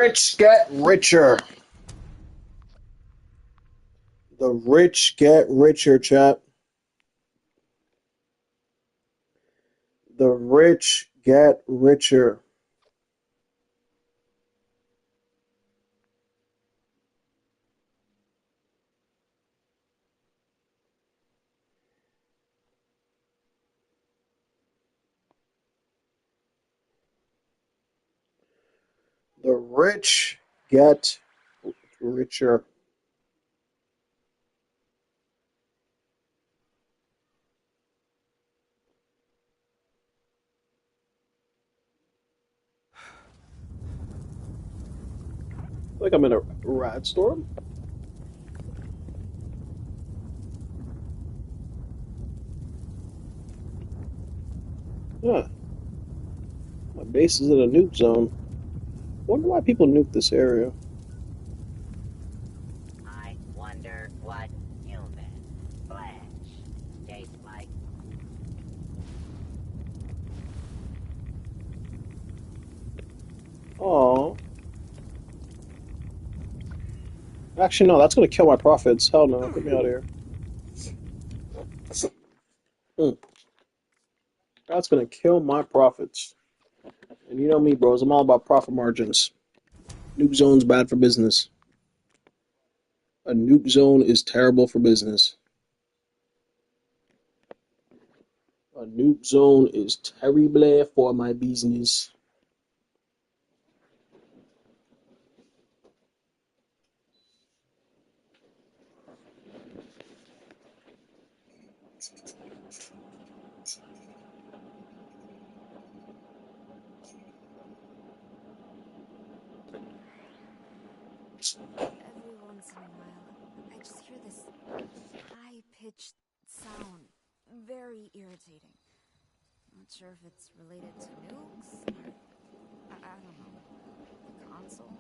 Rich get richer. The rich get richer, chat. The rich get richer. The rich get richer. Like I'm in a rat storm. Yeah, my base is in a nuke zone. Wonder why people nuke this area. I wonder what human flesh tastes like. Oh, actually no, that's gonna kill my profits. Hell no, get me out of here. Mm, that's gonna kill my profits. And you know me, bros. I'm all about profit margins. Nuke zone's bad for business. A nuke zone is terrible for business. A nuke zone is terrible for my business. Every once in a while, I just hear this high-pitched sound. Very irritating. Not sure if it's related to nukes or... I don't know. The console?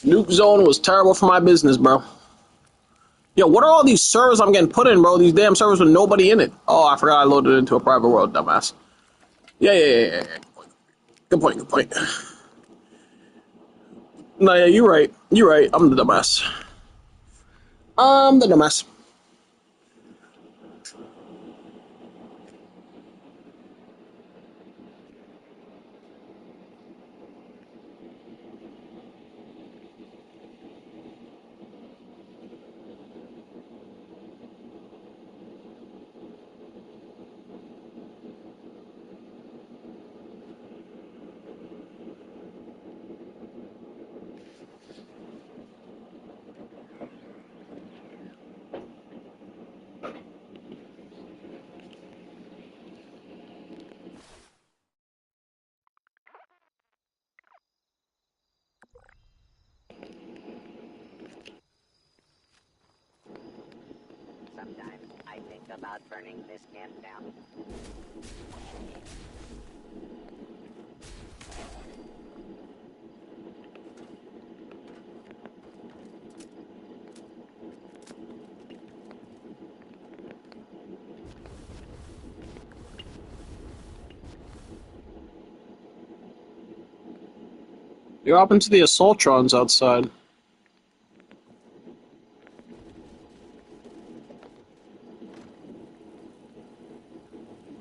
Nuke zone was terrible for my business, bro. Yo, what are all these servers I'm getting put in, bro? These damn servers with nobody in it. Oh, I forgot I loaded it into a private world, dumbass. Yeah. Good point, good point. No, yeah, you're right. You're right. I'm the dumbass. I'm the dumbass. Sometimes I think about burning this camp down. What happened to the assaultrons outside?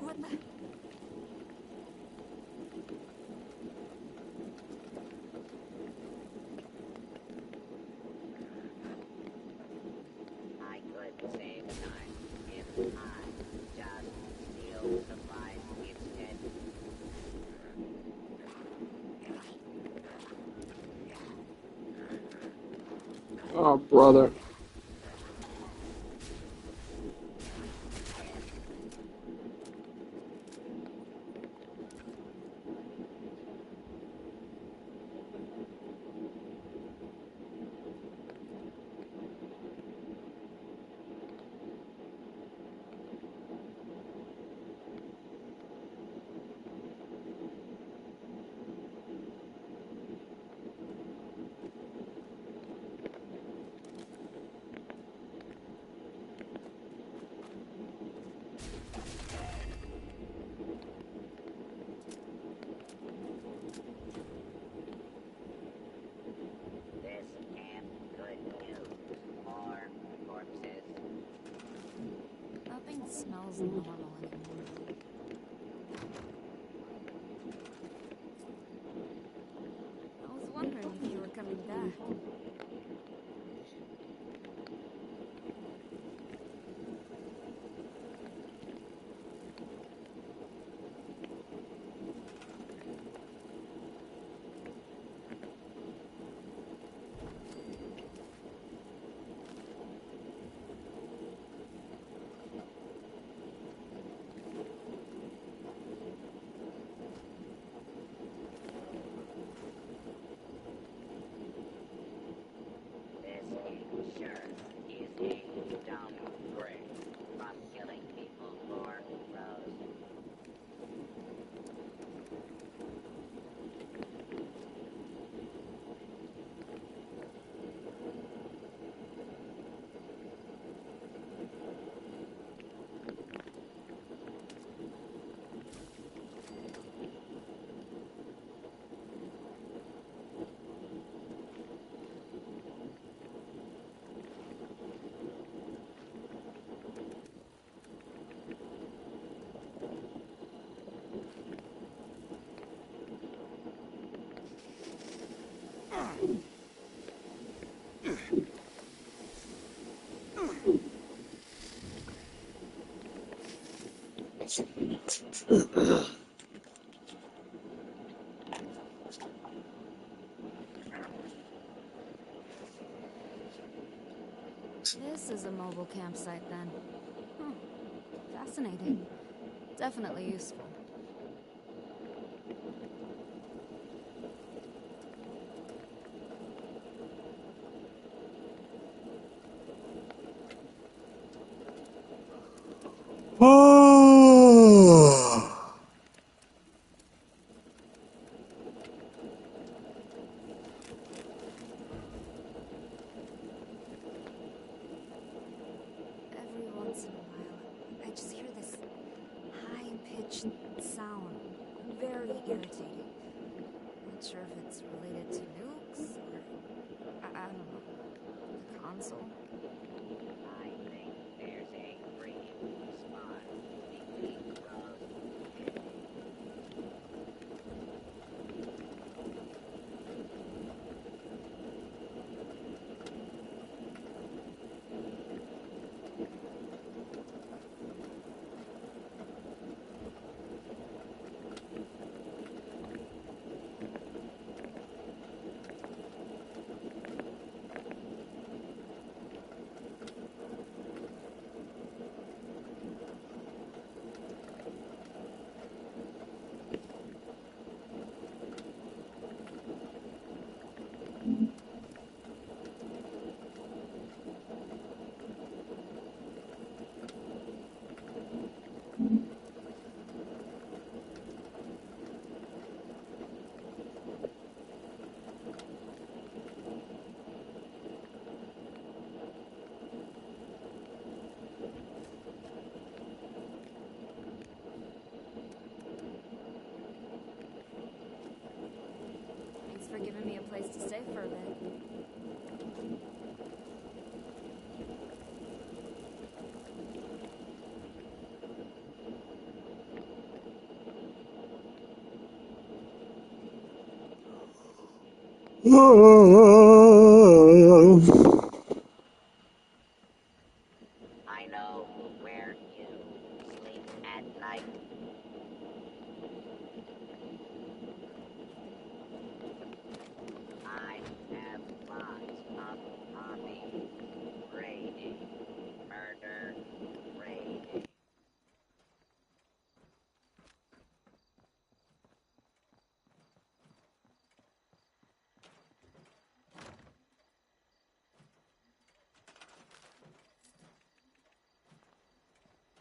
What the... I could save time if I just steal supplies instead. Oh, brother. feels normal anymore. I was wondering if you were coming back. This insurance is a downgrade from killing people for Rose. This is a mobile campsite then. Huh. Fascinating. Definitely useful. Every once in a while, I just hear this high-pitched sound. Very irritating. Not sure if it's related to nukes or... I don't know. The console? I think there's a breeding spot between Rose and me. Thanks for giving me a place to stay for a bit. I know where you sleep at night. I have lots of hobbies. Raiding, murder, raiding.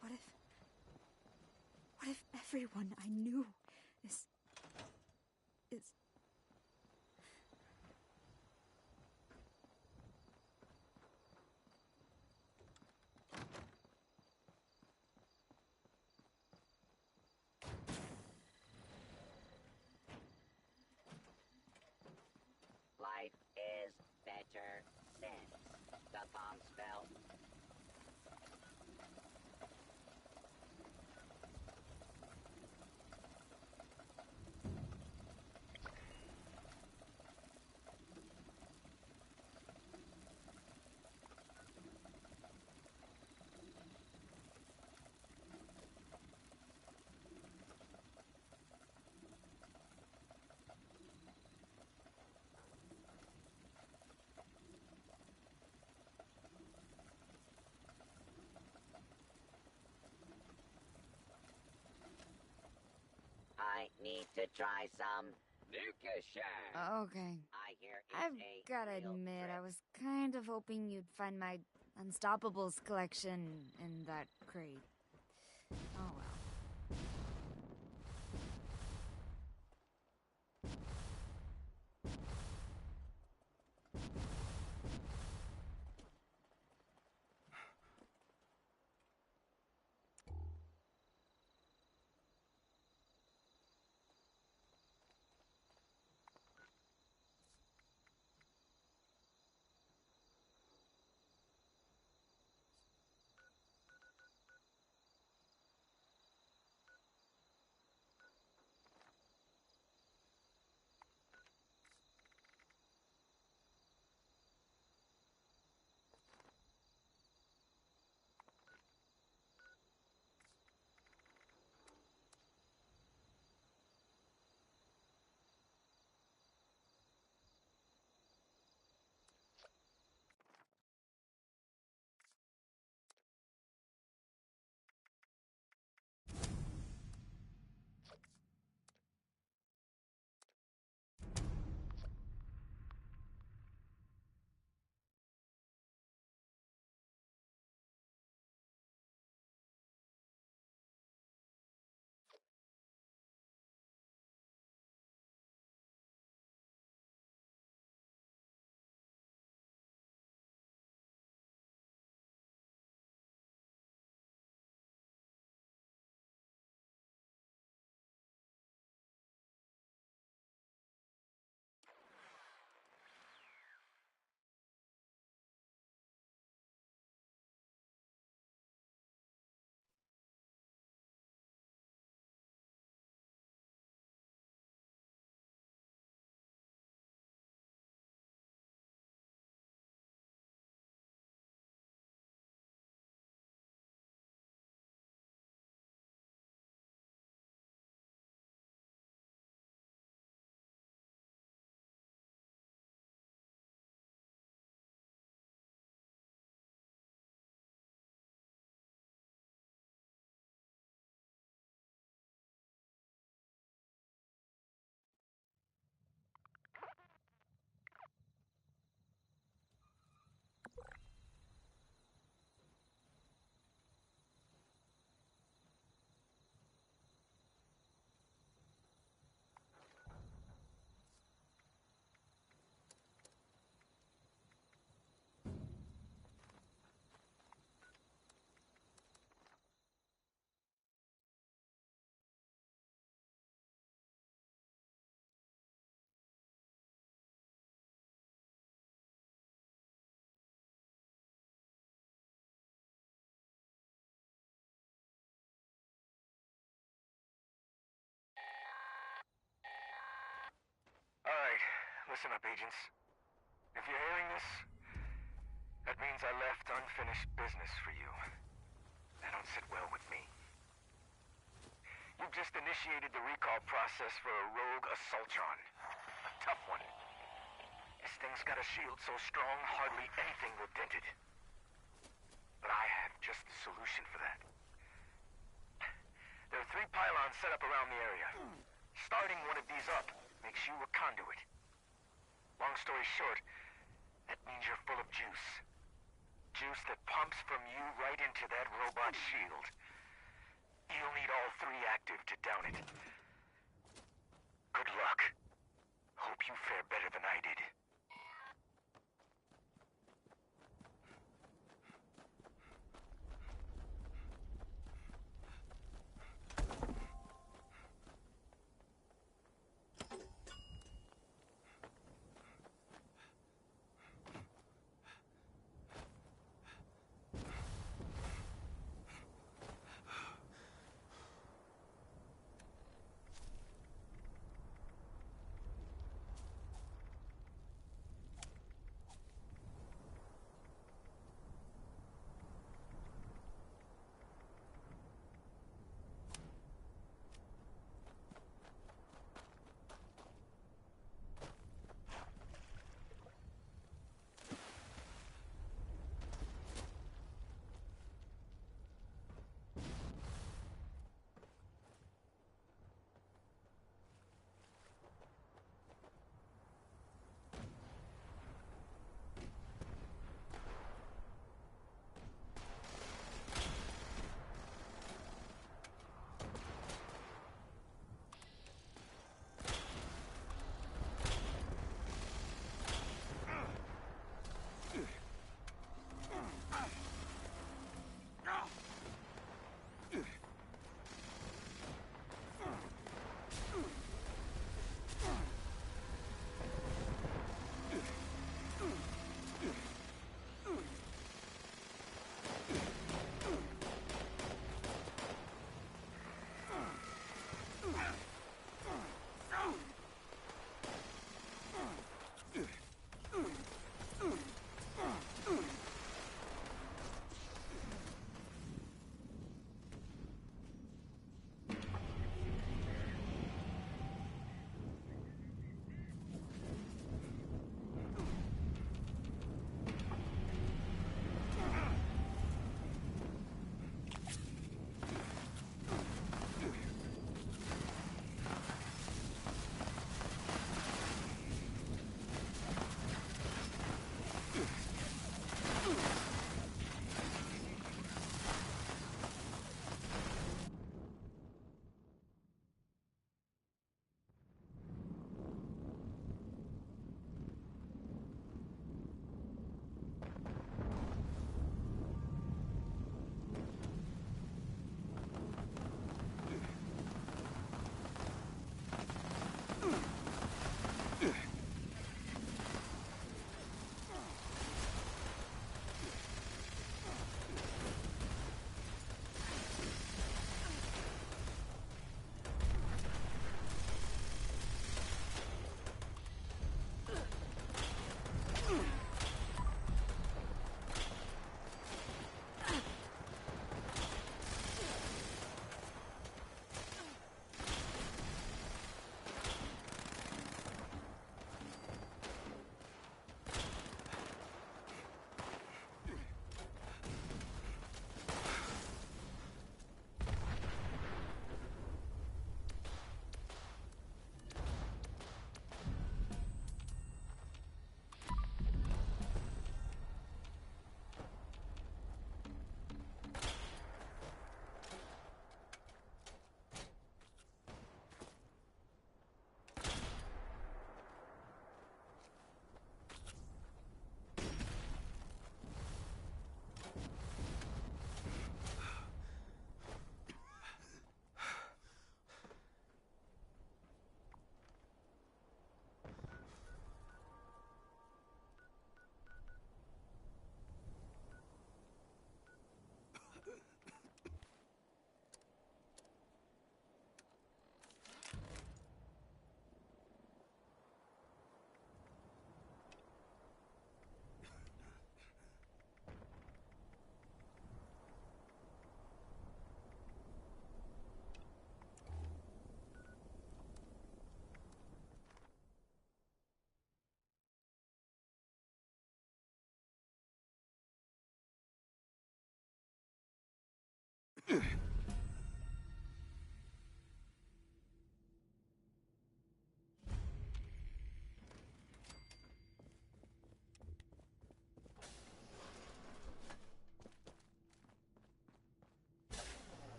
What if... What if everyone I knew is... Life is better since the bombs fell. to try some Nuka-Shack? Okay. I hear it's I've a gotta real admit, trip. I was kind of hoping you'd find my Unstoppables collection in that crate. Oh well. Alright, listen up, agents. If you're hearing this, that means I left unfinished business for you. That don't sit well with me. You've just initiated the recall process for a rogue assaultron. A tough one. This thing's got a shield so strong, hardly anything will dent it. But I have just the solution for that. There are 3 pylons set up around the area. Starting one of these up makes you a conduit. Long story short, that means you're full of juice. Juice that pumps from you right into that robot shield. You'll need all 3 active to down it. Good luck. Hope you fare better than I did.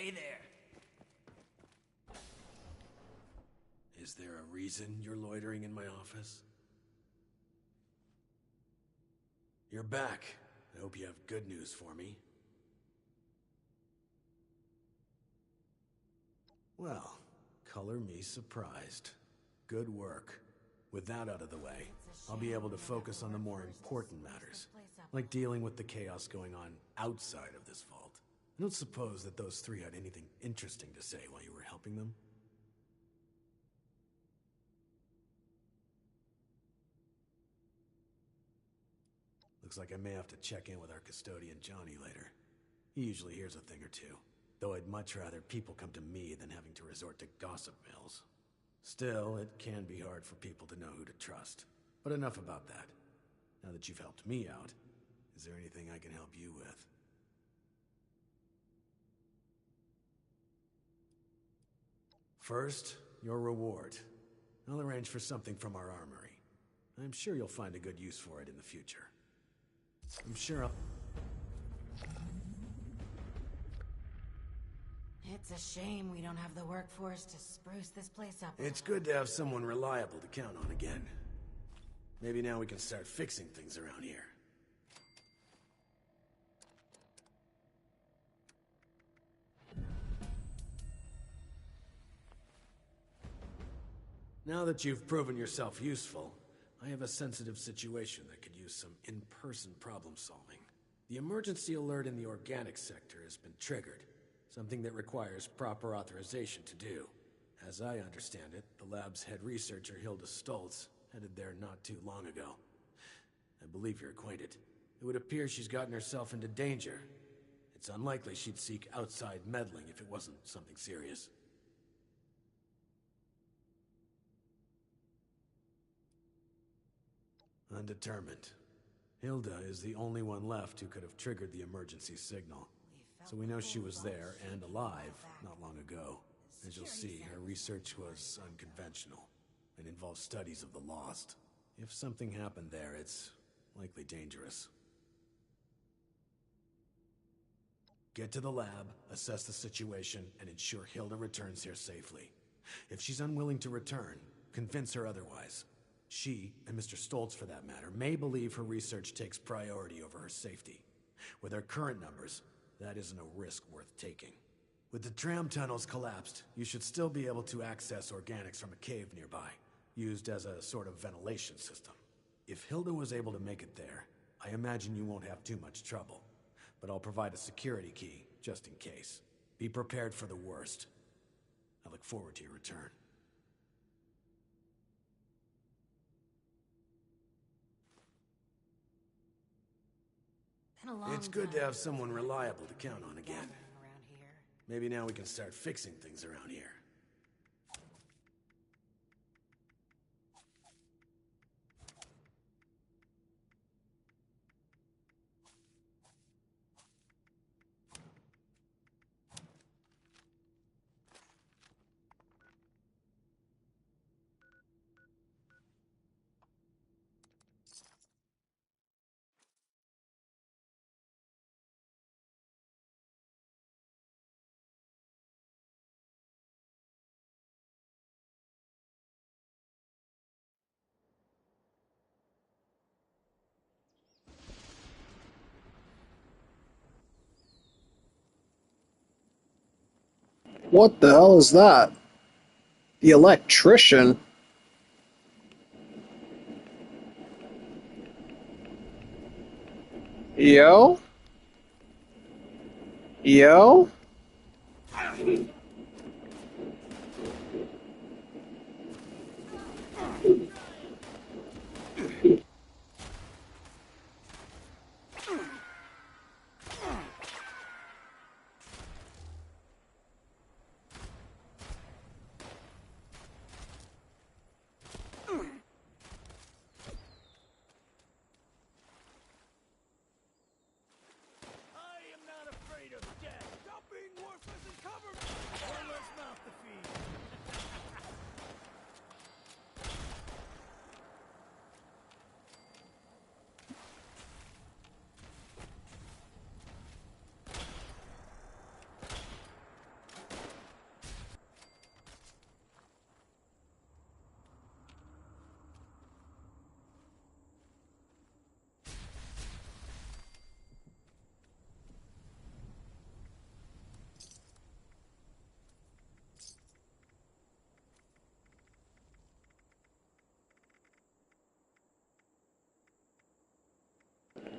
Stay there. Is there a reason you're loitering in my office? You're back. I hope you have good news for me. Well, color me surprised. Good work. With that out of the way, I'll be able to focus on the more important matters, like dealing with the chaos going on outside of this vault. I don't suppose that those three had anything interesting to say while you were helping them? Looks like I may have to check in with our custodian Johnny later. He usually hears a thing or two, though I'd much rather people come to me than having to resort to gossip mills. Still, it can be hard for people to know who to trust. But enough about that. Now that you've helped me out, is there anything I can help you with? First, your reward. I'll arrange for something from our armory. I'm sure you'll find a good use for it in the future. I'm sure I'll... It's a shame we don't have the workforce to spruce this place up. It's good to have someone reliable to count on again. Maybe now we can start fixing things around here. Now that you've proven yourself useful, I have a sensitive situation that could use some in-person problem solving. The emergency alert in the organic sector has been triggered, something that requires proper authorization to do. As I understand it, the lab's head researcher Hilda Stoltz headed there not too long ago. I believe you're acquainted. It would appear she's gotten herself into danger. It's unlikely she'd seek outside meddling if it wasn't something serious. Undetermined. Hilda is the only one left who could have triggered the emergency signal. So we know she was there and alive not long ago. As you'll see, her research was unconventional and involved studies of the lost. If something happened there, it's likely dangerous. Get to the lab, assess the situation, and ensure Hilda returns here safely. If she's unwilling to return, convince her otherwise. She, and Mr. Stoltz for that matter, may believe her research takes priority over her safety. With her current numbers, that isn't a risk worth taking. With the tram tunnels collapsed, you should still be able to access organics from a cave nearby, used as a sort of ventilation system. If Hilda was able to make it there, I imagine you won't have too much trouble. But I'll provide a security key, just in case. Be prepared for the worst. I look forward to your return. It's good to have someone reliable to count on again. Maybe now we can start fixing things around here. What the hell is that? The electrician? Yo? Yo? I am not afraid of death. Stop being worthless and cover me!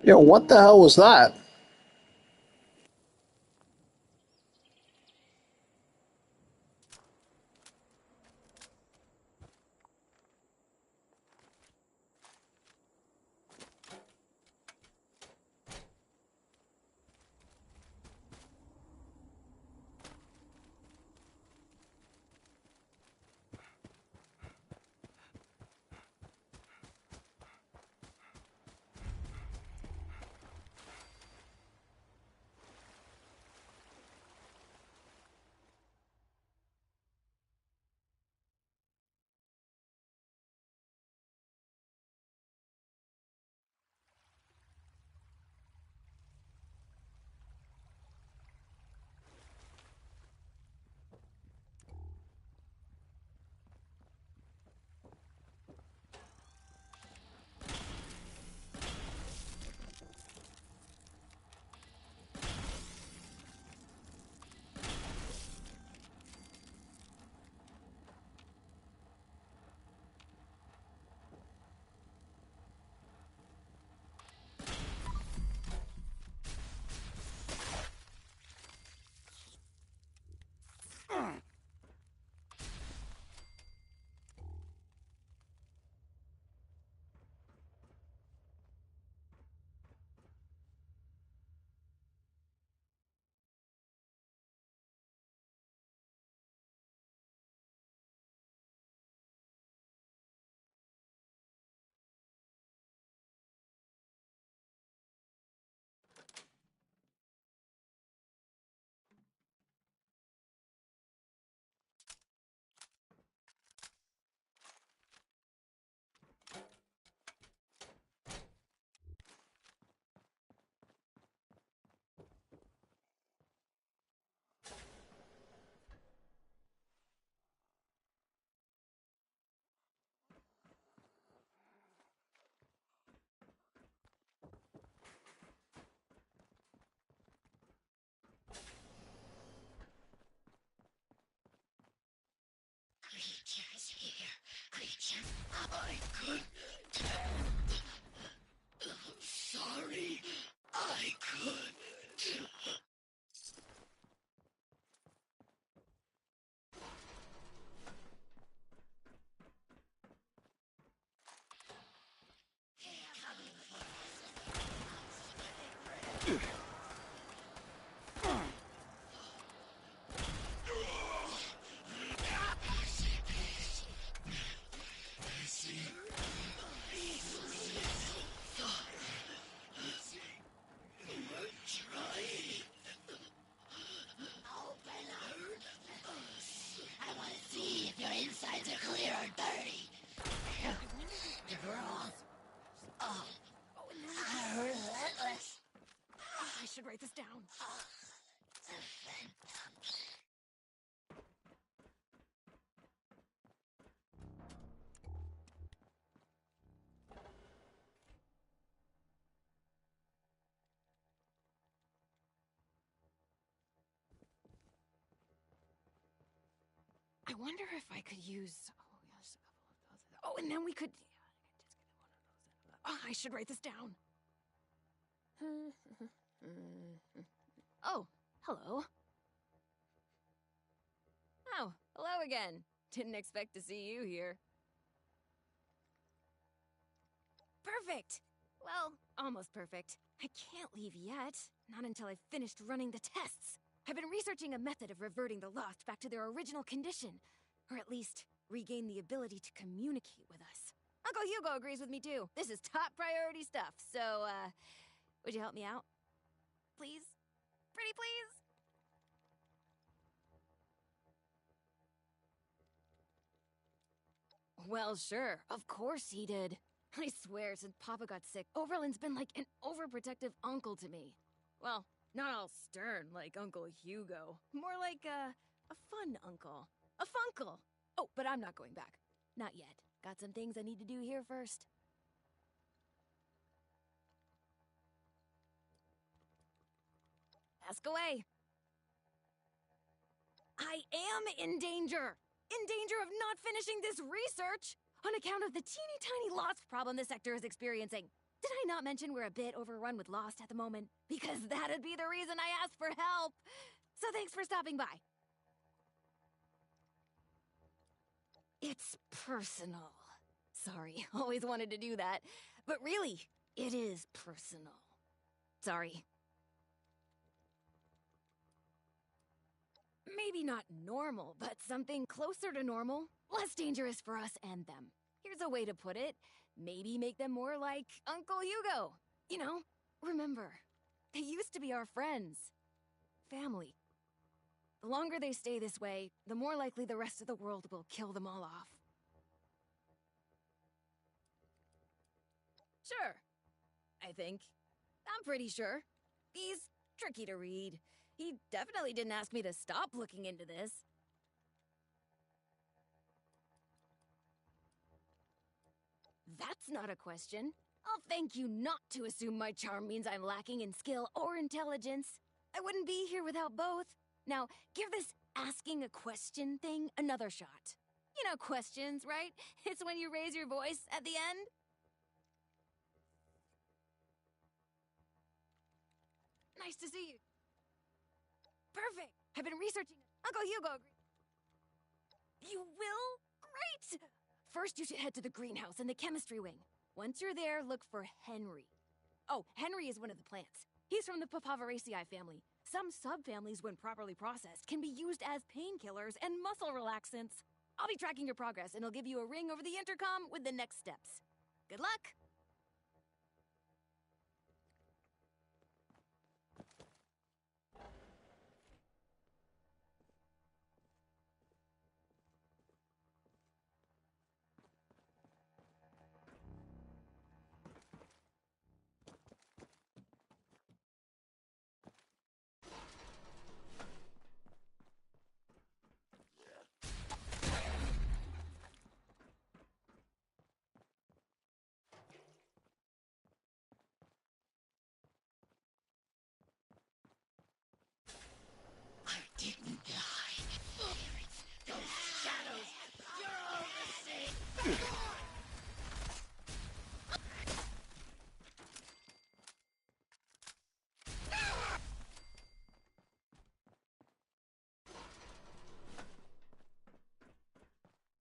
Yo, what the hell was that? Creatures here. Creatures. I could. Sorry. I could. I want to see if your insides are clear or dirty. You're wrong. Oh, I'm relentless. I should write this down. I wonder if I could use. Oh, yes, a couple of those. Oh, and then we could. Oh, I should write this down. Oh, hello. Oh, hello again. Didn't expect to see you here. Perfect! Well, almost perfect. I can't leave yet. Not until I've finished running the tests. I've been researching a method of reverting the Lost back to their original condition. Or at least, regain the ability to communicate with us. Uncle Hugo agrees with me too. This is top priority stuff, so, would you help me out? Please? Pretty please? Well, sure. Of course he did. I swear, since Papa got sick, Overland's been like an overprotective uncle to me. Well, not all stern like Uncle Hugo. More like a fun uncle. A funkle. Oh, but I'm not going back. Not yet. Got some things I need to do here first. Ask away. I am in danger! In danger of not finishing this research! On account of the teeny tiny lost problem the sector is experiencing. Did I not mention we're a bit overrun with Lost at the moment? Because that'd be the reason I asked for help. So thanks for stopping by. It's personal. Sorry, always wanted to do that. But really, it is personal. Sorry. Maybe not normal, but something closer to normal. Less dangerous for us and them. Here's a way to put it. Maybe make them more like Uncle Hugo. You know, remember, they used to be our friends. Family. The longer they stay this way, the more likely the rest of the world will kill them all off. Sure. I think. I'm pretty sure. He's tricky to read. He definitely didn't ask me to stop looking into this. That's not a question. I'll thank you not to assume my charm means I'm lacking in skill or intelligence. I wouldn't be here without both. Now, give this asking a question thing another shot. You know questions, right? It's when you raise your voice at the end. Nice to see you. Perfect. I've been researching. Uncle Hugo agreed. You will? Great! First, you should head to the greenhouse in the chemistry wing. Once you're there, look for Henry. Oh, Henry is one of the plants. He's from the Papaveraceae family. Some subfamilies, when properly processed, can be used as painkillers and muscle relaxants. I'll be tracking your progress, and I'll give you a ring over the intercom with the next steps. Good luck! I didn't die. Spirits, those shadows, you're all the same.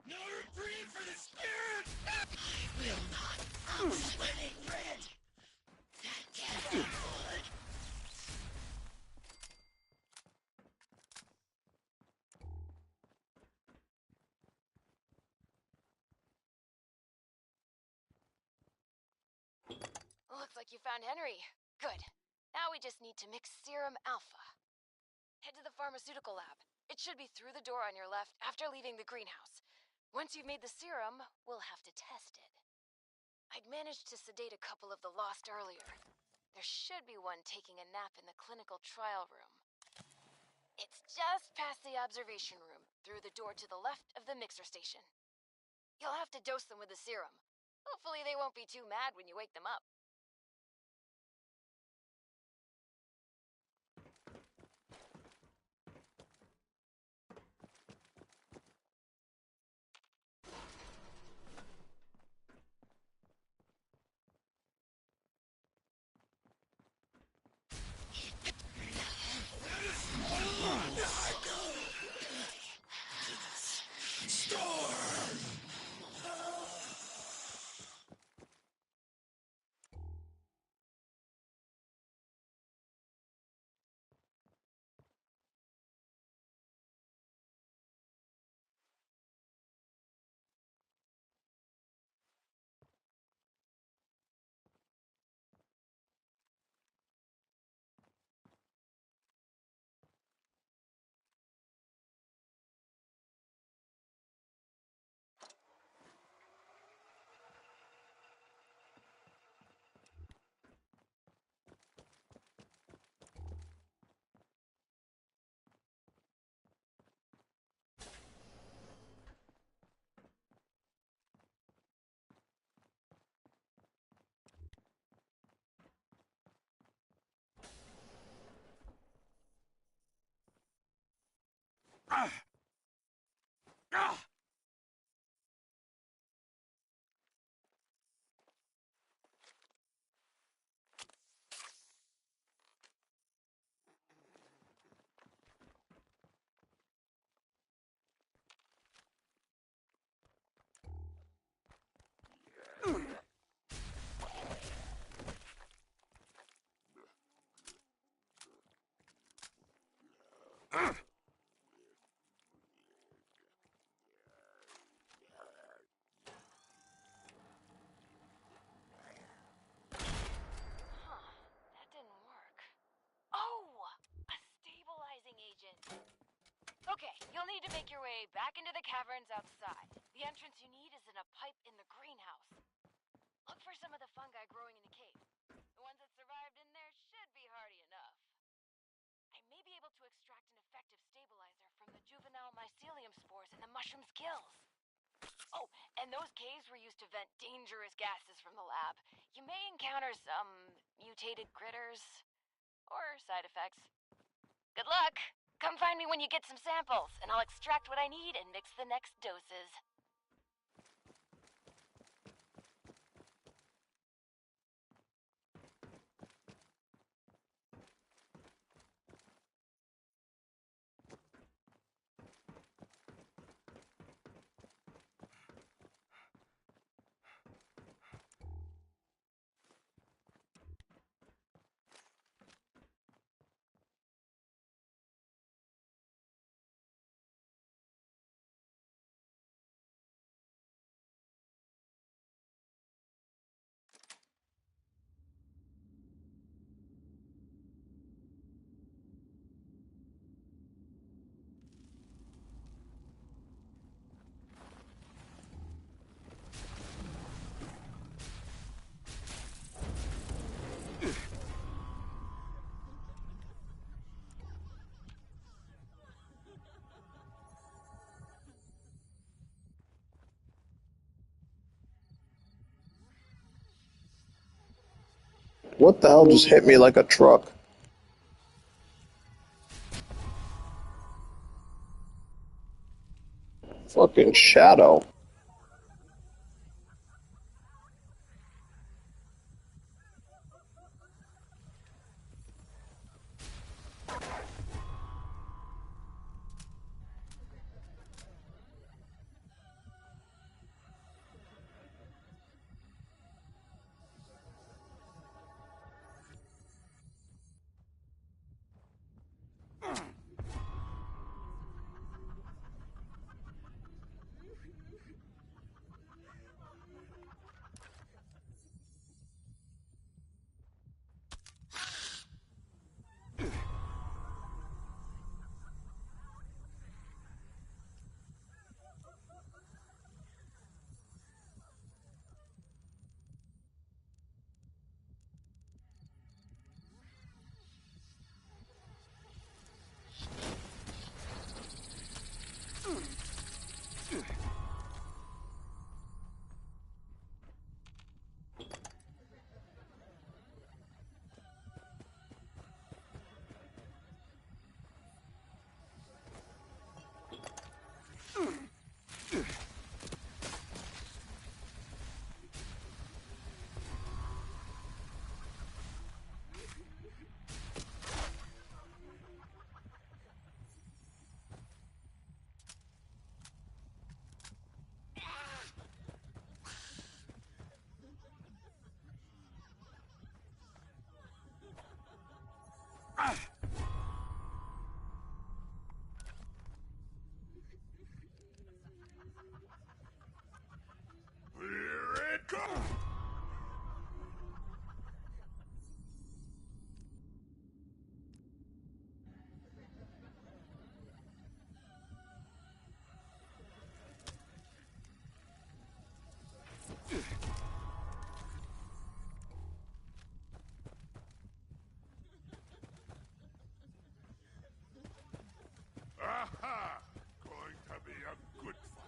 No reprieve for the spirit! I will not. I'm sweating red. That can't be good. Looks like you found Henry. Good. Now we just need to mix serum alpha. Head to the pharmaceutical lab. It should be through the door on your left after leaving the greenhouse. Once you've made the serum, we'll have to test it. I'd managed to sedate a couple of the lost earlier. There should be one taking a nap in the clinical trial room. It's just past the observation room, through the door to the left of the mixer station. You'll have to dose them with the serum. Hopefully they won't be too mad when you wake them up. Huh, that didn't work. Oh, a stabilizing agent. Okay, you'll need to make your way back into the caverns outside. The entrance you need is in a pipe in the greenhouse. Look for some of the fungi growing in the cave. The ones that survived in there should be hardy enough. I may be able to extract an effective stabilizer from the juvenile mycelium spores in the mushroom's gills. Oh, and those caves were used to vent dangerous gases from the lab. You may encounter some mutated critters or side effects. Good luck! Come find me when you get some samples, and I'll extract what I need and mix the next doses. What the hell just hit me like a truck? Fucking shadow. Here it comes! Aha! Going to be a good fight.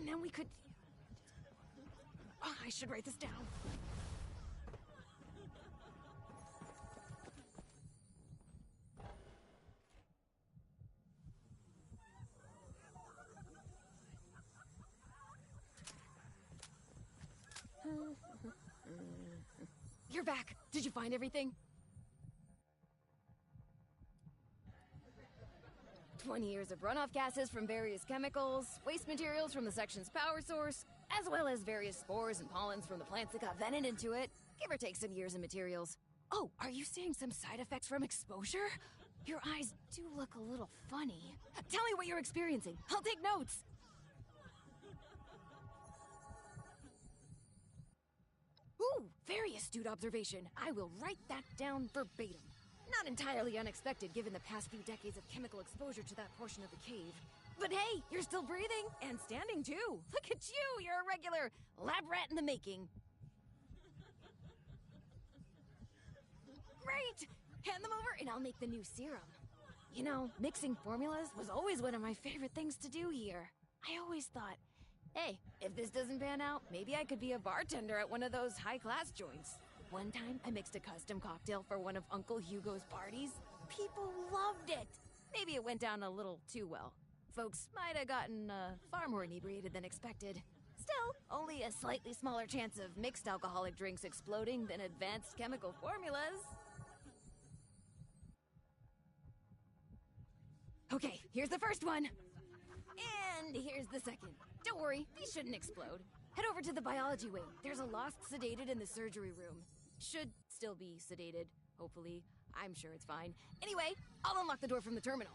And then we could... Oh, I should write this down. You're back. Did you find everything? 20 years of runoff gases from various chemicals, waste materials from the section's power source, as well as various spores and pollens from the plants that got vented into it. Give or take some years and materials. Oh, are you seeing some side effects from exposure? Your eyes do look a little funny. Tell me what you're experiencing. I'll take notes. Ooh, very astute observation. I will write that down verbatim. Not entirely unexpected given the past few decades of chemical exposure to that portion of the cave. But hey, you're still breathing and standing too. Look at you, you're a regular lab rat in the making. Great! Hand them over and I'll make the new serum. You know, mixing formulas was always one of my favorite things to do here. I always thought, hey, if this doesn't pan out, maybe I could be a bartender at one of those high-class joints. One time, I mixed a custom cocktail for one of Uncle Hugo's parties. People loved it. Maybe it went down a little too well. Folks might have gotten far more inebriated than expected. Still, only a slightly smaller chance of mixed alcoholic drinks exploding than advanced chemical formulas. Okay, here's the first one. And here's the second. Don't worry, these shouldn't explode. Head over to the biology wing. There's a lost sedated in the surgery room. Should still be sedated, hopefully. I'm sure it's fine. Anyway, I'll unlock the door from the terminal.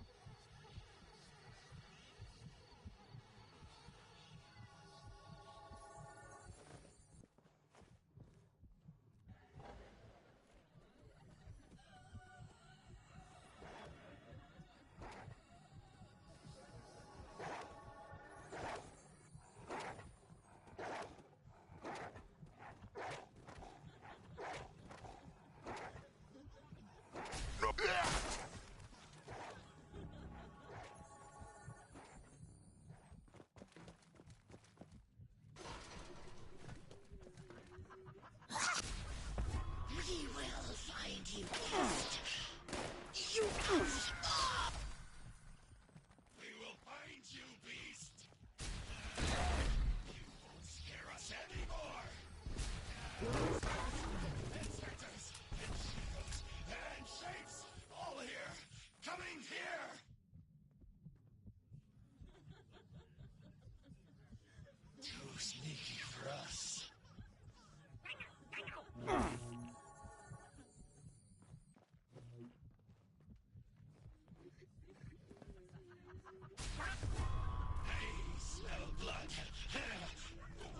We will find you, beast. You We will find you, beast. You won't scare us anymore. Inspectors and shields and shapes, all here. Coming here. Too sneaky for us. I smell blood.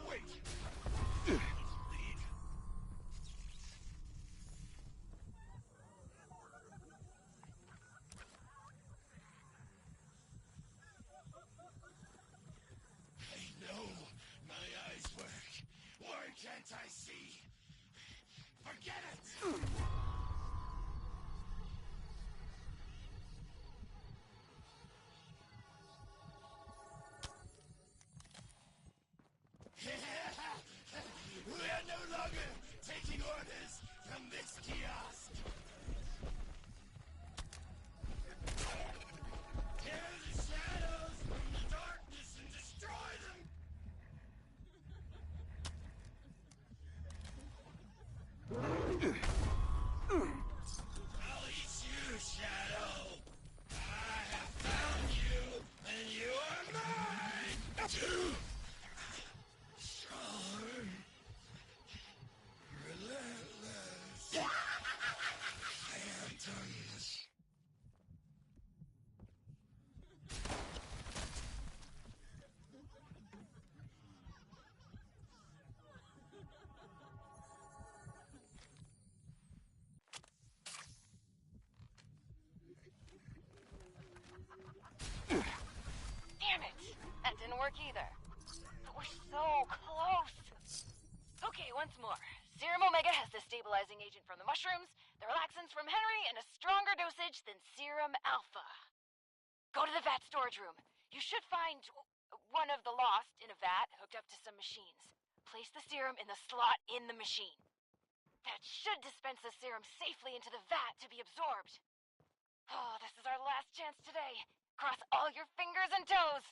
Wait. Bleed. I know my eyes work. Why can't I see? Forget it! We are no longer taking orders from this kiosk. Tear the shadows from the darkness and destroy them. I'll eat you, Shadow. I have found you, and you are mine. Strong. Relentless. Phantoms. Damn it! That didn't work either. But we're so close. Okay, once more. Serum Omega has the stabilizing agent from the mushrooms, the relaxants from Henry, and a stronger dosage than Serum Alpha. Go to the vat storage room. You should find... One of the Lost in a vat hooked up to some machines. Place the serum in the slot in the machine. That should dispense the serum safely into the vat to be absorbed. Oh, this is our last chance today. Cross all your fingers and toes.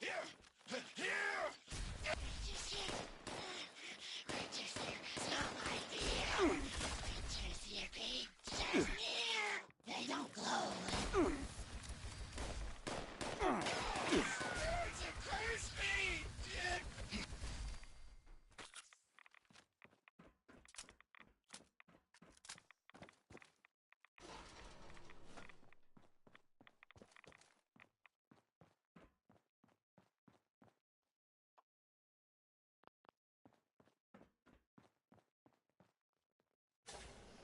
Here! Here! Creatures here! Creatures here! Smell my fear! Creatures here! Creatures near! They don't glow. It's a curse me!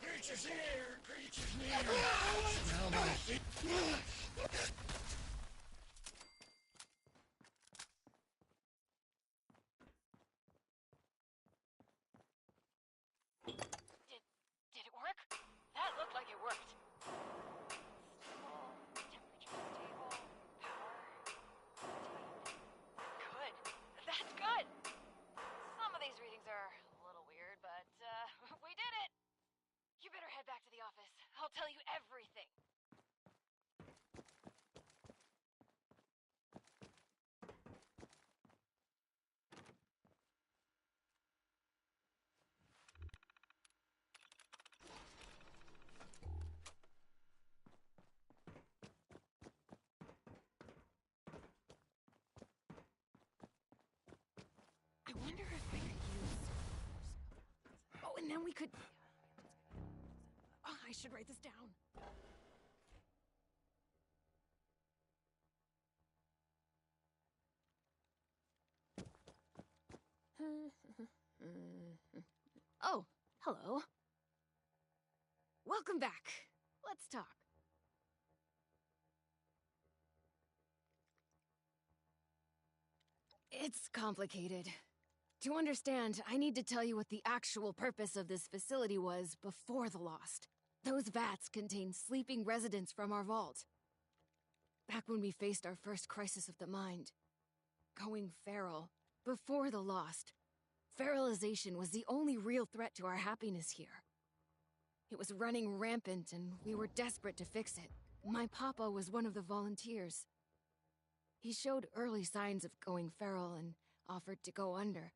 Creatures here! Creatures near! Smell my feet! Did it work? That looked like it worked. Stable, temperature stable, power, tight. Good. That's good. Some of these readings are a little weird, but we did it. You better head back to the office. I'll tell you everything. I wonder if I could use... Oh, and then we could... Oh, I should write this down. Oh, hello. Welcome back. Let's talk. It's complicated. To understand, I need to tell you what the actual purpose of this facility was before the Lost. Those vats contain sleeping residents from our vault. Back when we faced our first crisis of the mind. Going feral. Before the Lost. Feralization was the only real threat to our happiness here. It was running rampant and we were desperate to fix it. My papa was one of the volunteers. He showed early signs of going feral and offered to go under.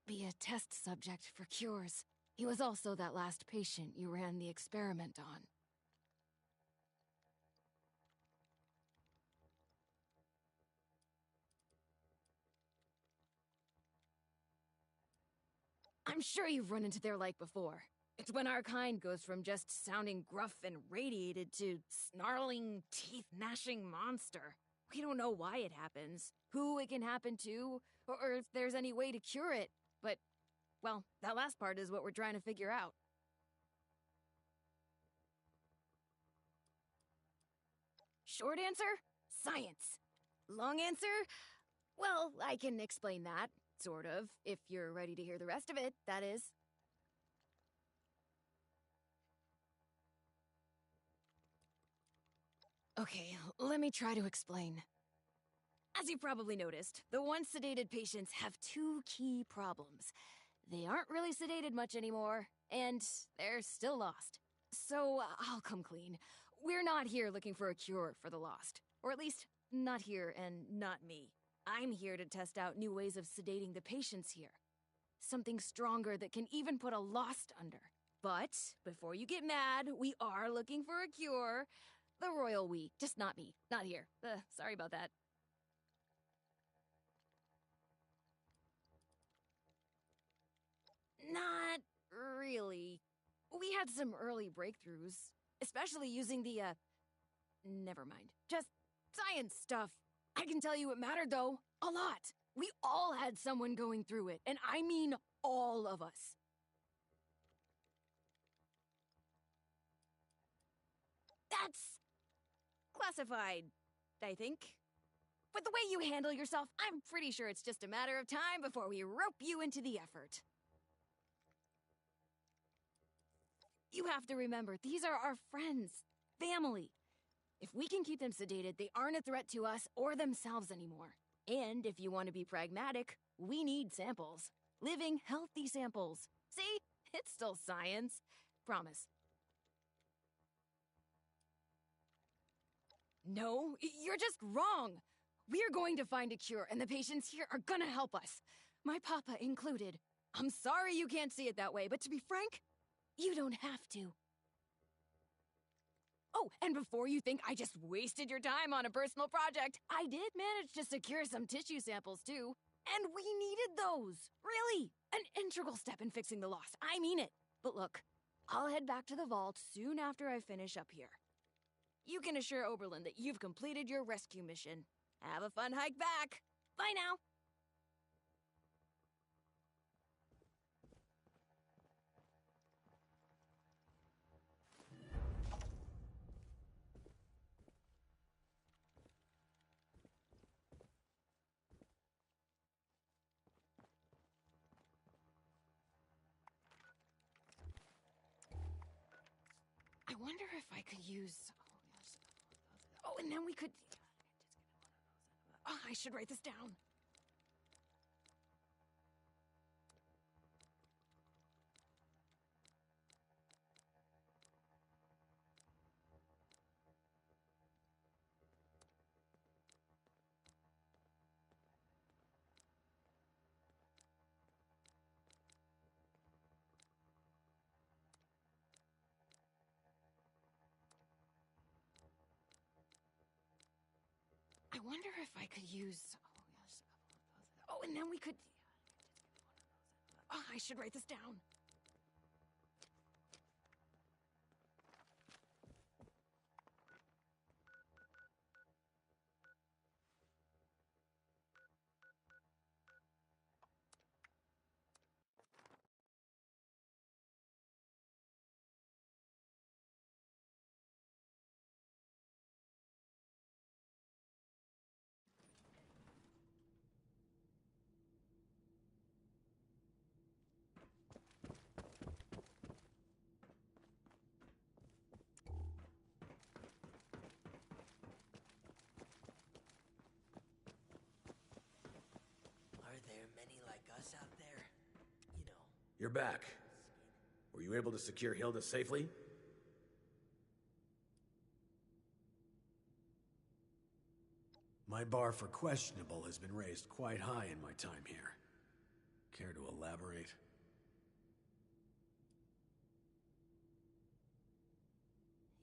Be a test subject for cures. He was also that last patient you ran the experiment on. I'm sure you've run into their like before. It's when our kind goes from just sounding gruff and radiated to snarling, teeth-gnashing monster. We don't know why it happens, who it can happen to, or if there's any way to cure it. But, well, that last part is what we're trying to figure out. Short answer? Science. Long answer? Well, I can explain that, sort of, if you're ready to hear the rest of it, that is. Okay, let me try to explain. As you probably noticed, the once sedated patients have two key problems. They aren't really sedated much anymore, and they're still lost. So, I'll come clean. We're not here looking for a cure for the lost. Or at least, not here and not me. I'm here to test out new ways of sedating the patients here. Something stronger that can even put a lost under. But, before you get mad, we are looking for a cure. The royal we, just not me, not here. Sorry about that. Not really. We had some early breakthroughs, especially using the, never mind. Just science stuff. I can tell you it mattered, though. A lot. We all had someone going through it, and I mean all of us. That's classified, I think. With the way you handle yourself, I'm pretty sure it's just a matter of time before we rope you into the effort. You have to remember, these are our friends, family. If we can keep them sedated, they aren't a threat to us or themselves anymore. And if you want to be pragmatic, we need samples. Living, healthy samples. See? It's still science. Promise. No, you're just wrong. We're going to find a cure, and the patients here are gonna help us. My papa included. I'm sorry you can't see it that way, but to be frank, you don't have to. Oh, and before you think I just wasted your time on a personal project, I did manage to secure some tissue samples too. And we needed those. Really. An integral step in fixing the loss. I mean it. But look, I'll head back to the vault soon after I finish up here. You can assure Oberlin that you've completed your rescue mission. Have a fun hike back. Bye now. I wonder if I could use... Oh, and then we could... Oh, I should write this down. I wonder if I could use... Oh, and then we could... Oh, I should write this down. Are there many like us out there? You know. You're back. Were you able to secure Hilda safely? My bar for questionable has been raised quite high in my time here. Care to elaborate?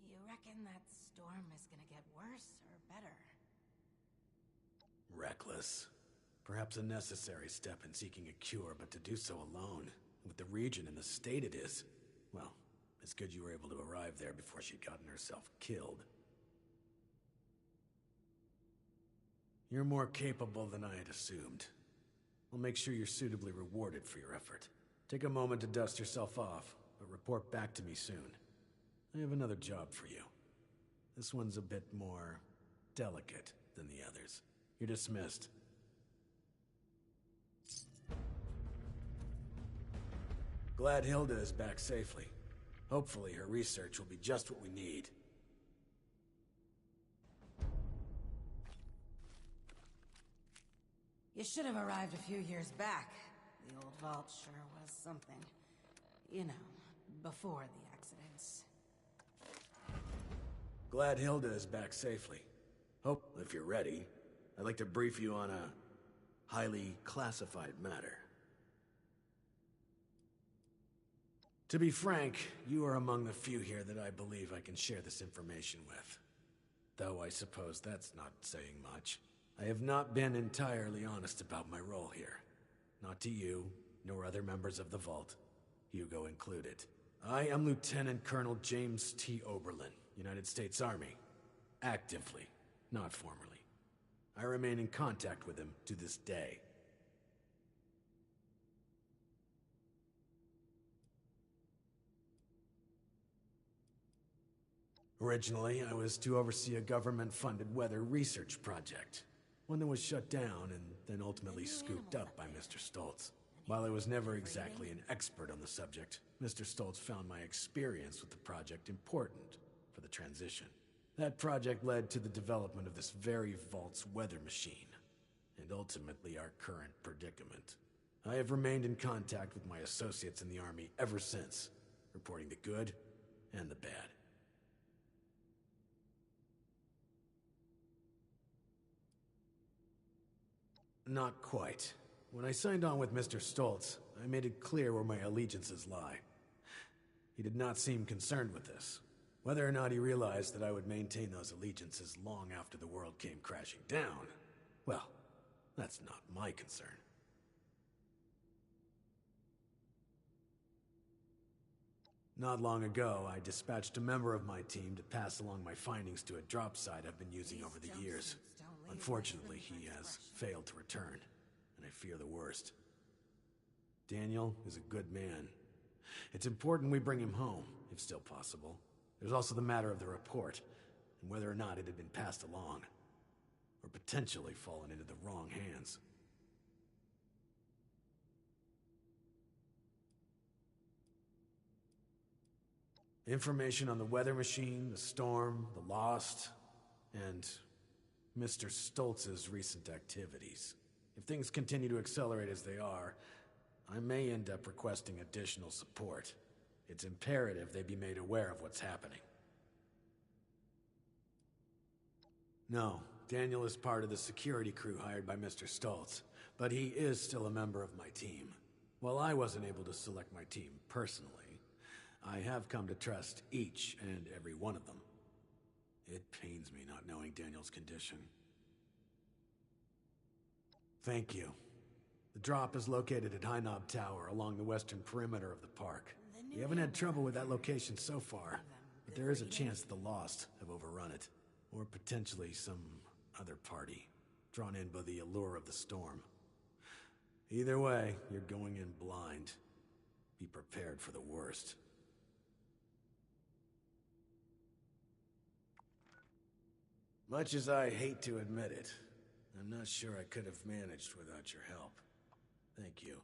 You reckon that storm is gonna get worse or better? Reckless. Perhaps a necessary step in seeking a cure, but to do so alone, with the region in the state it is, well, it's good you were able to arrive there before she'd gotten herself killed. You're more capable than I had assumed. I'll make sure you're suitably rewarded for your effort. Take a moment to dust yourself off, but report back to me soon. I have another job for you. This one's a bit more delicate than the others. You're dismissed. Glad Hilda is back safely. Hopefully her research will be just what we need. You should have arrived a few years back. The old vault sure was something. You know, before the accidents. Glad Hilda is back safely. Hope, if you're ready, I'd like to brief you on a highly classified matter. To be frank, you are among the few here that I believe I can share this information with. Though I suppose that's not saying much. I have not been entirely honest about my role here. Not to you, nor other members of the Vault, Hugo included. I am Lieutenant Colonel James T. Oberlin, United States Army. Actively, not formally. I remain in contact with him to this day. Originally, I was to oversee a government-funded weather research project. one that was shut down and then ultimately scooped up by Mr. Stoltz. While I was never exactly an expert on the subject, Mr. Stoltz found my experience with the project important for the transition. That project led to the development of this very vault's weather machine, and ultimately our current predicament. I have remained in contact with my associates in the Army ever since, reporting the good and the bad. Not quite. When I signed on with Mr. Stoltz, I made it clear where my allegiances lie. He did not seem concerned with this. Whether or not he realized that I would maintain those allegiances long after the world came crashing down, well, that's not my concern. Not long ago, I dispatched a member of my team to pass along my findings to a drop site I've been using over the years. Unfortunately, he has failed to return, and I fear the worst. Daniel is a good man. It's important we bring him home, if still possible. There's also the matter of the report, and whether or not it had been passed along, or potentially fallen into the wrong hands. Information on the weather machine, the storm, the Lost, and Mr. Stoltz's recent activities. If things continue to accelerate as they are, I may end up requesting additional support. It's imperative they be made aware of what's happening. No, Daniel is part of the security crew hired by Mr. Stoltz, but he is still a member of my team. While I wasn't able to select my team personally, I have come to trust each and every one of them. It pains me not knowing Daniel's condition. Thank you. The drop is located at High Knob Tower along the western perimeter of the park. We haven't had trouble with that location so far, but there is a chance the Lost have overrun it, or potentially some other party, drawn in by the allure of the storm. Either way, you're going in blind. Be prepared for the worst. Much as I hate to admit it, I'm not sure I could have managed without your help. Thank you.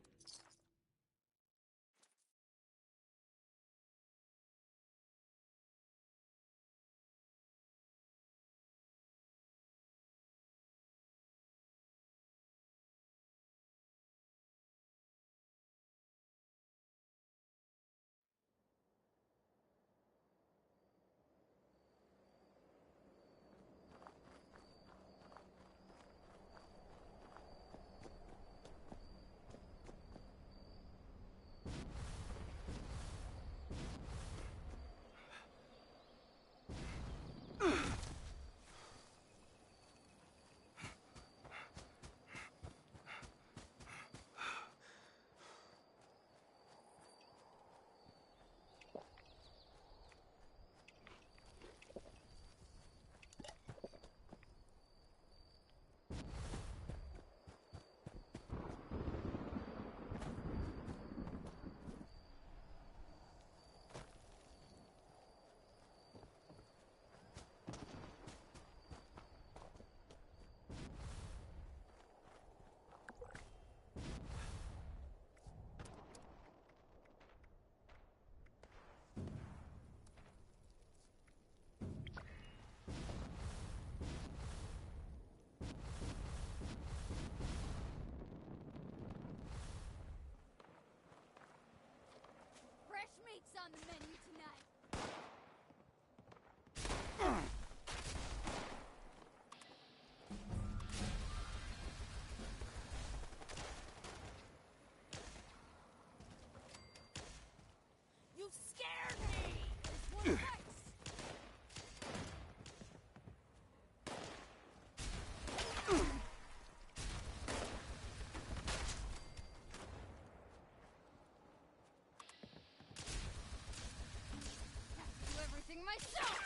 Fresh meat's on the menu tonight. You scared me! This one bites! Do everything myself.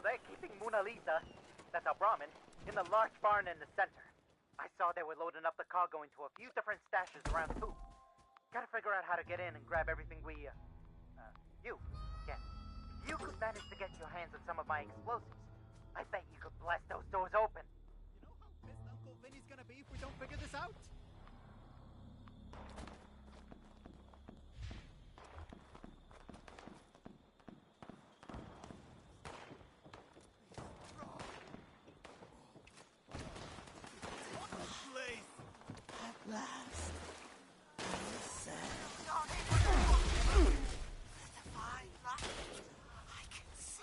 they're keeping Mona Lisa, that's our Brahmin, in the large barn in the center. I saw they were loading up the cargo into a few different stashes around too. Gotta figure out how to get in and grab everything we, If you could manage to get your hands on some of my explosives, I bet you could blast those doors open. You know how pissed Uncle Vinny's gonna be if we don't figure this out? At last, I said, the divine light. I can see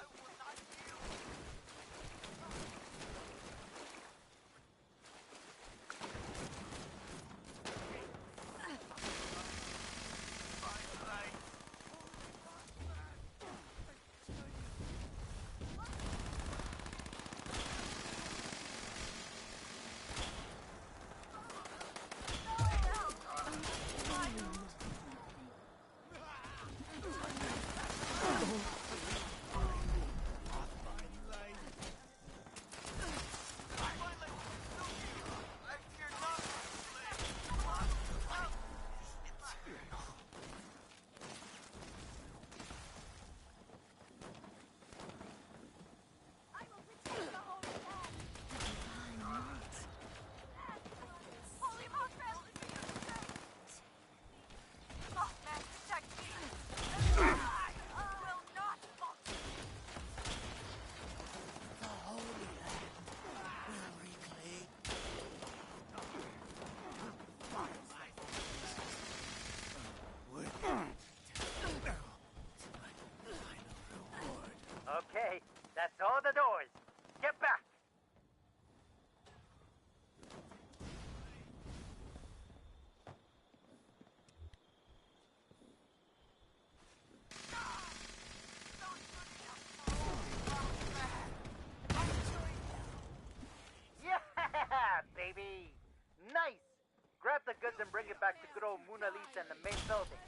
Okay, that's all the doors. Get back! Yeah, baby! Nice! Grab the goods and bring it back to good old Mona Lisa in the main building.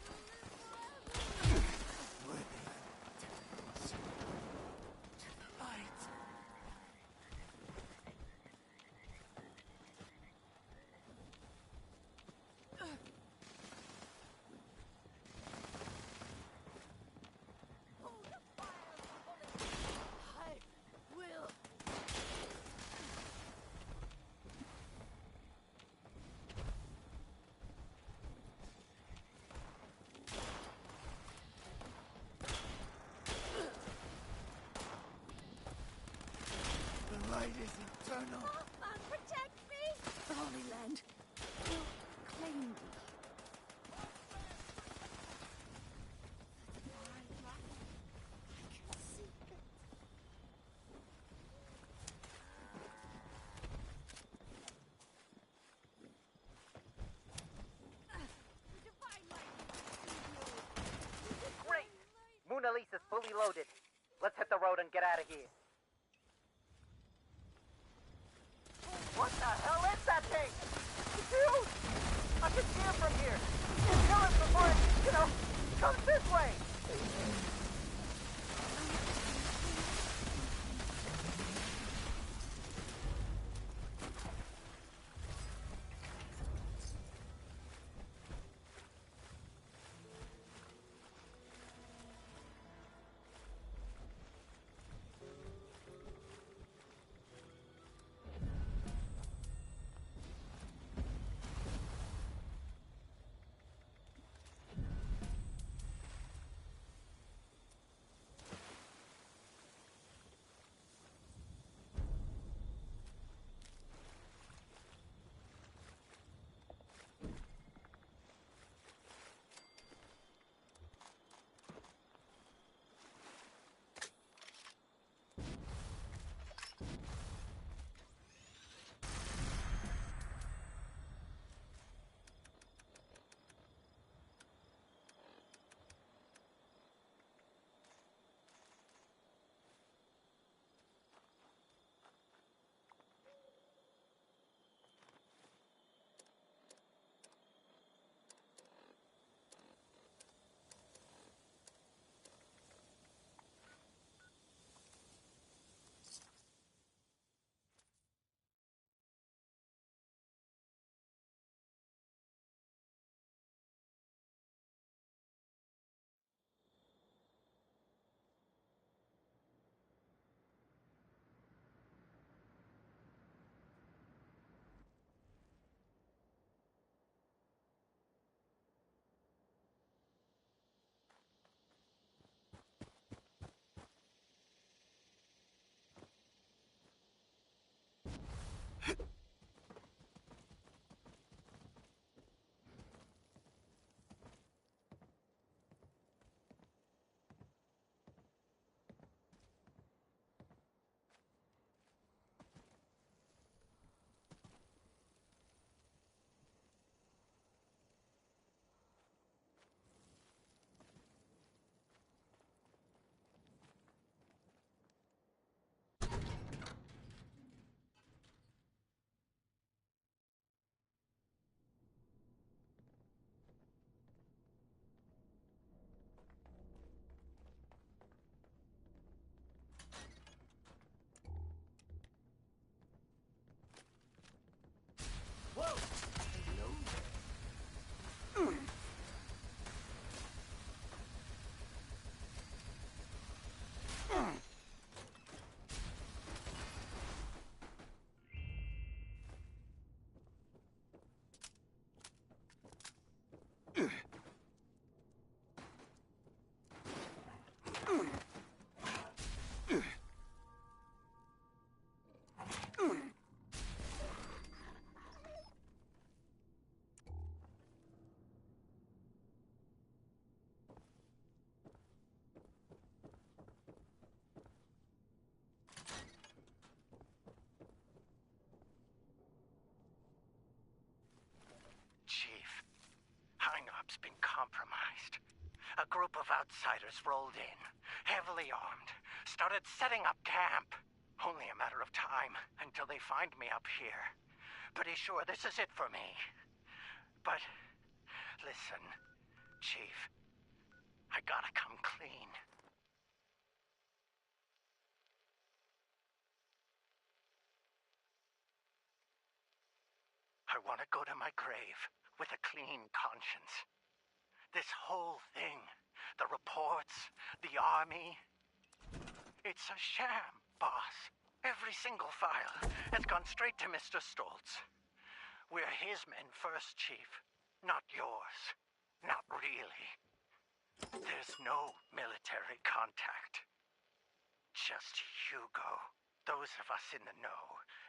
the light is eternal. Mothman, protect me! The Holy Land will claim me. The divine light. I can see it. The divine light. Great! Mona Lisa's fully loaded. Let's hit the road and get out of here. What the hell is that thing? It's huge! I can see it from here. Kill it before it, comes this way! compromised. A group of outsiders rolled in, heavily armed, started setting up camp. Only a matter of time until they find me up here. Pretty sure this is it for me. But, listen, Chief, I gotta come clean. I want to go to my grave with a clean conscience. This whole thing, the reports, the army, it's a sham, boss. Every single file has gone straight to Mr. Stoltz. We're his men first, Chief, not yours. Not really. There's no military contact. Just Hugo. Those of us in the know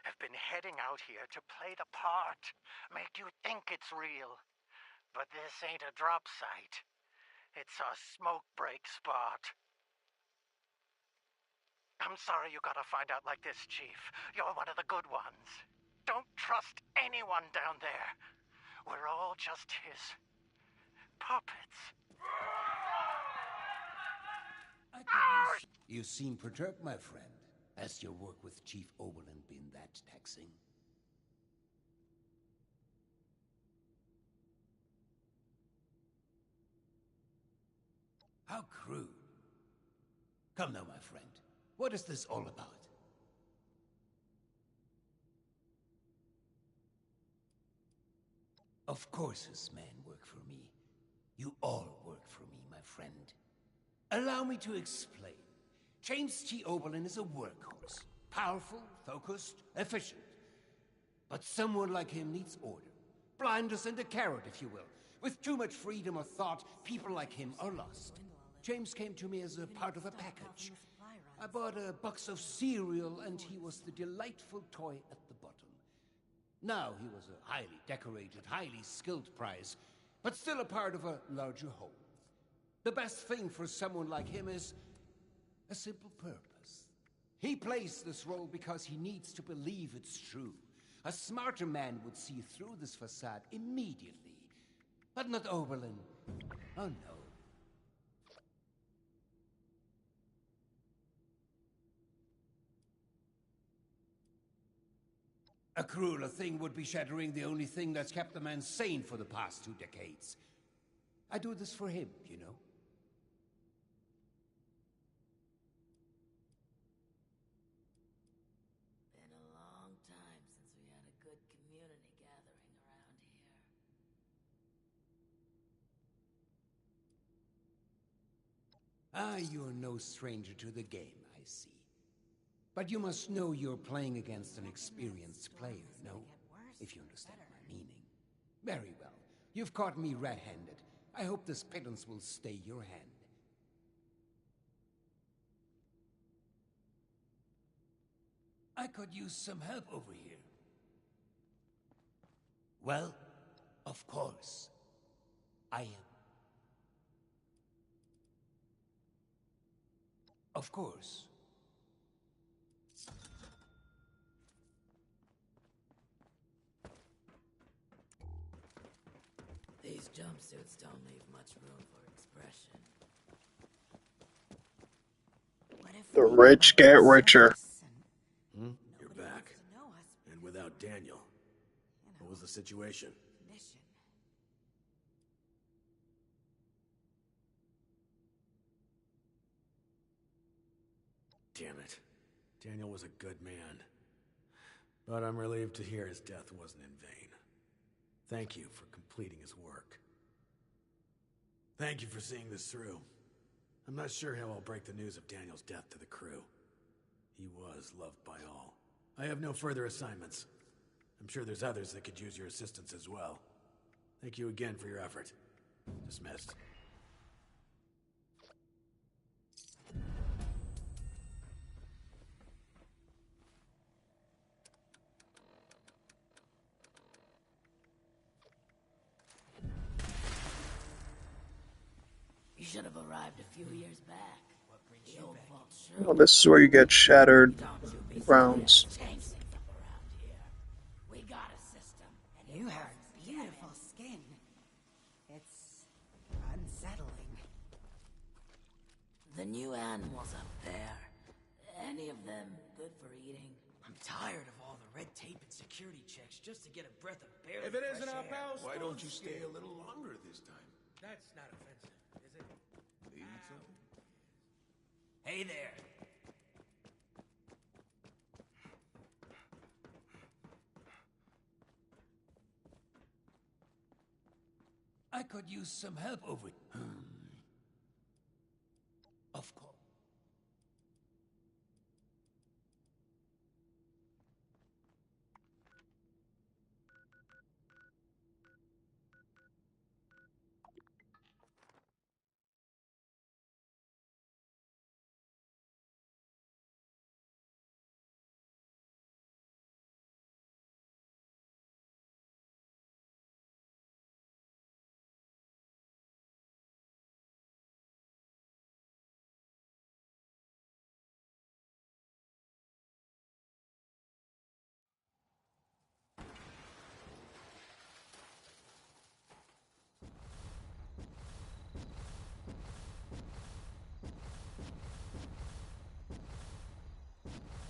have been heading out here to play the part, make you think it's real. But this ain't a drop site. It's a smoke break spot. I'm sorry you gotta find out like this, Chief. You're one of the good ones. Don't trust anyone down there. We're all just his puppets. You seem perturbed, my friend. Has your work with Chief Oberlin been that taxing? How crude. Come now, my friend. What is this all about? Of course his men work for me. You all work for me, my friend. Allow me to explain. James T. Oberlin is a workhorse. Powerful, focused, efficient. But someone like him needs order. Blinders and a carrot, if you will. With too much freedom of thought, people like him are lost. James came to me as a part of a package. I bought a box of cereal, and he was the delightful toy at the bottom. Now he was a highly decorated, highly skilled prize, but still a part of a larger whole. The best thing for someone like him is a simple purpose. He plays this role because he needs to believe it's true. A smarter man would see through this facade immediately. But not Oberlin. Oh no. A crueler thing would be shattering the only thing that's kept the man sane for the past 2 decades. I do this for him, you know. Been a long time since we had a good community gathering around here. You're no stranger to the game, I see. But you must know you're playing against an experienced player, no? If you understand my meaning. Very well. You've caught me red-handed. I hope this pittance will stay your hand. I could use some help over here. Well, of course. I am. Of course. These jumpsuits don't leave much room for expression. The rich get richer. You're back. And without Daniel. What was the situation? Damn it. Daniel was a good man. But I'm relieved to hear his death wasn't in vain. Thank you for completing his work. Thank you for seeing this through. I'm not sure how I'll break the news of Daniel's death to the crew. He was loved by all. I have no further assignments. I'm sure there's others that could use your assistance as well. Thank you again for your effort. Dismissed. You should have arrived a few years back. The old vault sure Well, this is where you get shattered rounds. We got a system. You have beautiful skin. It's The new animals up there. Any of them good for eating? I'm tired of all the red tape and security checks just to get a breath of barely If it isn't fresh our air. pal, Why don't you Stone's stay a skin. little longer this time? That's not offensive, is it? Leaving something? Hey there. I could use some help over. Of course.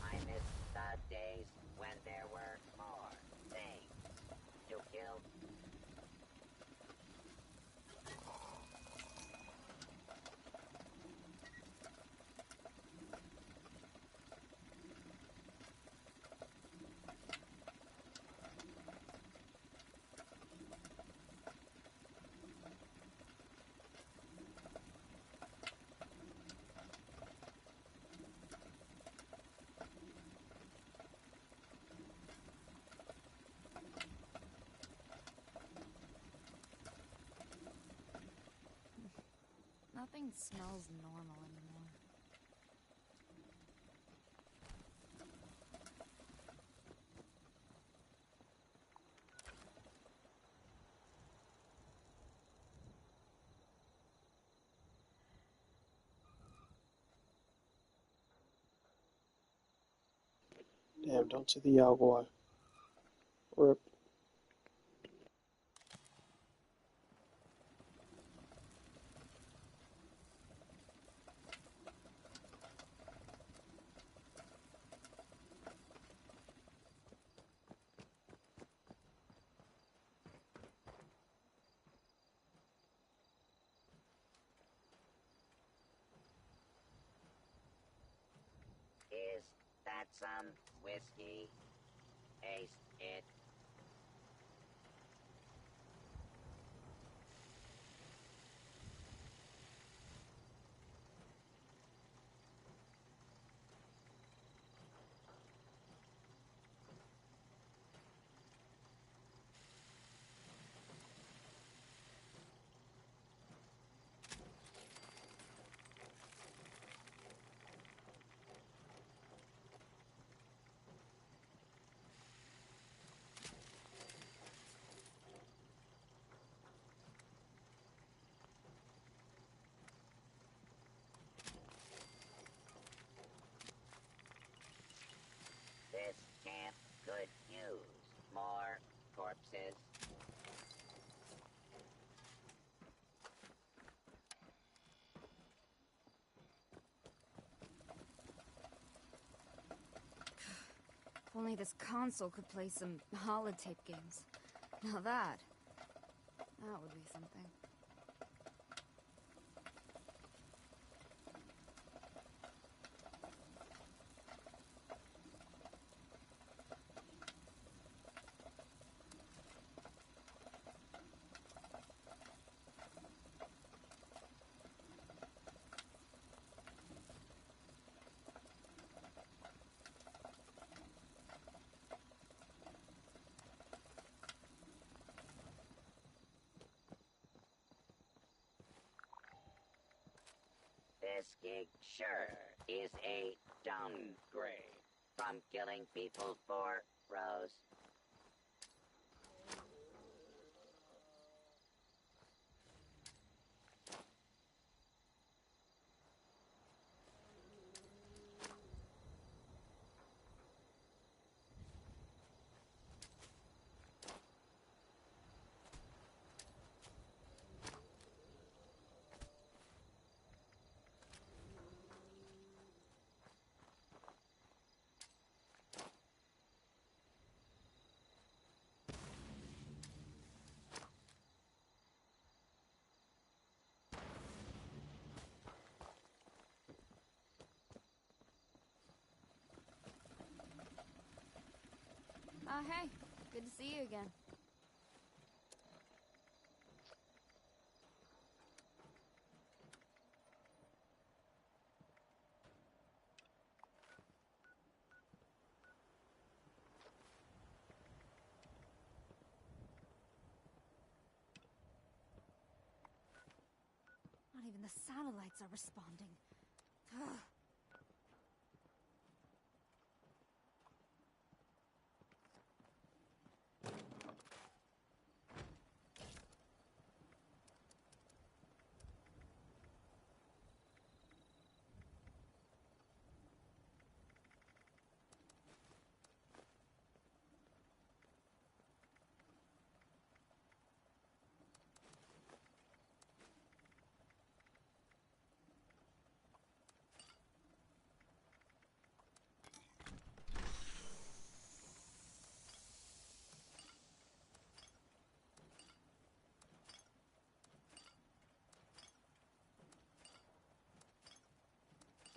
I miss the days when there were more things to kill. Nothing smells normal anymore. Damn, don't see the Yao. Rip. Is that some whiskey? Taste it. This camp could use more corpses. If only this console could play some holotape games. Now that would be something. This gig sure is a downgrade from killing people for Rose. Hey. Good to see you again. Not even the satellites are responding. Ugh.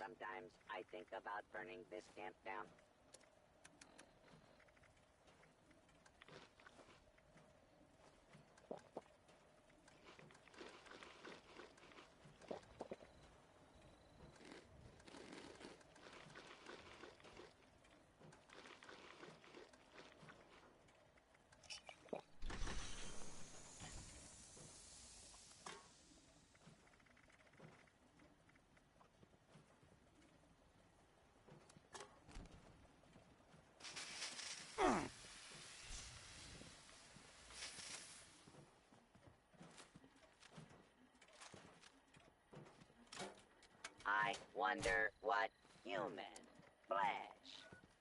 Sometimes I think about burning this camp down. I wonder what human flesh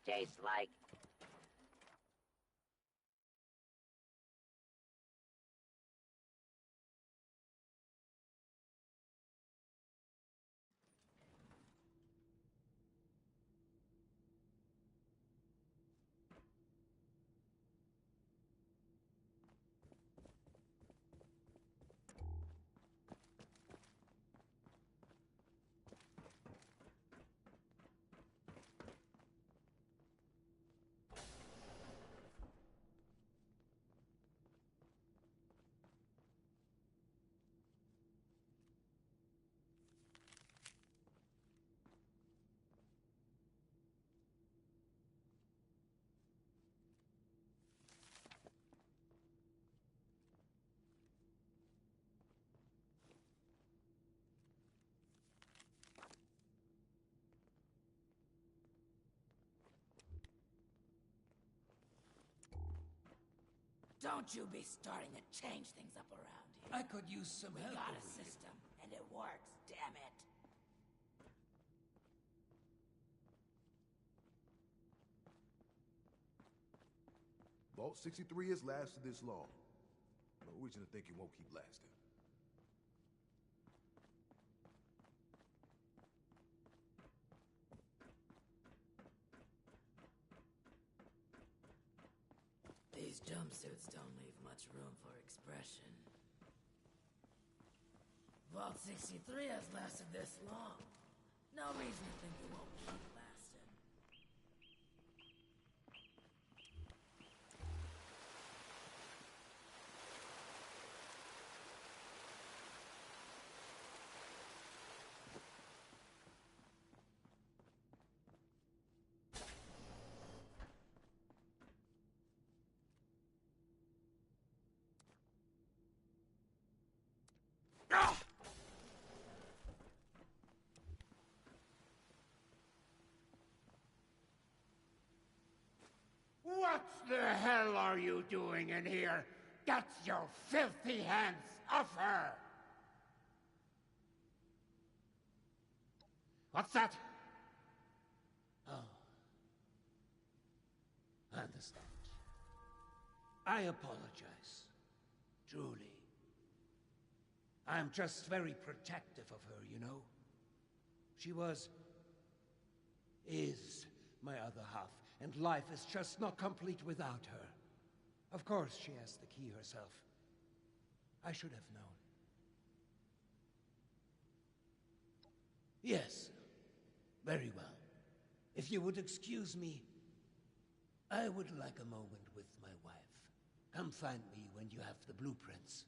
tastes like. Don't you be starting to change things up around here. I could use some We help got a over here. system, and it works, damn it. Vault 63 has lasted this long. No reason to think it won't keep lasting. These jumpsuits don't leave much room for expression. Vault 63 has lasted this long. No reason to think it won't keep lasting. What the hell are you doing in here? Get your filthy hands off her! What's that? Oh. I understand. I apologize. Truly. I'm just very protective of her, you know? She is my other half, and life is just not complete without her. Of course she has the key herself. I should have known. Yes. Very well. If you would excuse me, I would like a moment with my wife. Come find me when you have the blueprints.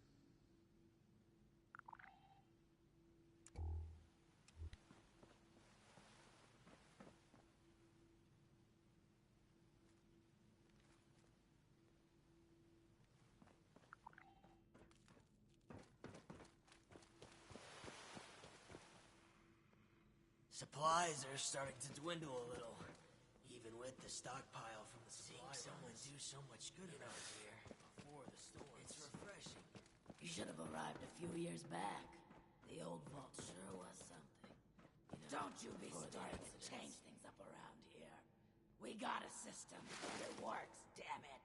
Supplies are starting to dwindle a little, even with the stockpile from the supply someone do so much good around here before the storm. It's refreshing. You should have arrived a few years back. The old vault sure was something. Don't you be starting to change things up around here. We got a system, and it works, damn it.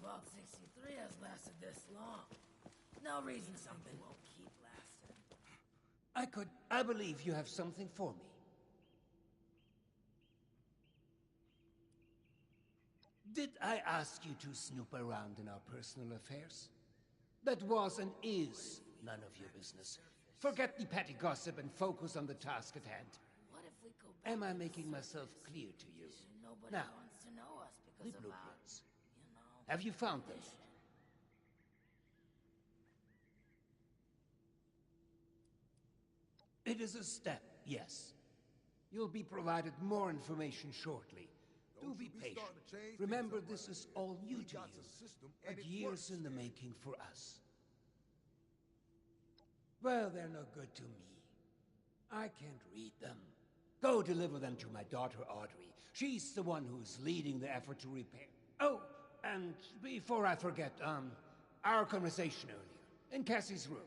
Vault 63 has lasted this long. No reason something won't keep lasting. I believe you have something for me. Did I ask you to snoop around in our personal affairs? That was and is none of your business. Forget the petty gossip and focus on the task at hand. What if we go back Am I to the making surface? myself clear to you? Nobody Now, wants to know us the because of our, blueprints. Have you found them? It is a step, yes. You'll be provided more information shortly. Do be patient. Remember, this is all new to you, but years in the making for us. Well, they're no good to me. I can't read them. Go deliver them to my daughter, Audrey. She's the one who's leading the effort to repair. Oh, and before I forget, our conversation earlier, in Cassie's room.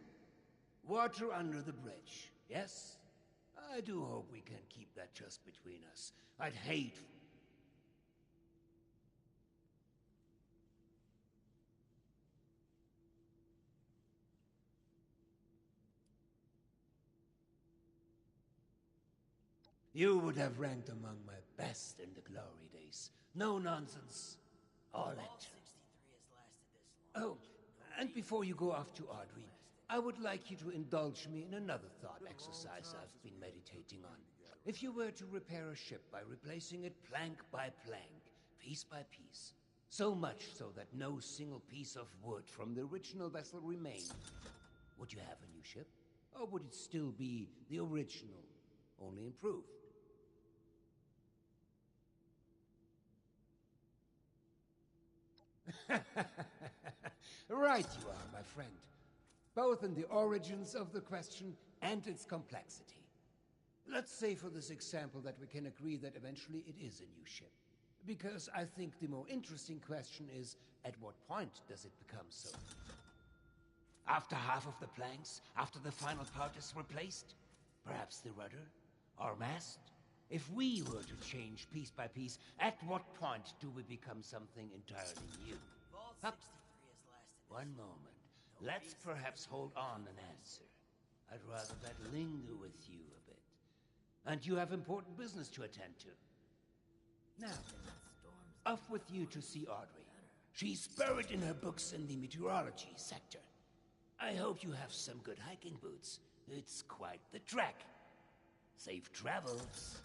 Water under the bridge, yes? I do hope we can keep that just between us. I'd hate... You would have ranked among my best in the glory days. No nonsense. All action. Oh, and before you go off to Audrey, I would like you to indulge me in another thought exercise I've been meditating on. If you were to repair a ship by replacing it plank by plank, piece by piece, so much so that no single piece of wood from the original vessel remained, would you have a new ship? Or would it still be the original, only improved? Right you are, my friend. Both in the origins of the question and its complexity. Let's say for this example that we can agree that eventually it is a new ship. Because I think the more interesting question is, at what point does it become so? After half of the planks? After the final part is replaced? Perhaps the rudder? Or mast? If we were to change piece by piece, at what point do we become something entirely new? Hup. One moment. Let's perhaps hold on an answer. I'd rather that linger with you a bit. And you have very business to attend to. Now, off with you to see Audrey. She's buried in her books in the meteorology sector. I hope you have some good hiking boots. It's quite the trek. Safe travels.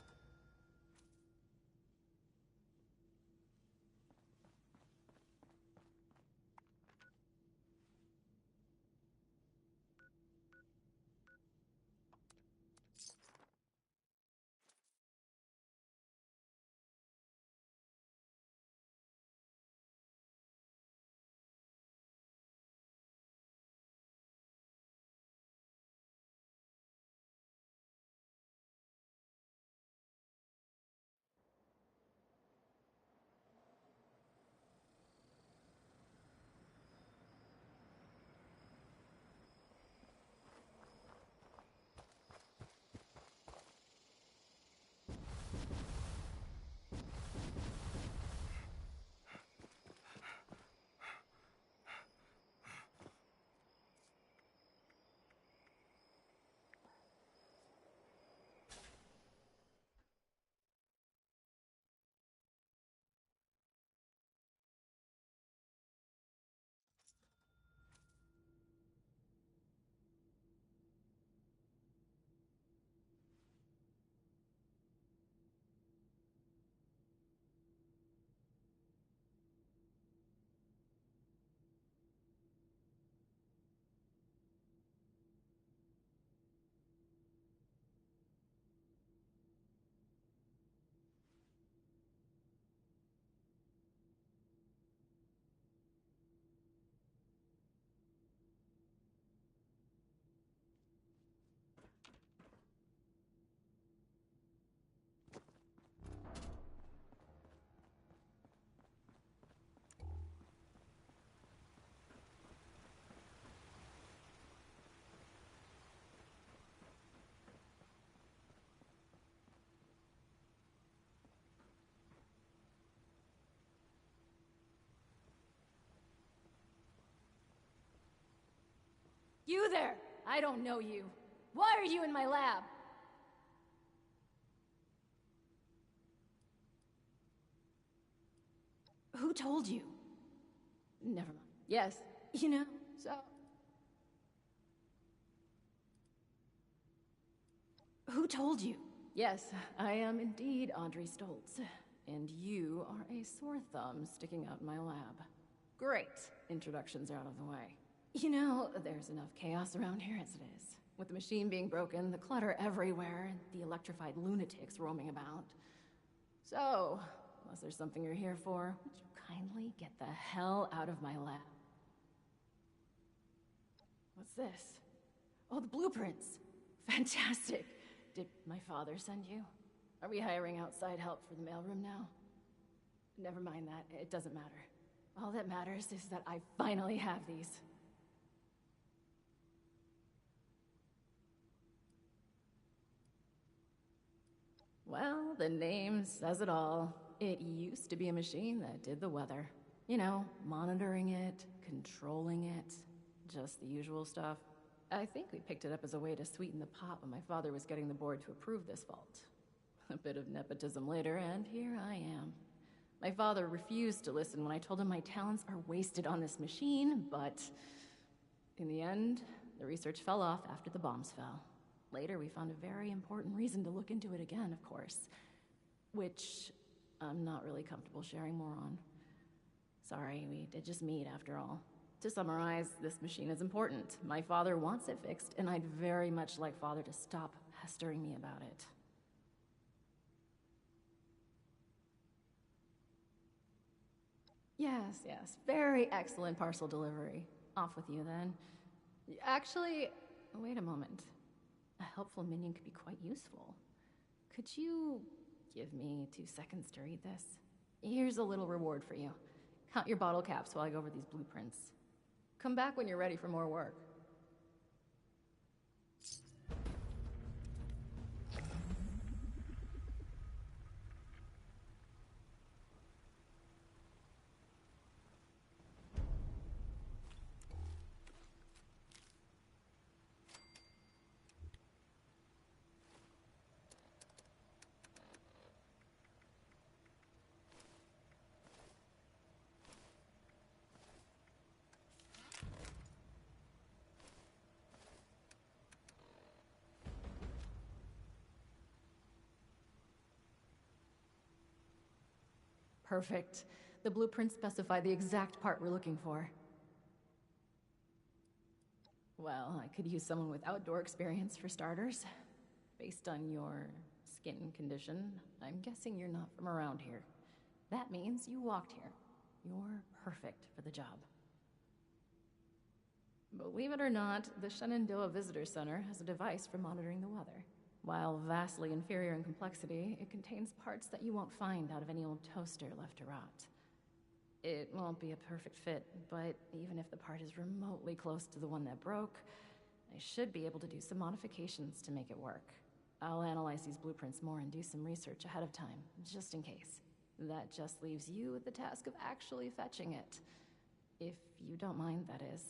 You there! I don't know you. Why are you in my lab? Who told you? Never mind. Yes, you know, so... Who told you? Yes, I am indeed Audrey Stoltz. And you are a sore thumb sticking out in my lab. Great. Introductions are out of the way. You know, there's enough chaos around here as it is. With the machine being broken, the clutter everywhere, and the electrified lunatics roaming about. So, unless there's something you're here for, would you kindly get the hell out of my lab? What's this? Oh, the blueprints. Fantastic. Did my father send you? Are we hiring outside help for the mailroom now? Never mind that. It doesn't matter. All that matters is that I finally have these. Well, the name says it all. It used to be a machine that did the weather. You know, monitoring it, controlling it, just the usual stuff. I think we picked it up as a way to sweeten the pot when my father was getting the board to approve this vault. A bit of nepotism later, and here I am. My father refused to listen when I told him my talents are wasted on this machine, but in the end, the research fell off after the bombs fell. Later, we found a very important reason to look into it again, of course, which I'm not really comfortable sharing more on. Sorry, we did just meet after all. To summarize, this machine is important. My father wants it fixed, and I'd very much like Father to stop pestering me about it. Yes, yes. Very excellent parcel delivery. Off with you, then. Actually, wait a moment. A helpful minion could be quite useful. Could you give me 2 seconds to read this? Here's a little reward for you. Count your bottle caps while I go over these blueprints. Come back when you're ready for more work. Perfect. The blueprints specify the exact part we're looking for. Well, I could use someone with outdoor experience for starters. Based on your skin condition, I'm guessing you're not from around here. That means you walked here. You're perfect for the job. Believe it or not, the Shenandoah Visitor Center has a device for monitoring the weather. While vastly inferior in complexity, it contains parts that you won't find out of any old toaster left to rot. It won't be a perfect fit, but even if the part is remotely close to the one that broke, I should be able to do some modifications to make it work. I'll analyze these blueprints more and do some research ahead of time, just in case. That just leaves you with the task of actually fetching it. If you don't mind, that is.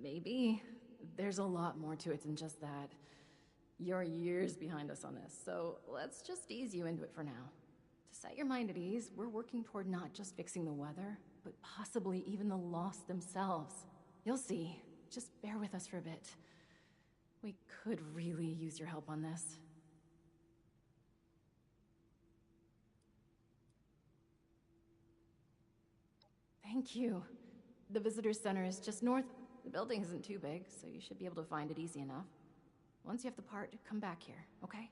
Maybe. There's a lot more to it than just that. You're years behind us on this, so let's just ease you into it for now. To set your mind at ease, we're working toward not just fixing the weather, but possibly even the lost themselves. You'll see. Just bear with us for a bit. We could really use your help on this. Thank you. The visitor center is just north. The building isn't too big, so you should be able to find it easy enough. Once you have the part, come back here, okay?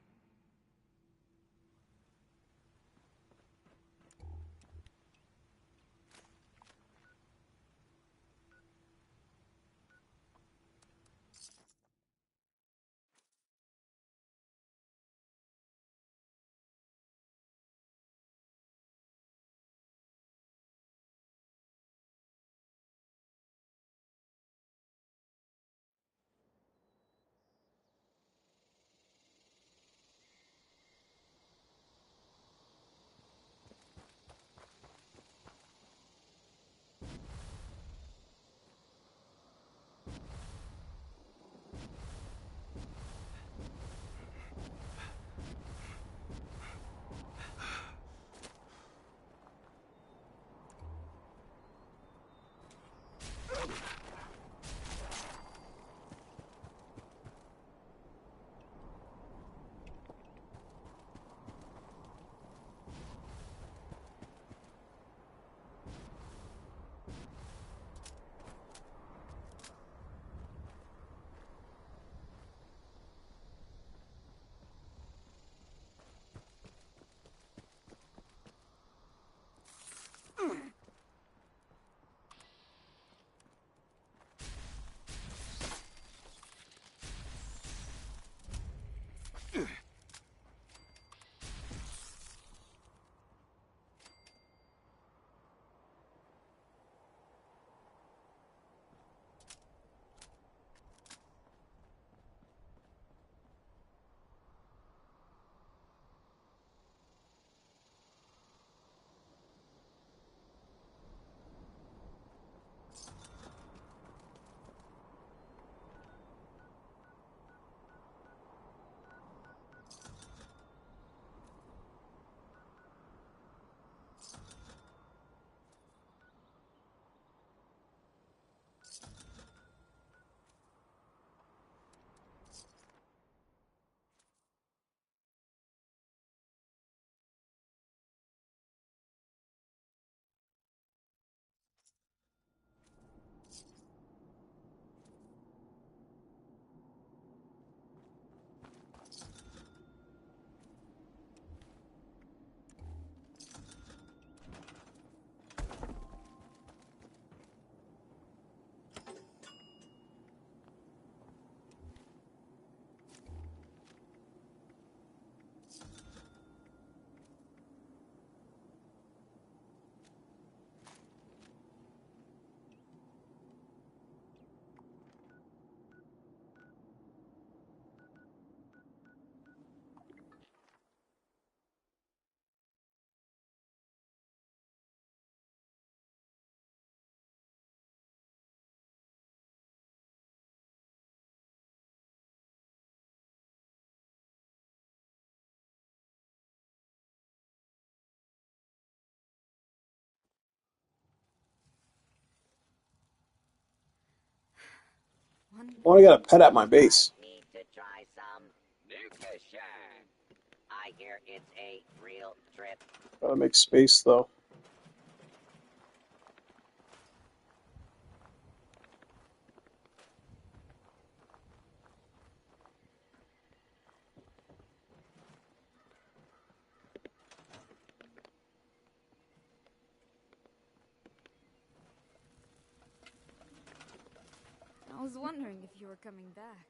Oh, I got a pet at my base. Need to try some nutrition. I hear it's a real trip. Gotta make space though. I was wondering if you were coming back.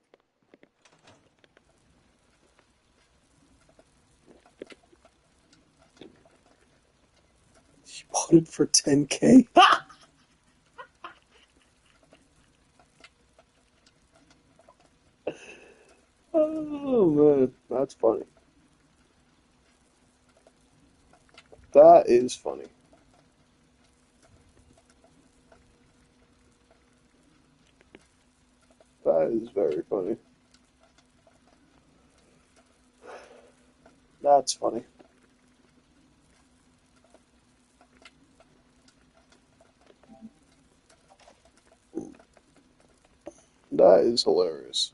She bought it for 10K. Oh man, that's funny. That is funny. That is very funny. That's funny. That is hilarious.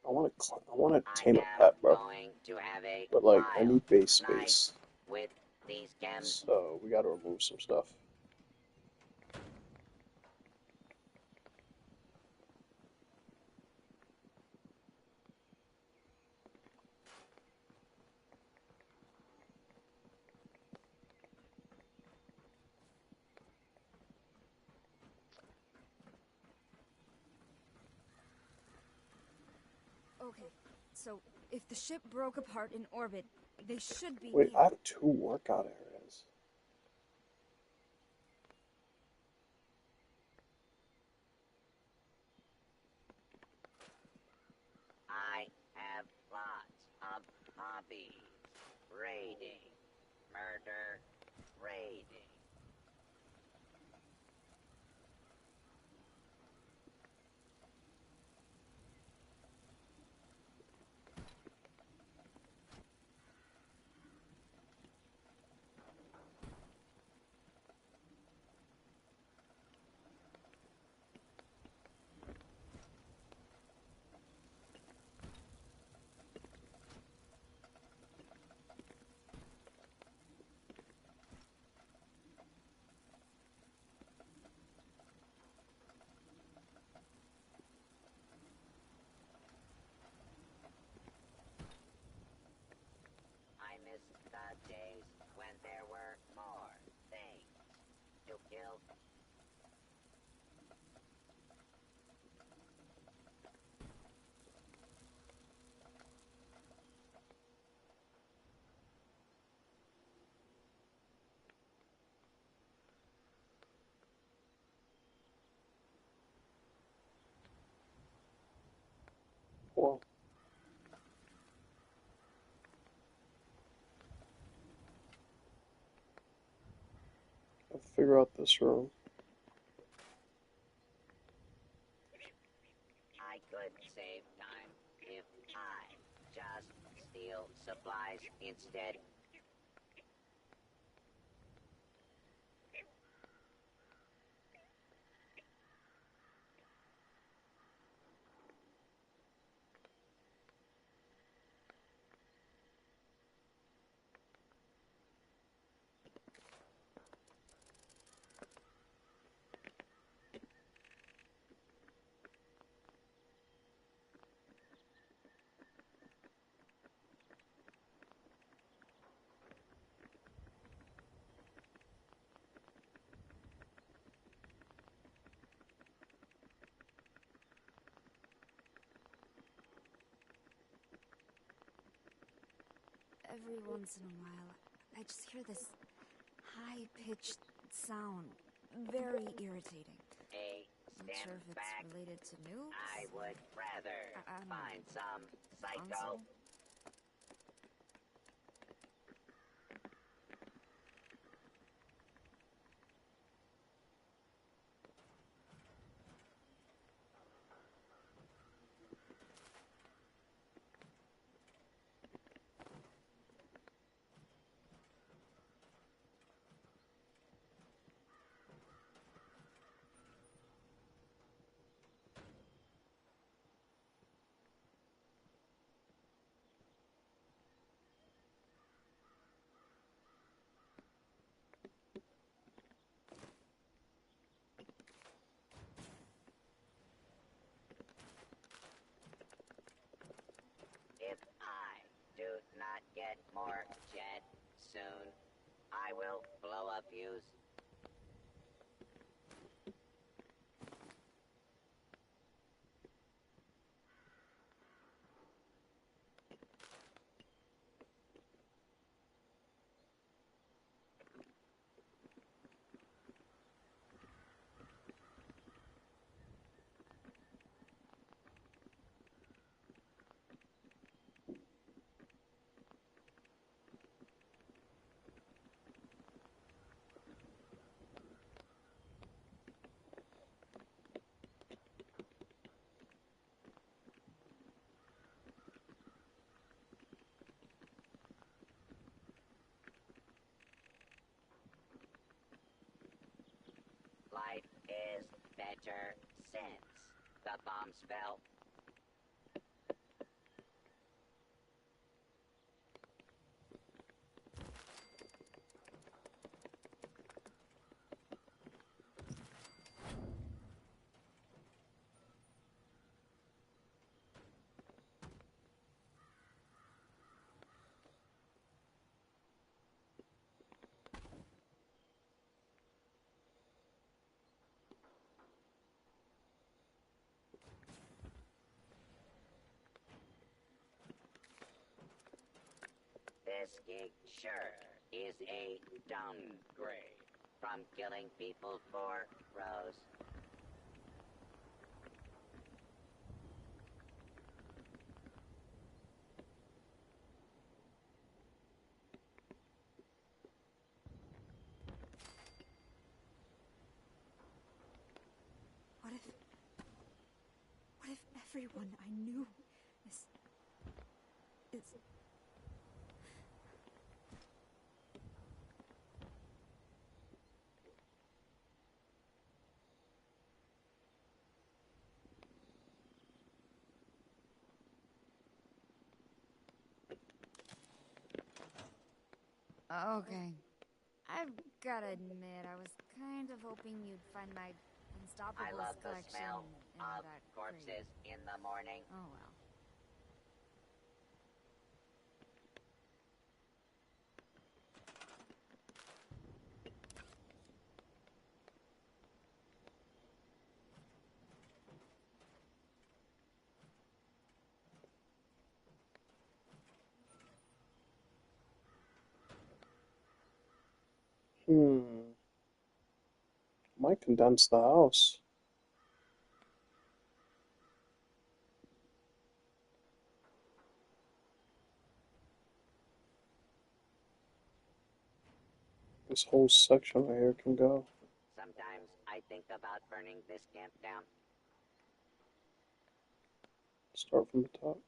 I want to tame a pet, bro. But like, I need base space. With these chems. So we got to remove some stuff. Okay, so if the ship broke apart in orbit, they should be Wait, near. I have 2 workout areas. I have lots of hobbies. Raiding, murder, raiding. I miss the days when there were more things to kill. Well, I'll figure out this room. I could save time if I just steal supplies instead. Every once in a while, I just hear this high-pitched sound. Very irritating. Not sure if it's related to nukes. I would rather I don't find know. some psycho. Console? get more jet soon. I will blow a fuse. Life is better since the bombs fell. This gig sure is a downgrade from killing people for Rose. What if everyone I knew is... Okay. I've gotta admit, I was kind of hoping you'd find my I Unstoppables love the collection smell in of that corpses crate. in the morning. Oh well. Might condense the house. This whole section right here can go. Sometimes I think about burning this camp down. Start from the top.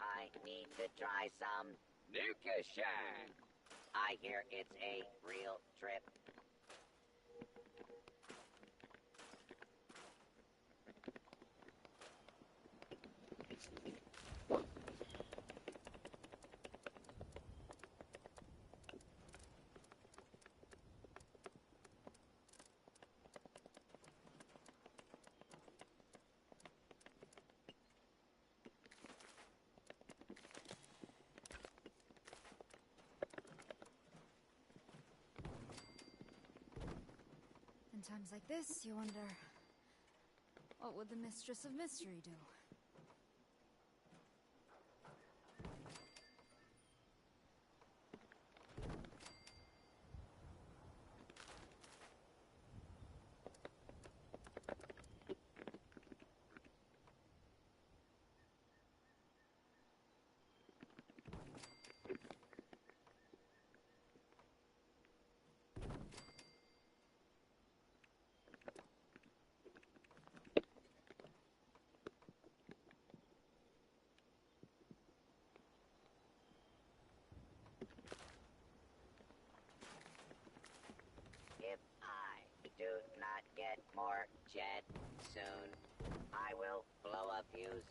I need to try some nutrition. I hear it's a real trip. In times like this, you wonder, what would the Mistress of Mystery do? get more jet soon. I will blow a fuse.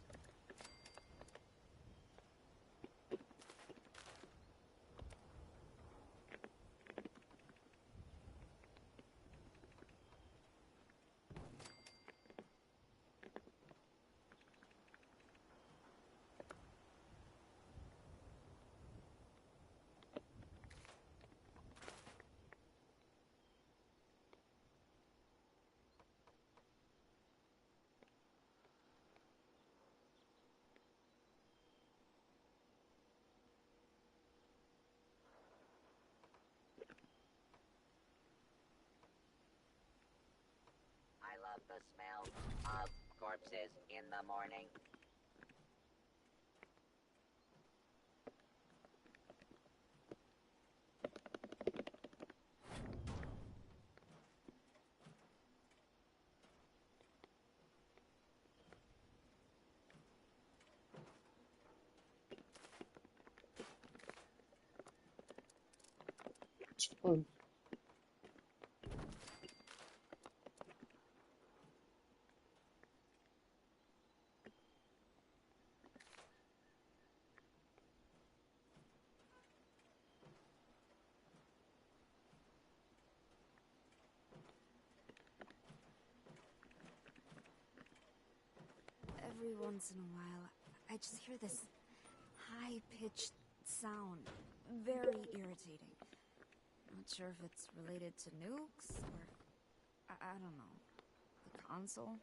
I love the smell of corpses in the morning. It's fun. Every once in a while, I just hear this high-pitched sound. Very irritating. Not sure if it's related to nukes or... I don't know. The console?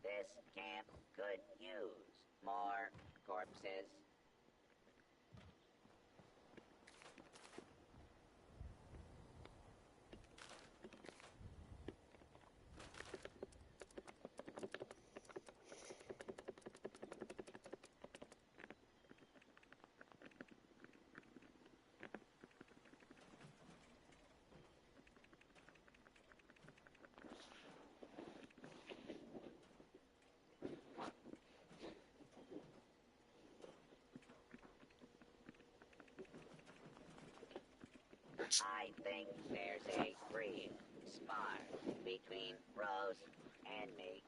This camp could use more corpses. I think there's a real spark between Rose and me.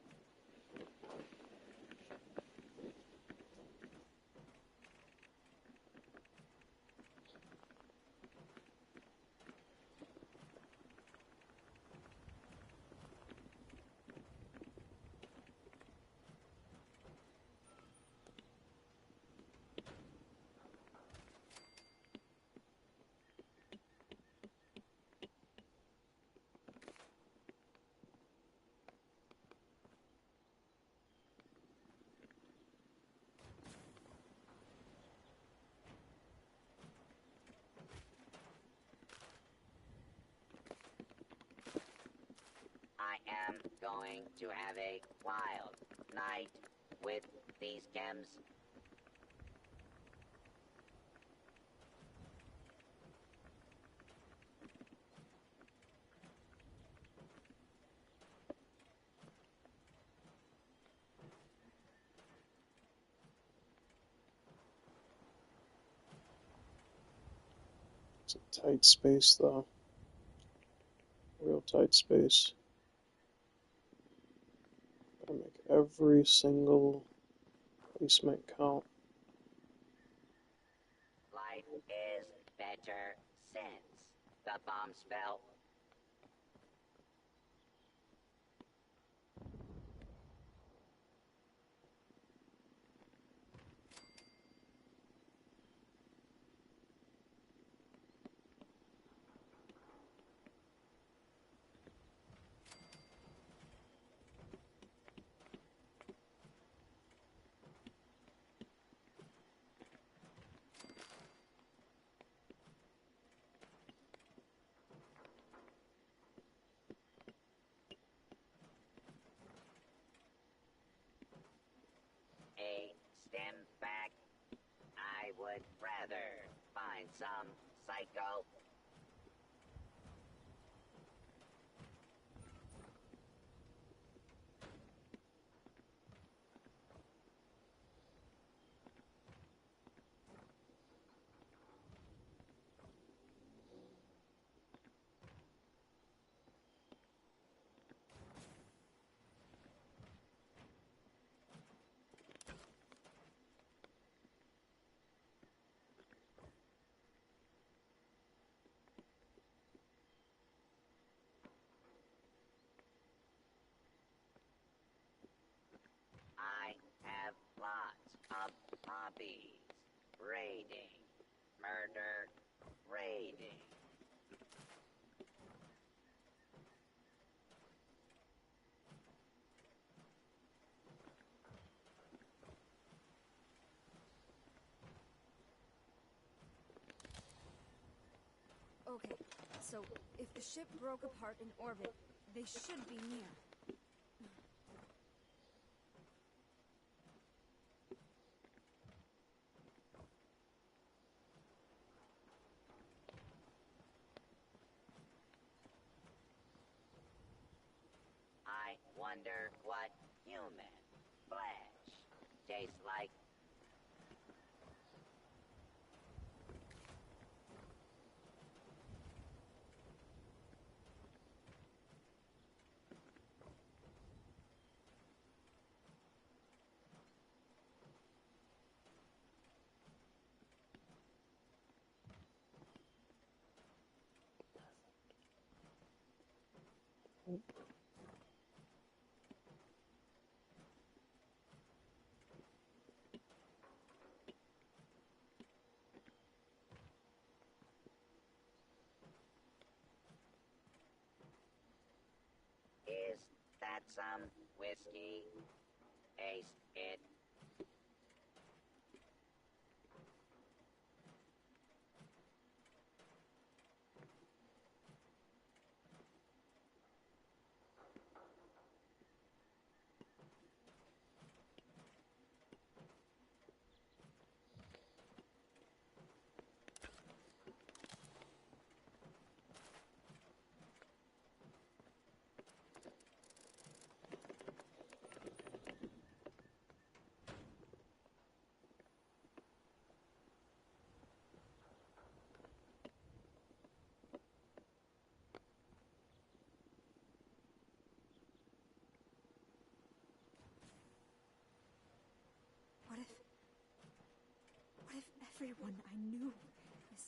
I am going to have a wild night with these chems. It's a tight space, though. Real tight space. Gotta make every single placement count. Life is better since the bomb spell. would rather find some psycho. I have lots of hobbies. Raiding, murder, raiding. Okay, so if the ship broke apart in orbit, they should be near. I wonder what human flesh tastes like. Is that some whiskey? Taste it. What if everyone I knew is...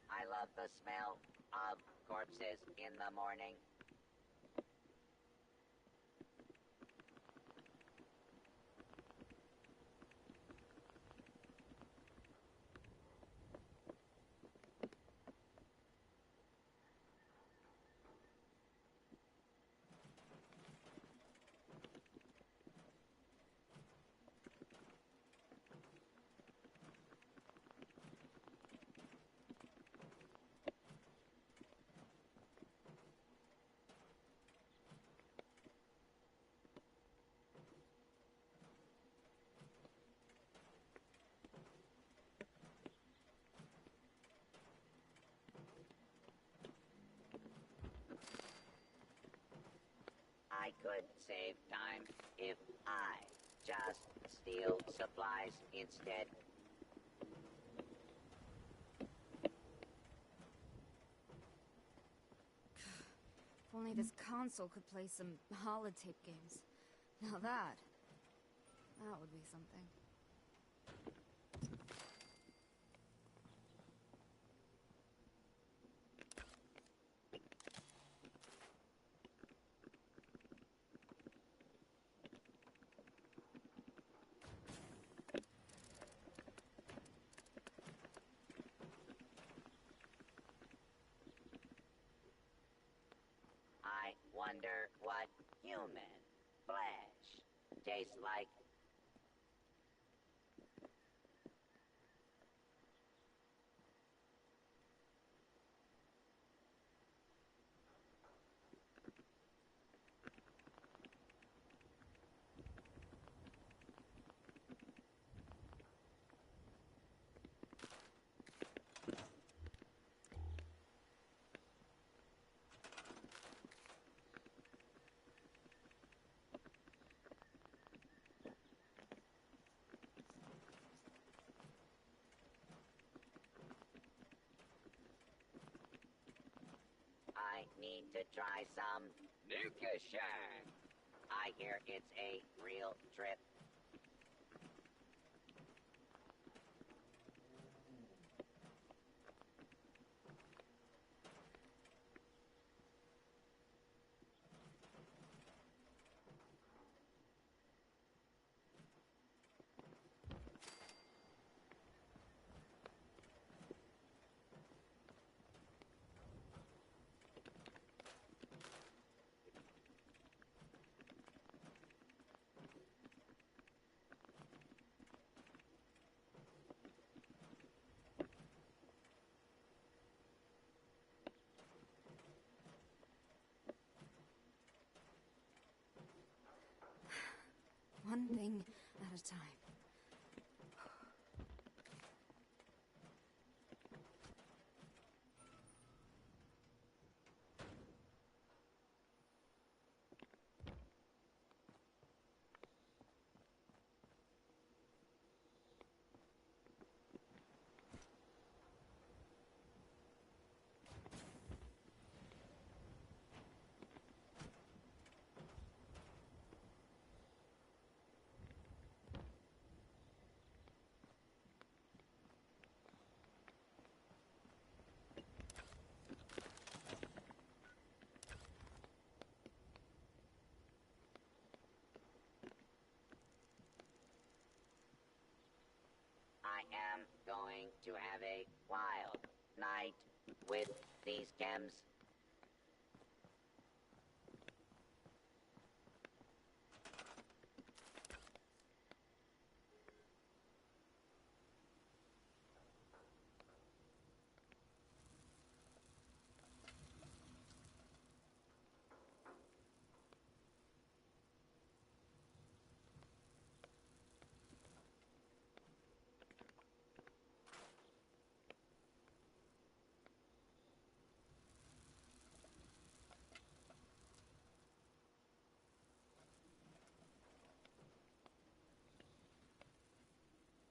I love the smell of corpses in the morning. I could save time if I just steal supplies instead. If only this console could play some holotape games. Now that would be something. wonder what human flesh tastes like. I need to try some Nuka Shack. I hear it's a real trip. One thing at a time. I am going to have a wild night with these chems.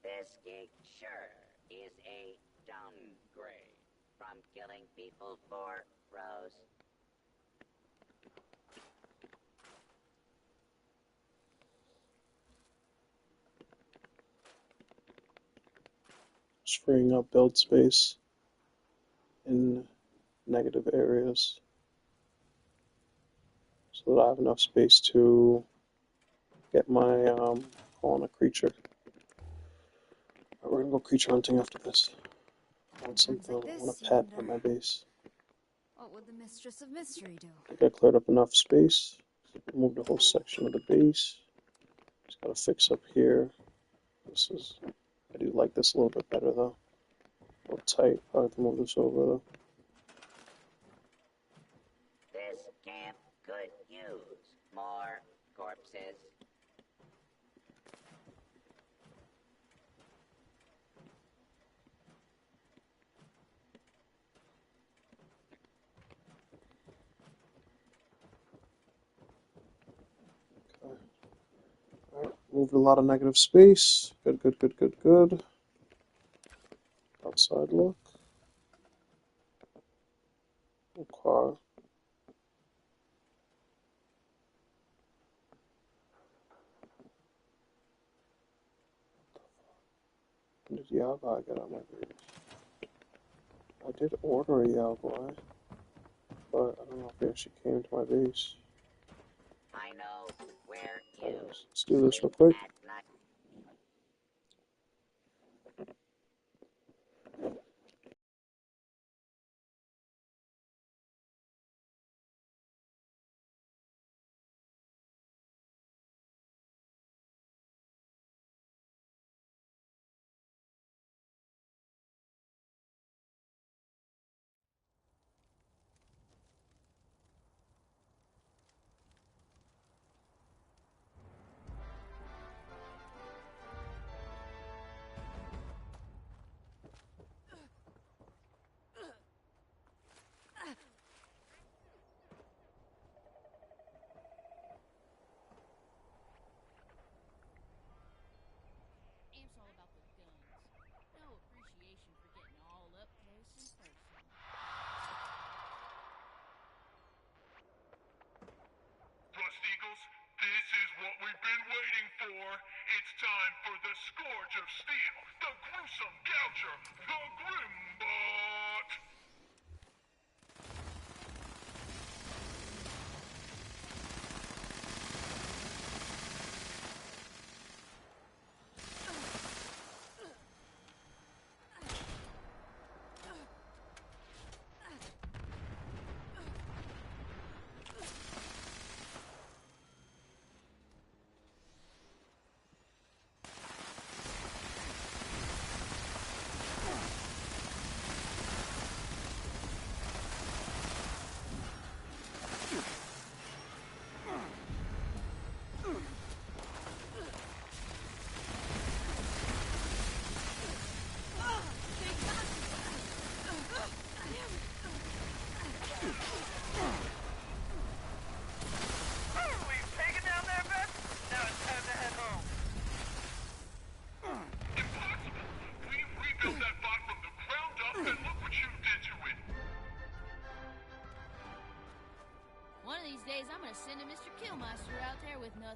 This gig sure is a downgrade from killing people for Rose. Just freeing up build space in negative areas so that I have enough space to get my on a creature. Alright, we're gonna go creature hunting after this. I want something, Like I want this, a pet you at my wonder, base. what would the Mistress of Mystery do? I think I cleared up enough space. Move the whole section of the base. Just gotta fix up here. This is, I do like this a little bit better though. A little tight. I have to move this over though. This camp could use more corpses. Okay. Alright, moved a lot of negative space. Good, good, good, good, good. Outside look. Okay. When did Yaga get on my base? I did order a Yaga, but I don't know if she came to my base. I know where you Let's do this real quick. at night.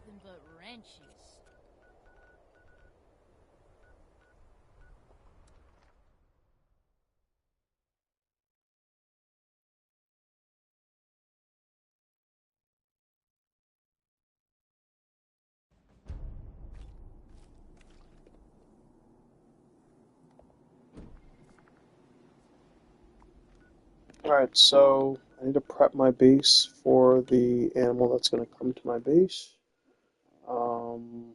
nothing but wrenches. Alright, so I need to prep my base for the animal that's going to come to my base. Um,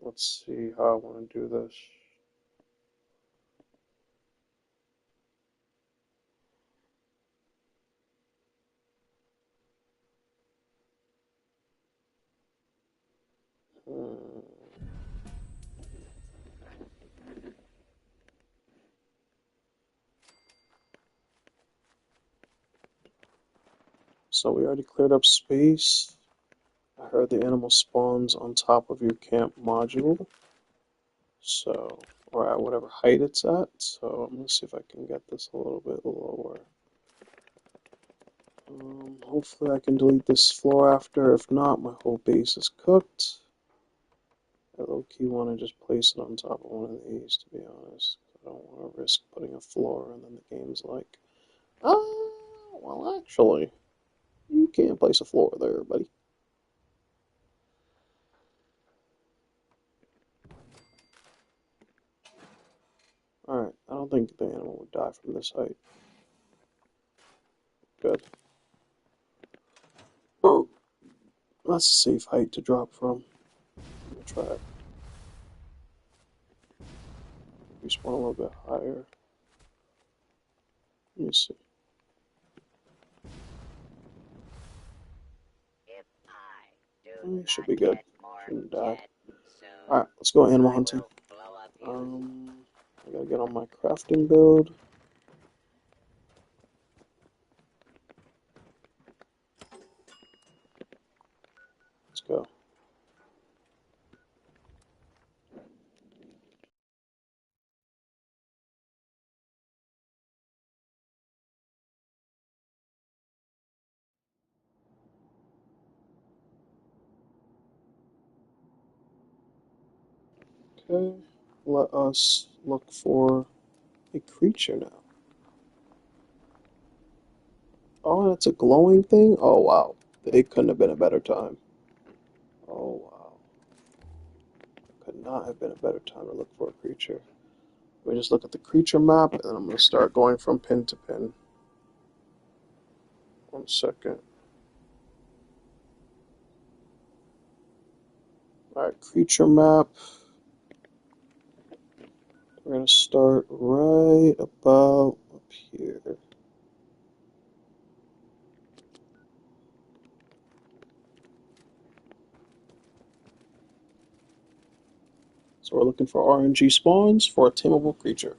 let's see how I want to do this. So we already cleared up space. I heard the animal spawns on top of your camp module. So, or at whatever height it's at. So I'm going to see if I can get this a little bit lower. Hopefully I can delete this floor after. If not, my whole base is cooked. I low-key want to just place it on top of one of these, to be honest. I don't want to risk putting a floor and then the game's like, oh, well actually, you can't place a floor there, buddy. Alright, I don't think the animal would die from this height. Good. Oh, that's a safe height to drop from. I'm gonna try it. Respawn a little bit higher. Let me see. Should be good. Shouldn't die. Alright, let's go animal hunting. I gotta get on my crafting build. Let's go. Okay, let us look for a creature now. Oh, that's a glowing thing? Oh, wow. It couldn't have been a better time. Oh, wow. Could not have been a better time to look for a creature. Let me just look at the creature map, and then I'm going to start going from pin to pin. 1 second. Alright, creature map. We're going to start right about up here. So we're looking for RNG spawns for a tameable creature.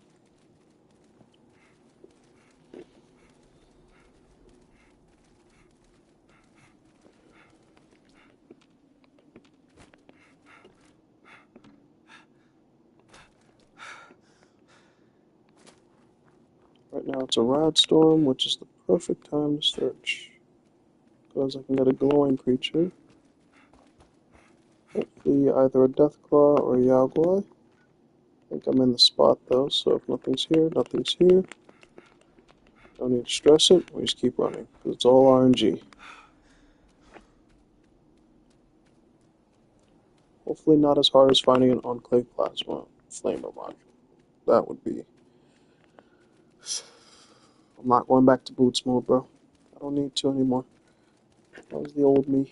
Right now it's a rad storm, which is the perfect time to search. Because I can get a glowing creature. Hopefully either a Deathclaw or a Yagua. I think I'm in the spot though, so if nothing's here, nothing's here. Don't need to stress it, we just keep running, because it's all RNG. Hopefully not as hard as finding an Enclave Plasma Flamer module. That would be... I'm not going back to boots mode, bro. I don't need to anymore. That was the old me.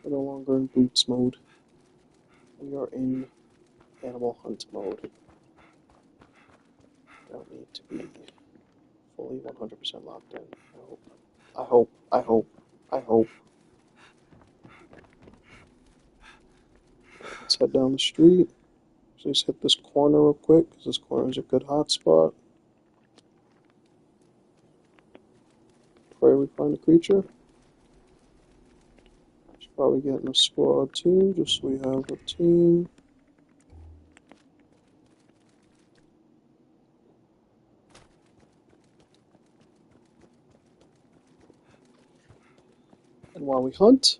We're no longer in boots mode. We are in animal hunt mode. I don't need to be fully 100% locked in. I hope. I hope. I hope. I hope. Let's head down the street. Just hit this corner real quick, because this corner is a good hotspot. Pray we find a creature. Should probably get in a squad too, just so we have a team. while we hunt.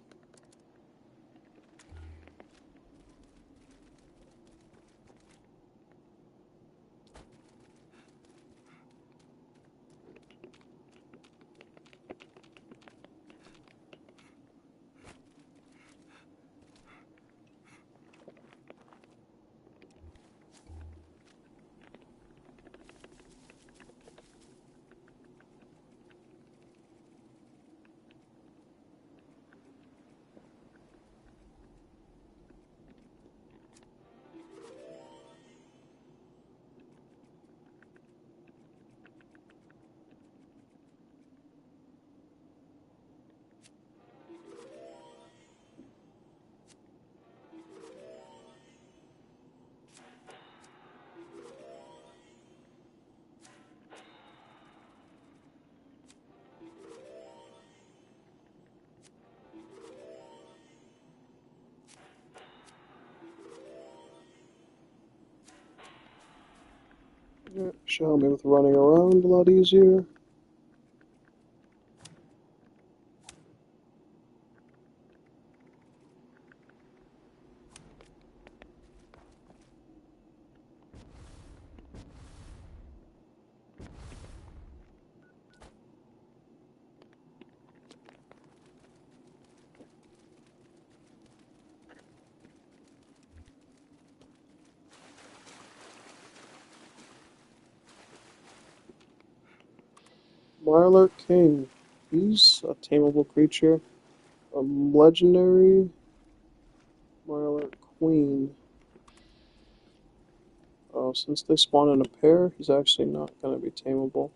Yeah, should help me with running around a lot easier. Marler King. He's a tameable creature. A legendary Marler Queen. Oh, since they spawn in a pair, he's actually not going to be tameable.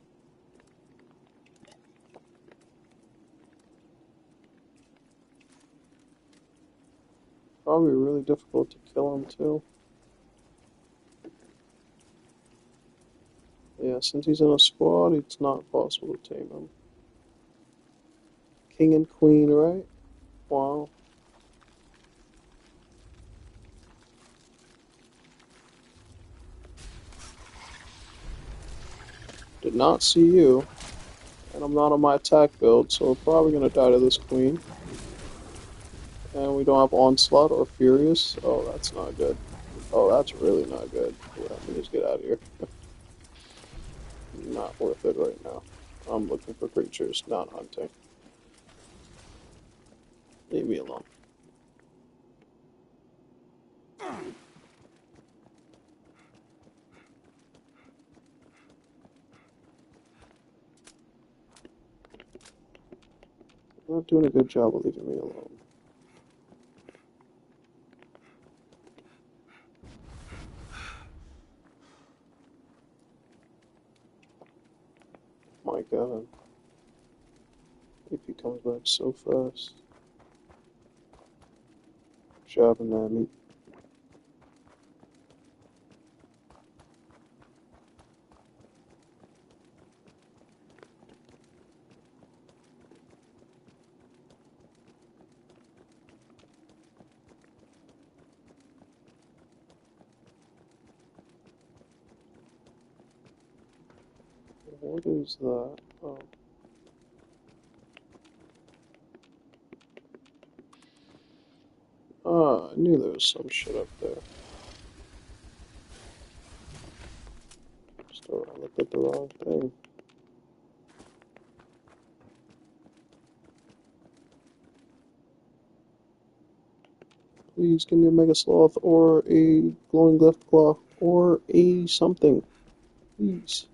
Probably really difficult to kill him too. Yeah, since he's in a squad, it's not possible to tame him. King and Queen, right? Wow. Did not see you. And I'm not on my attack build, so we're probably going to die to this Queen. And we don't have Onslaught or Furious. Oh, that's not good. Oh, that's really not good. Yeah, let me just get out of here. Not worth it right now. I'm looking for creatures, not hunting. Leave me alone. You're not doing a good job of leaving me alone. My god. If he comes back so fast. Jabbing at me. What is that? Oh. Ah, I knew there was some shit up there. Still, I looked at the wrong thing. Please give me a Mega Sloth or a Glowing Left Claw or a something. Please.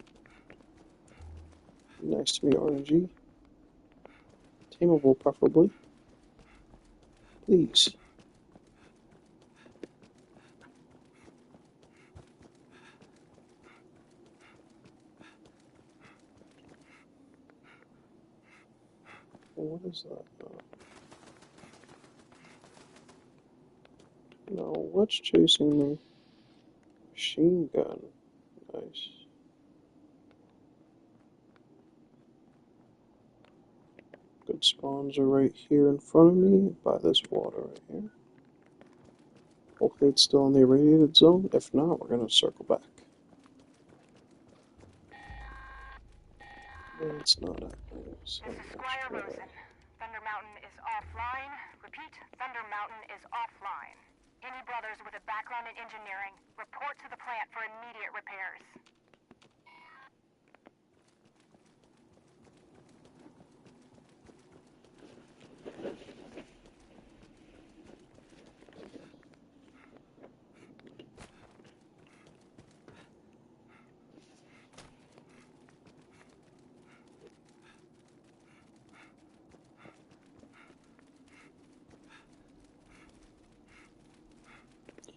Nice to me, RNG. Tameable, preferably. Please. What is that? No, what's chasing me? Machine gun. Nice. Good spawns are right here in front of me by this water right here. Hopefully it's still in the irradiated zone. If not, we're going to circle back. It's not happening so much better. Mountain is offline. Repeat, Thunder Mountain is offline. Any brothers with a background in engineering, report to the plant for immediate repairs.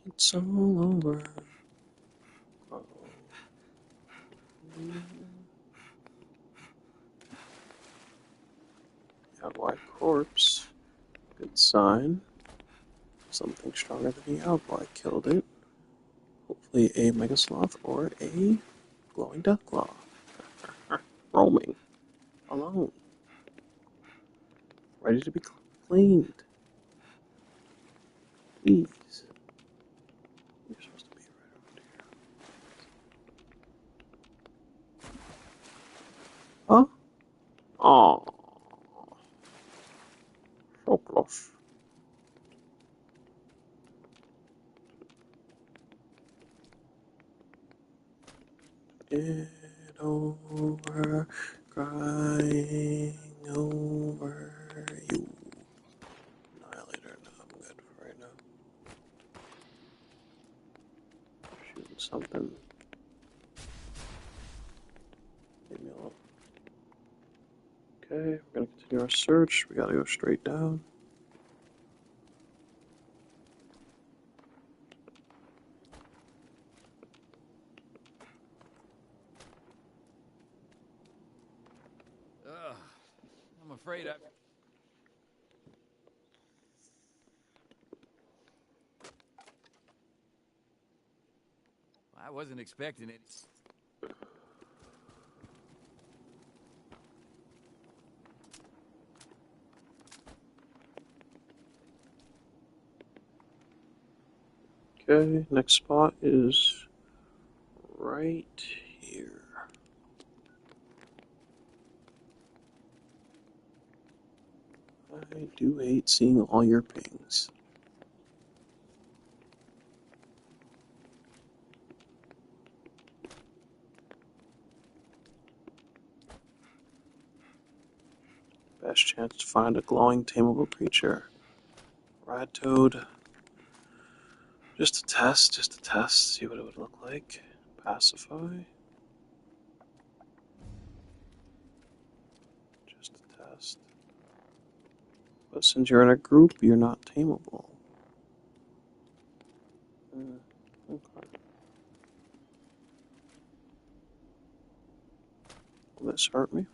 It's all over. Oh. Outlaw corpse. Good sign. Something stronger than the outlaw killed it. Hopefully a Mega Sloth or a glowing Deathclaw. Roaming. Alone. Ready to be cleaned. Please. You're supposed to be right over here. Huh? Oh. So close. Get over crying over you. Annihilator, no, I'm good for right now. Shooting something. Leave me alone. Okay, we're gonna continue our search. We gotta go straight down. I'm afraid I wasn't expecting it. Okay, next spot is right here. I do hate seeing all your pings. Best chance to find a glowing, tameable creature. Rad Toad. Just to test, see what it would look like. Pacify. Just to test. But since you're in a group, you're not tameable. Okay. Will this hurt me?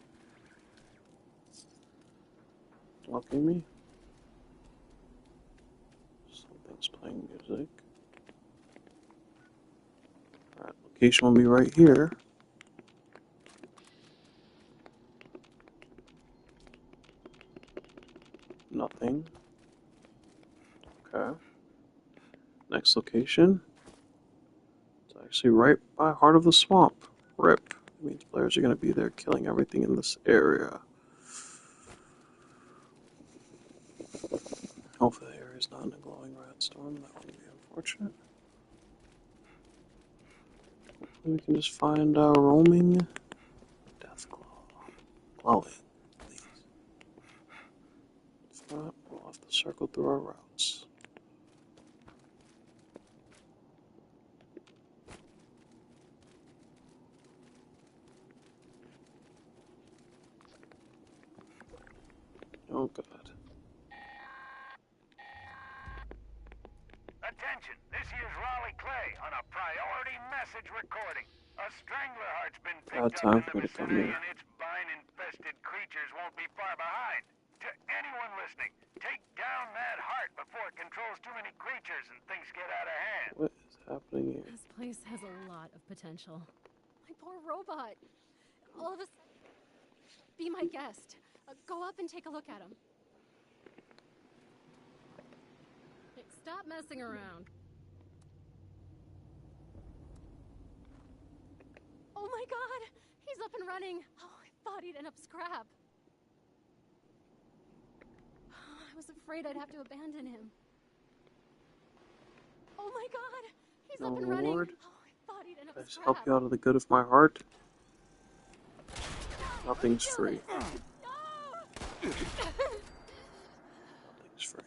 Lucky me. Something's playing music. Alright, location will be right here. Nothing. Okay. Next location. It's actually right by Heart of the Swamp. RIP. It means players are going to be there killing everything in this area. Hopefully the area is not in a glowing rat storm. That would be unfortunate. Hopefully we can just find a roaming Deathclaw. Glowing, please. If not, we'll have to circle through our routes. Oh god. Attention, this here's Raleigh Clay on a priority message recording. A Stranglerheart's been Bad picked up time in the for me to come vicinity here. and its vine-infested creatures won't be far behind. To anyone listening, take down that heart before it controls too many creatures and things get out of hand. What is happening here? This place has a lot of potential. My poor robot. All of a sudden, be my guest. Go up and take a look at him. Hey, stop messing around. Oh my god! He's up and running! Oh, I thought he'd end up scrap. I was afraid I'd have to abandon him. Oh my god! He's Oh up and running! Lord. Oh, I thought he'd end up Can I just scrap. help you out of the good of my heart? Nothing's free. Nothing's free.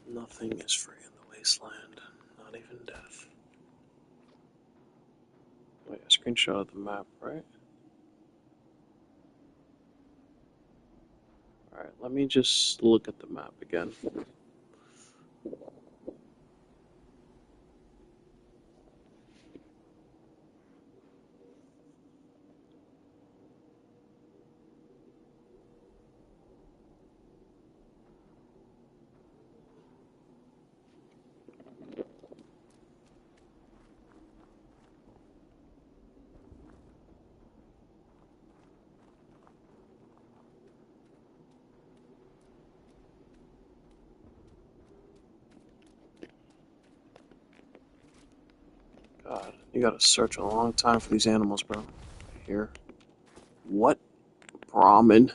Nothing is free in the wasteland. Not even death. Wait, a screenshot of the map, right? Alright, let me just look at the map again. God, you gotta search a long time for these animals, bro. Here. What? Brahmin?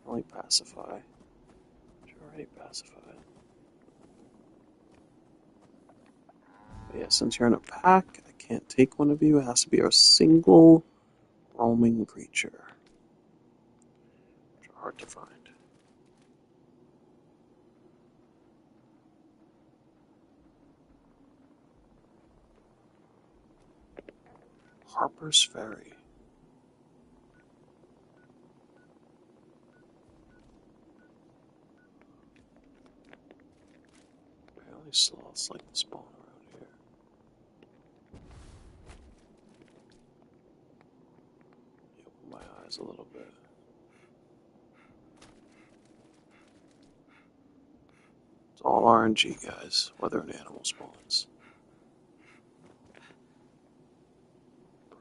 Only pacify. You're already pacified. But yeah, since you're in a pack, I can't take one of you. It has to be a single roaming creature. Which are hard to find. Harper's Ferry. Apparently sloths like to spawn around here. Open my eyes a little bit. It's all RNG, guys, whether an animal spawns.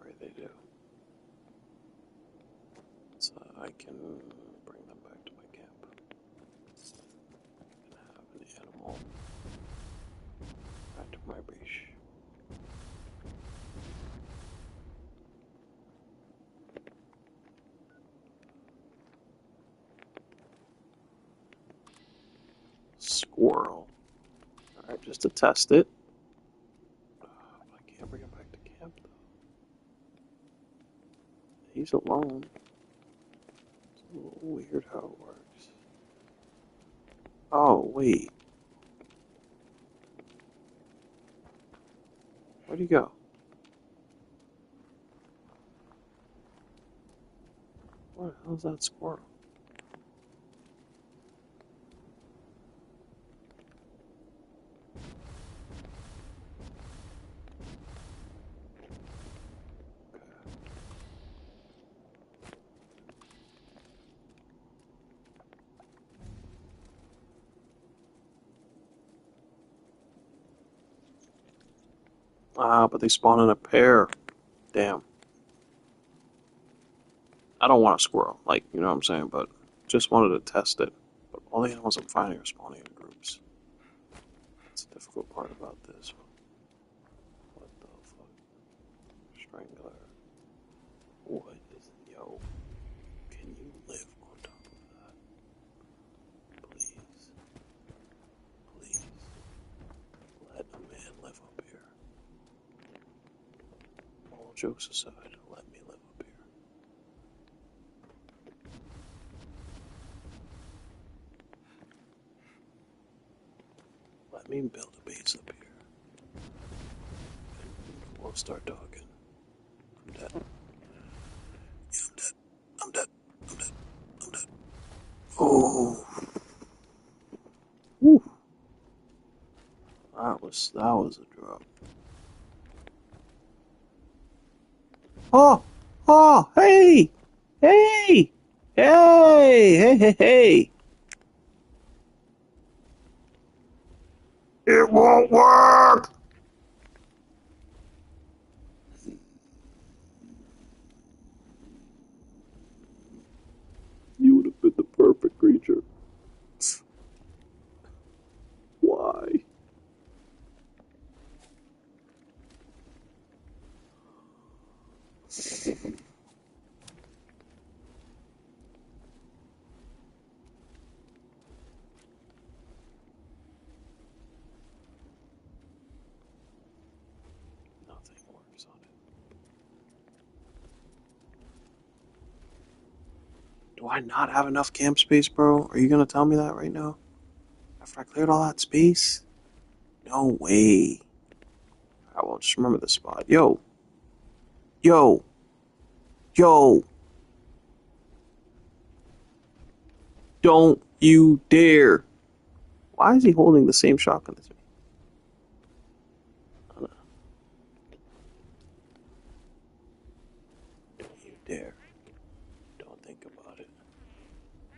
Pray they do. So I can bring them back to my camp. And have an animal back to my reach. Squirrel. Alright, just to test it. I can't bring him back to camp, though. He's alone. It's a little weird how it works. Oh, wait. Where'd he go? Where the hell's that squirrel? Ah, but they spawn in a pair. Damn. I don't want a squirrel, like, you know what I'm saying, but just wanted to test it. But all the animals I'm finding are spawning in groups. That's the difficult part about this. What the fuck? Strangler. What is it? Yo, can you live on top of that? Please. Please. Let a man live up here. All jokes aside, let me live up here. Let me build a base up here. And we'll start talking. I'm dead. Yeah, I'm dead. I'm dead. I'm dead. I'm dead. Oh. Whew. That was a drop. Oh! Oh! Hey! Hey! Hey! Hey! Hey! Hey! It won't work! You would have been Do I not have enough camp space, bro? Are you gonna tell me that right now? After I cleared all that space? No way. I will just remember the spot. Yo. Yo. Yo. Don't you dare. Why is he holding the same shotgun as me? Don't you dare. Don't think about it.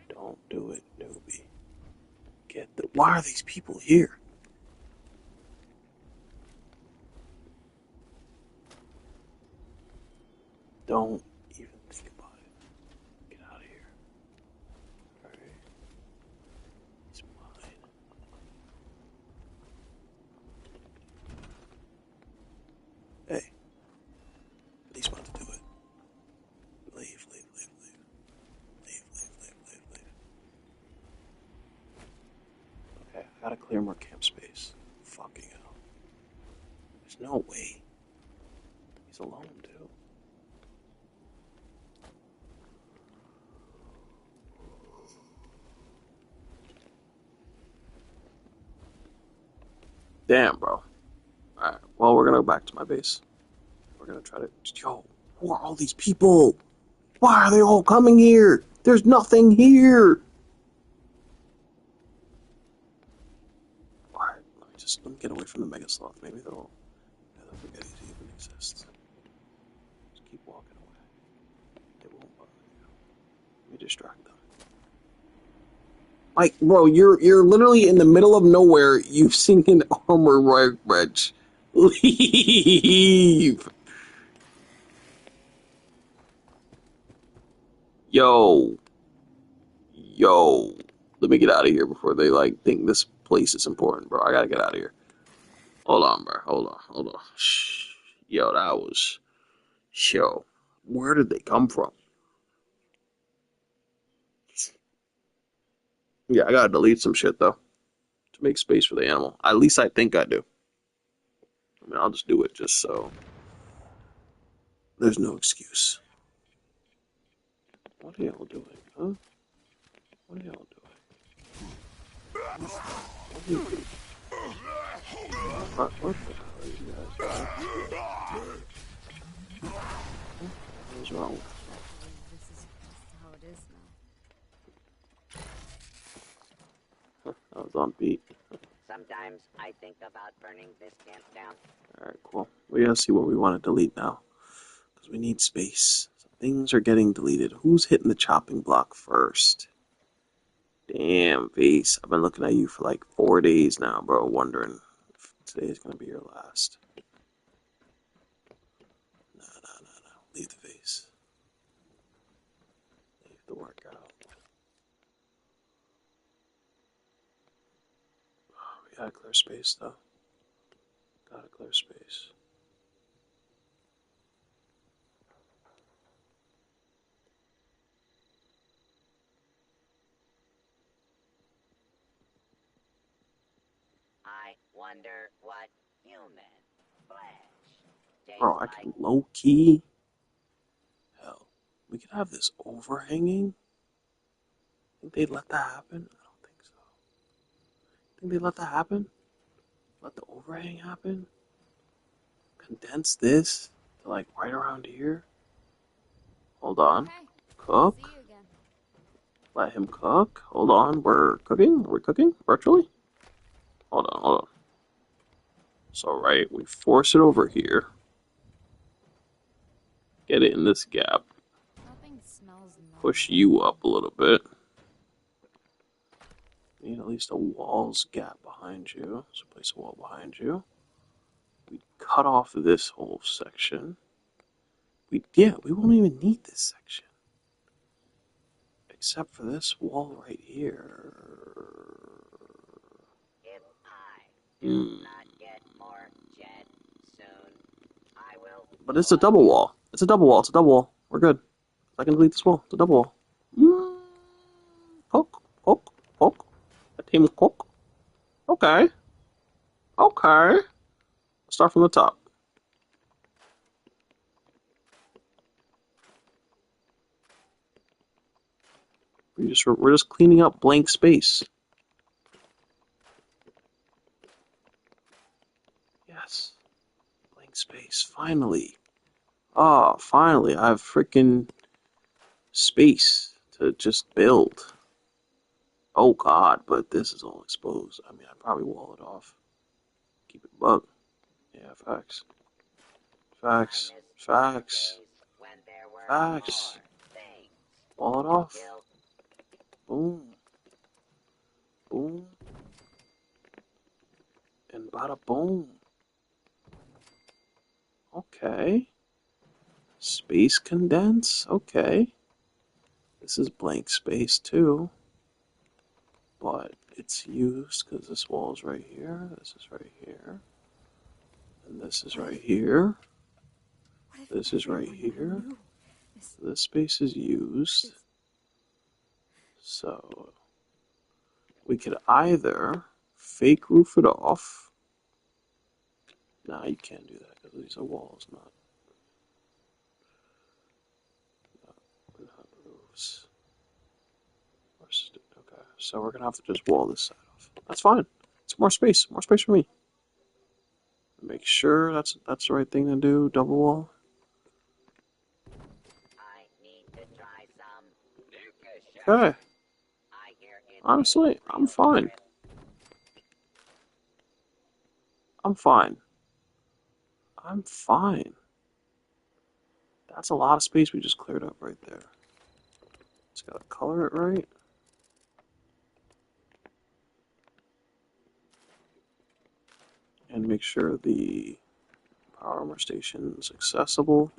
Don't do it, newbie. Why are these people here? Don't even think about it. Get out of here. Alright. He's mine. Hey. At least want to do it. Leave. Okay, I gotta clear more camp space. Fucking hell. There's no way. He's alone, too. Damn, bro. Alright, well, we're gonna go back to my base. We're gonna try to... Yo, who are all these people? Why are they all coming here? There's nothing here! Alright, let me get away from the Mega Sloth. Maybe they'll forget he even exists. Just keep walking away. They won't bother you. Let me distract them. Like, bro, you're literally in the middle of nowhere. You've seen an armor wrench. Leave! Yo. Let me get out of here before they, like, think this place is important, bro. I gotta get out of here. Hold on, bro. Hold on. Shh. Yo, that was... Yo. Where did they come from? Yeah, I gotta delete some shit, though. To make space for the animal. At least I think I do. I mean, I'll just do it just so... There's no excuse. What are y'all doing, huh? What are y'all doing? What are you doing? What the hell are you guys doing? What's wrong? This is just how it is now. That was on beat. Sometimes I think about burning this camp down. Alright, cool. We gotta see what we want to delete now. Because we need space. So things are getting deleted. Who's hitting the chopping block first? Damn, Face. I've been looking at you for like 4 days now, bro. Wondering if today's gonna be your last. No. Leave the face. Leave the workout. Oh, we gotta clear space, though. Gotta clear space. I wonder what human flesh tastes Bro, I like. can low-key... Hell, we could have this overhanging. Think they'd let that happen? I don't think so. Think they'd let that happen? Let the overhang happen? Condense this to like right around here? Hold on. Okay. Cook? See you again. Let him cook? Hold on, we're cooking? Are we cooking? Virtually? Hold on. So, right, we force it over here. Get it in this gap. Nothing smells normal. Push you up a little bit. Need at least a wall's gap behind you. So place a wall behind you. We cut off this whole section. We won't even need this section. Except for this wall right here. If I do not get more jet soon, I will. But it's a double wall. It's a double wall. We're good. I can delete this wall. It's a double wall. Poke. A team poke. Okay. Let's start from the top. We're just cleaning up blank space. Yes. Blank space. Finally. Ah, finally. I have freaking space to just build. Oh god, but this is all exposed. I mean, I'd probably wall it off. Keep it bug. Yeah, facts. Facts. Facts. Facts. Wall it off. Boom. Boom. And bada boom. Okay. Space condense. Okay. This is blank space too. But it's used because this wall is right here. This is right here. And this is right here. This is right here. This space is used. So we could either fake roof it off. Nah, you can't do that because these are walls, not roofs. Okay, so we're gonna have to just wall this side off. That's fine. It's more space for me. Make sure that's the right thing to do. Double wall. Okay. Honestly, I'm fine. I'm fine. I'm fine. That's a lot of space we just cleared up right there. Just gotta color it right. And make sure the power armor station is accessible.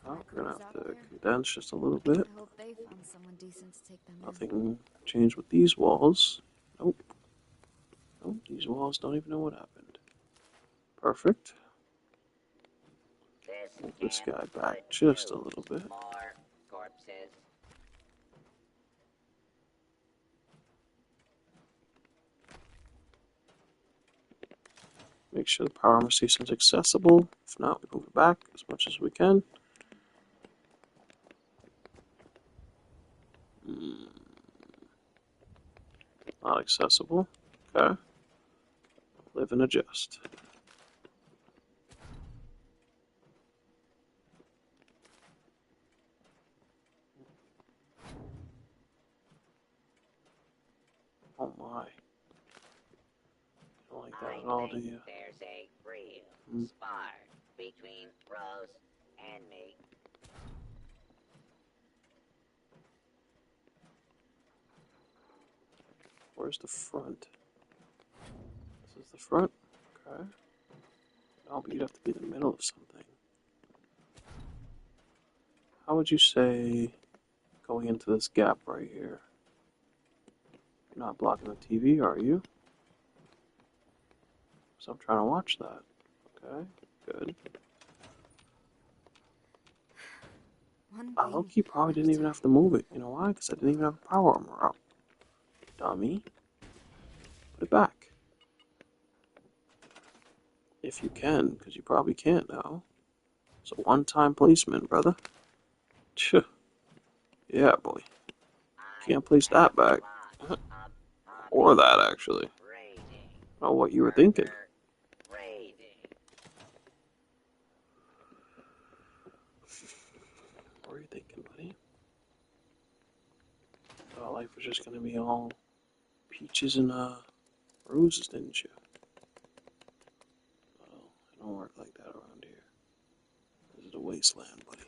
Oh, we're gonna have to condense just a little bit. I hope they found someone decent to take them in. Nothing changed with these walls. Nope. Nope, these walls don't even know what happened. Perfect. Move this guy back just a little bit. Make sure the power armor station is accessible. If not, we move it back as much as we can. Not accessible. Okay. Live and adjust. Oh my. Don't like that at all, do you? There's a real spark between Rose and me. Where's the front? This is the front? Okay. No, but you'd have to be in the middle of something. How would you say going into this gap right here? You're not blocking the TV, are you? So I'm trying to watch that. Okay, good. Loki probably didn't even have to move it. You know why? Because I didn't even have a power armor out. Dummy. Put it back. If you can, because you probably can't now. It's a one-time placement, brother. Tch. Yeah, boy. Can't place that back. Or that, actually. Oh, what you were thinking. What were you thinking, buddy? Thought life was just gonna be all peaches and roses, didn't you? Well, it don't work like that around here. This is a wasteland, buddy.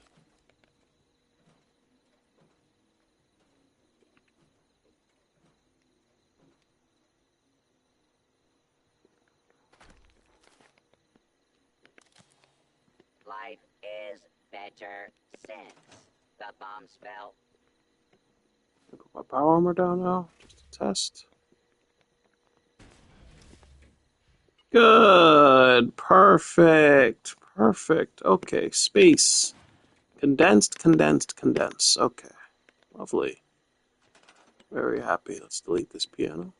Life is better since the bombs fell. Put my power armor down now, just to test. Good. Perfect. Perfect. Okay, space. Condensed, condensed, condensed. Okay. Lovely. Very happy. Let's delete this piano.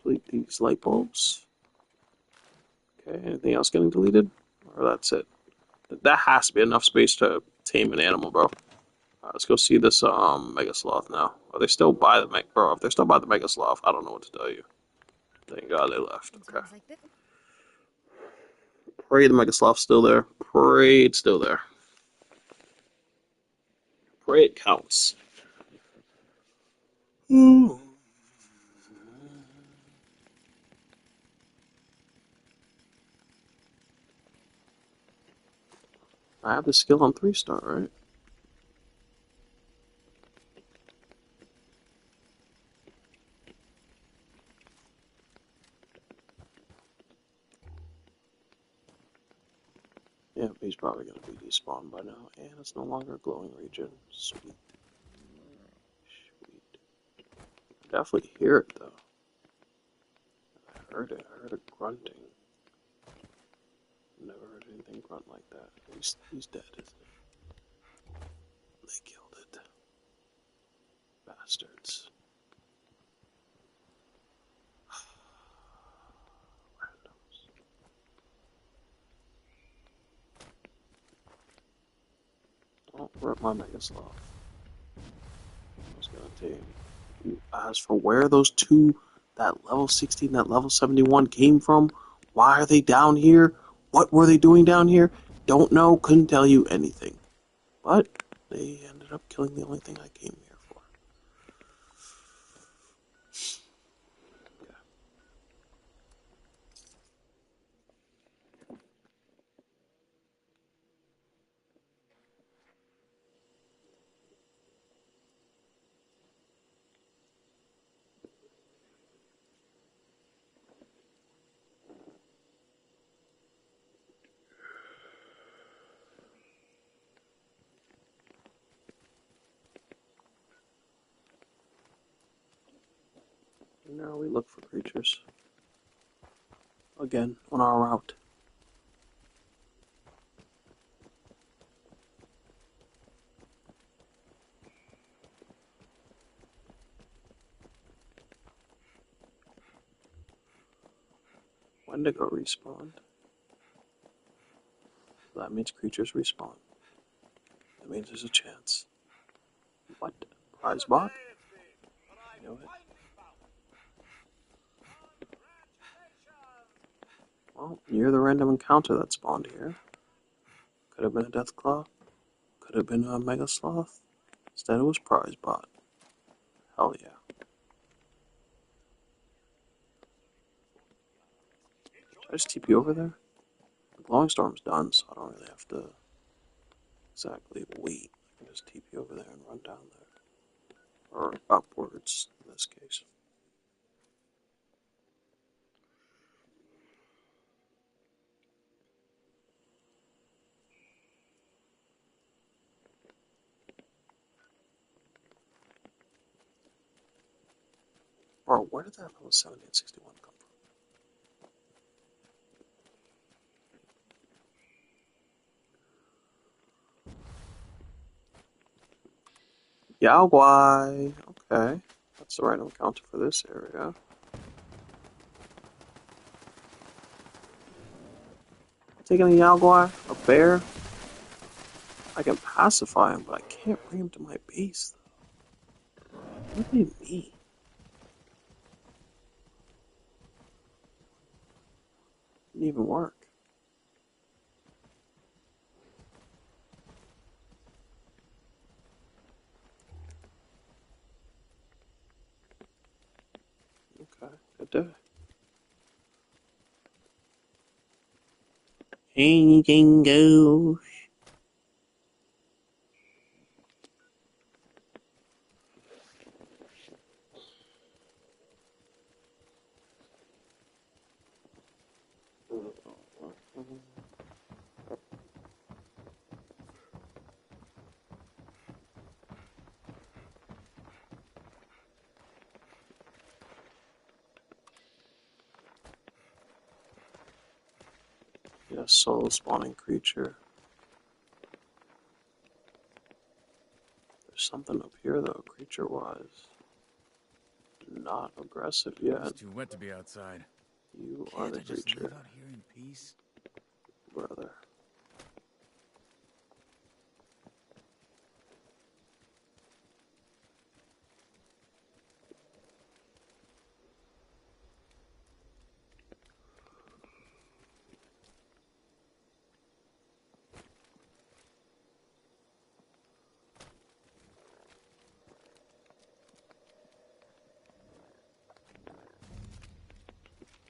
Delete these light bulbs. Okay, anything else getting deleted? Or that's it? That has to be enough space to tame an animal, bro. Alright, let's go see this Mega Sloth now. Are they still by the bro? If they're still by the Mega Sloth, I don't know what to tell you. Thank God they left. Okay. Like this. Pray the Mega Sloth's still there. Pray it's still there. Pray it counts. Ooh. I have the skill on 3-star, right? Yeah, he's probably going to be despawned by now. And it's no longer a glowing region. Sweet. Sweet. I definitely hear it, though. I heard it. I heard it grunting. Never heard anything grunt like that. He's dead, isn't he? They killed it. Bastards. Don't rip my Mega Sloth. I was gonna take. As for where those two, that level 16, that level 71 came from, why are they down here? What were they doing down here? Don't know, couldn't tell you anything. But they ended up killing the only thing I came here for. Okay. Now we look for creatures. Again, on our route. Wendigo respawned. That means creatures respawn. That means there's a chance. What? Prize bot? I knew it. Well, you're the random encounter that spawned here. Could have been a Deathclaw. Could have been a Mega Sloth. Instead it was Prize Bot. Hell yeah. Should I just TP over there? The Glowing Storm's done, so I don't really have to exactly wait. I can just TP over there and run down there. Or upwards, in this case. Or where did that level 70 and 61 come from? Yao Guai! Okay. That's the random encounter for this area. Taking a Yao Guai? A bear? I can pacify him, but I can't bring him to my base, though. What do you mean? Didn't even work. Okay, good day. Anything goes. Yeah, solo spawning creature. There's something up here though, creature-wise. Not aggressive yet. It's too wet to be outside. You are Can't the I just creature, live out here in peace? brother.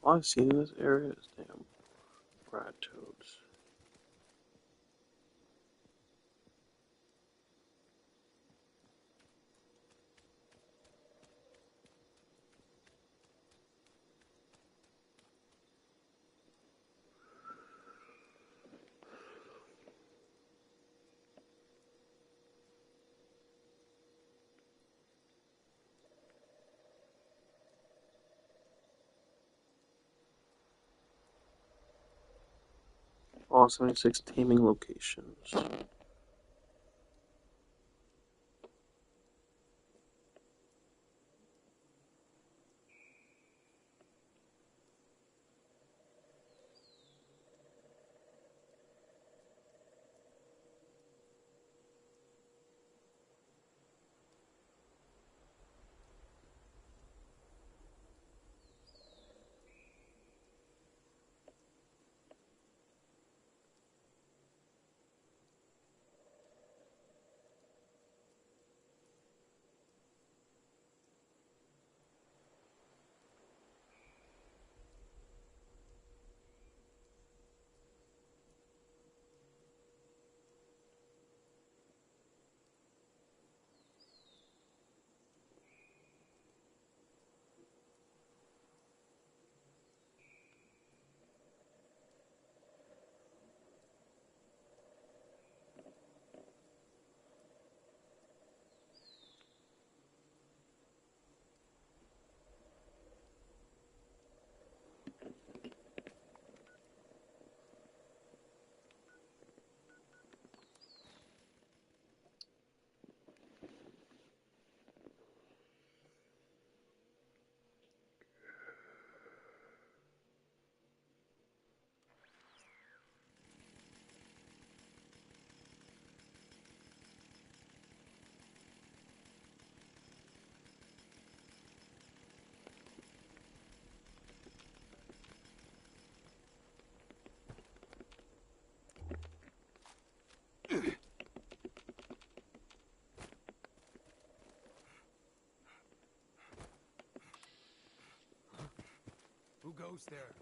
All I've seen in this area is damn rat toads. All 76 taming locations. Who goes there?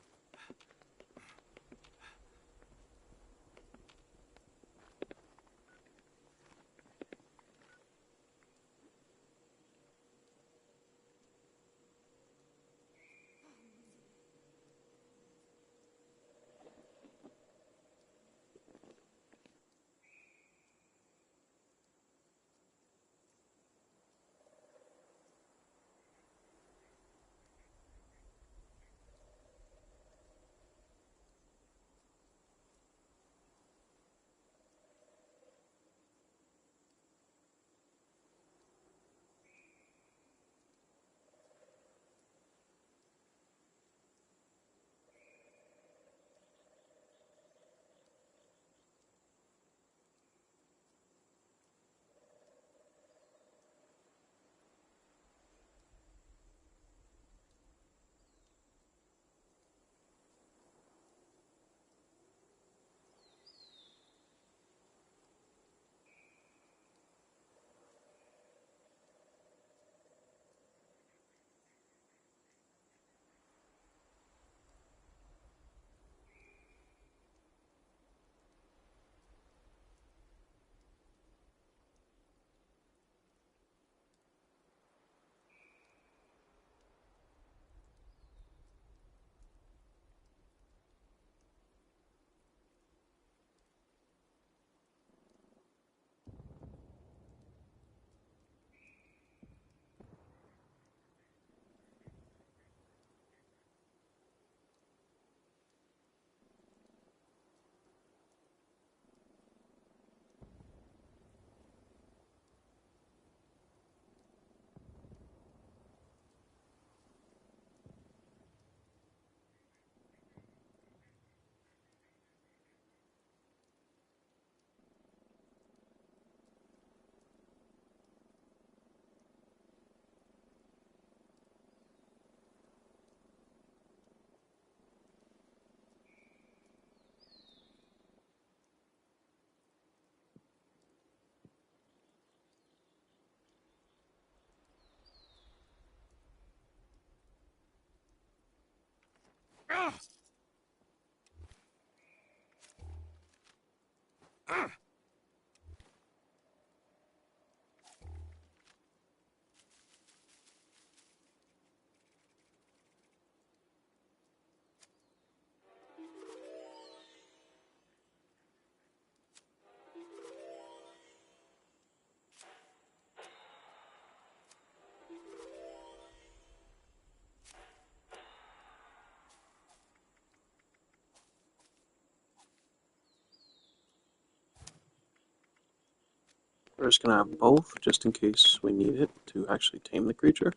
We're just gonna have both, just in case we need it to actually tame the creature.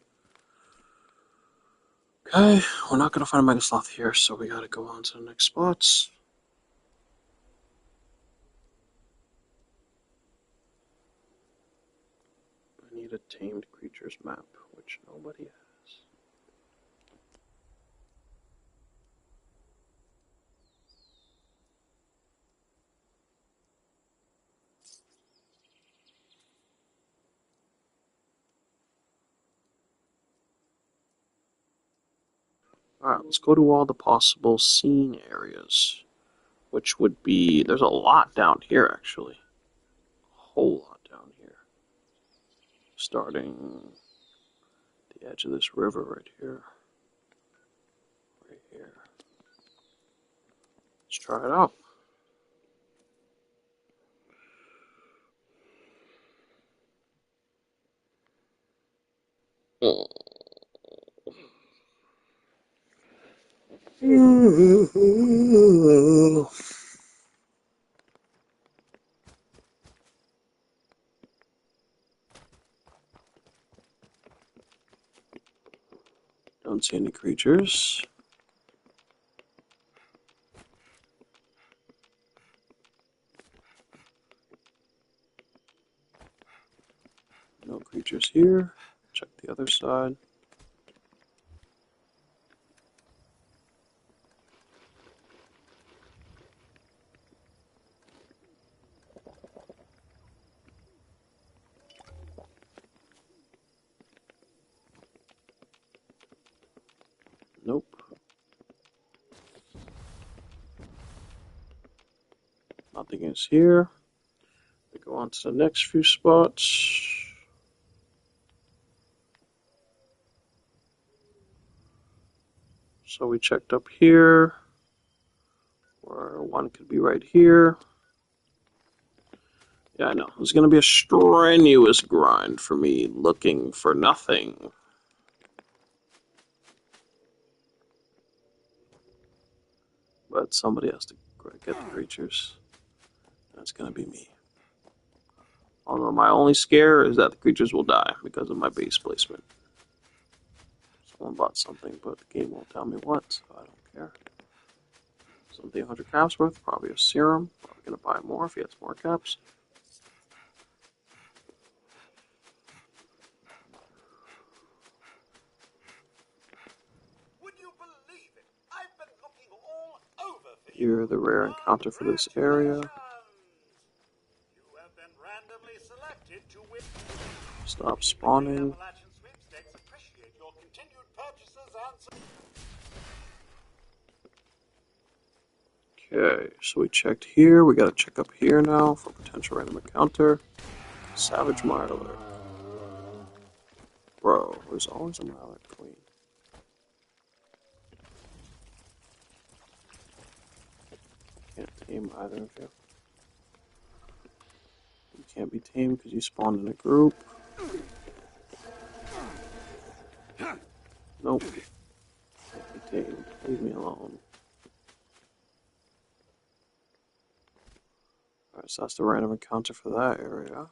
Okay, we're not gonna find a Mega Sloth here, so we gotta go on to the next spots. I need a tamed creatures map, which nobody has. Alright, let's go to all the possible scene areas, which would be, there's a lot down here actually. A whole lot down here. Starting the edge of this river right here. Right here. Let's try it out. Don't see any creatures. No creatures here. Check the other side. Nope. Nothing is here. We go on to the next few spots. So we checked up here, or one could be right here. Yeah, I know. It's going to be a strenuous grind for me looking for nothing. But somebody has to get the creatures. That's going to be me. Although my only scare is that the creatures will die because of my base placement. Someone bought something, but the game won't tell me what, so I don't care. Something 100 caps worth, probably a serum. Probably going to buy more if he has more caps. Would you believe it? I've been looking all over for you. You're the rare encounter for this area. You have been randomly selected to win. Stop spawning. Appalachian sweepstakes appreciate your continued purchases and Okay, so we checked here. We gotta check up here now for potential random encounter. Savage Miler. Bro, there's always a Miler queen. Can't tame either of you. You can't be tamed because you spawned in a group. Nope. Can't be tamed. Leave me alone. Alright, so that's the random encounter for that area.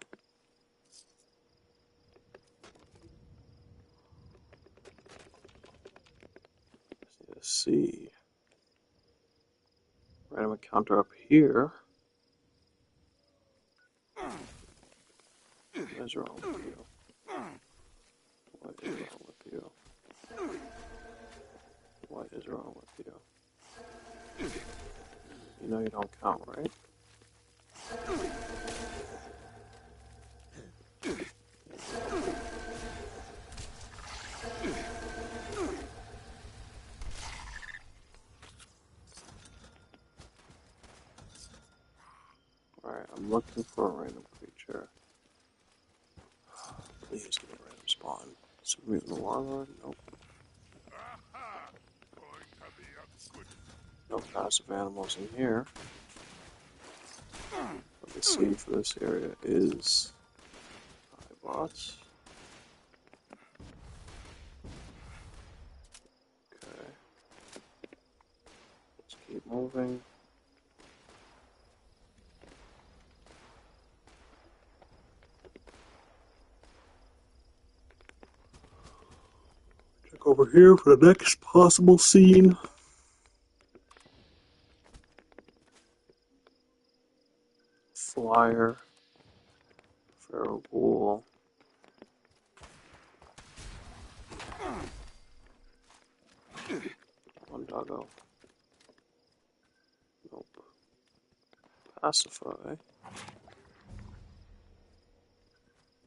Let's see. Random encounter up here. What is wrong with you? What is wrong with you? What is wrong with you? You know you don't count, right? Alright, I'm looking for a random creature. Please give me a random spawn. Super mutant warlord? Nope. No passive animals in here. What we see for this area is bots. Okay. Let's keep moving. Check over here for the next possible scene. Flyer. Feral ghoul. One doggo. Nope. Pacify.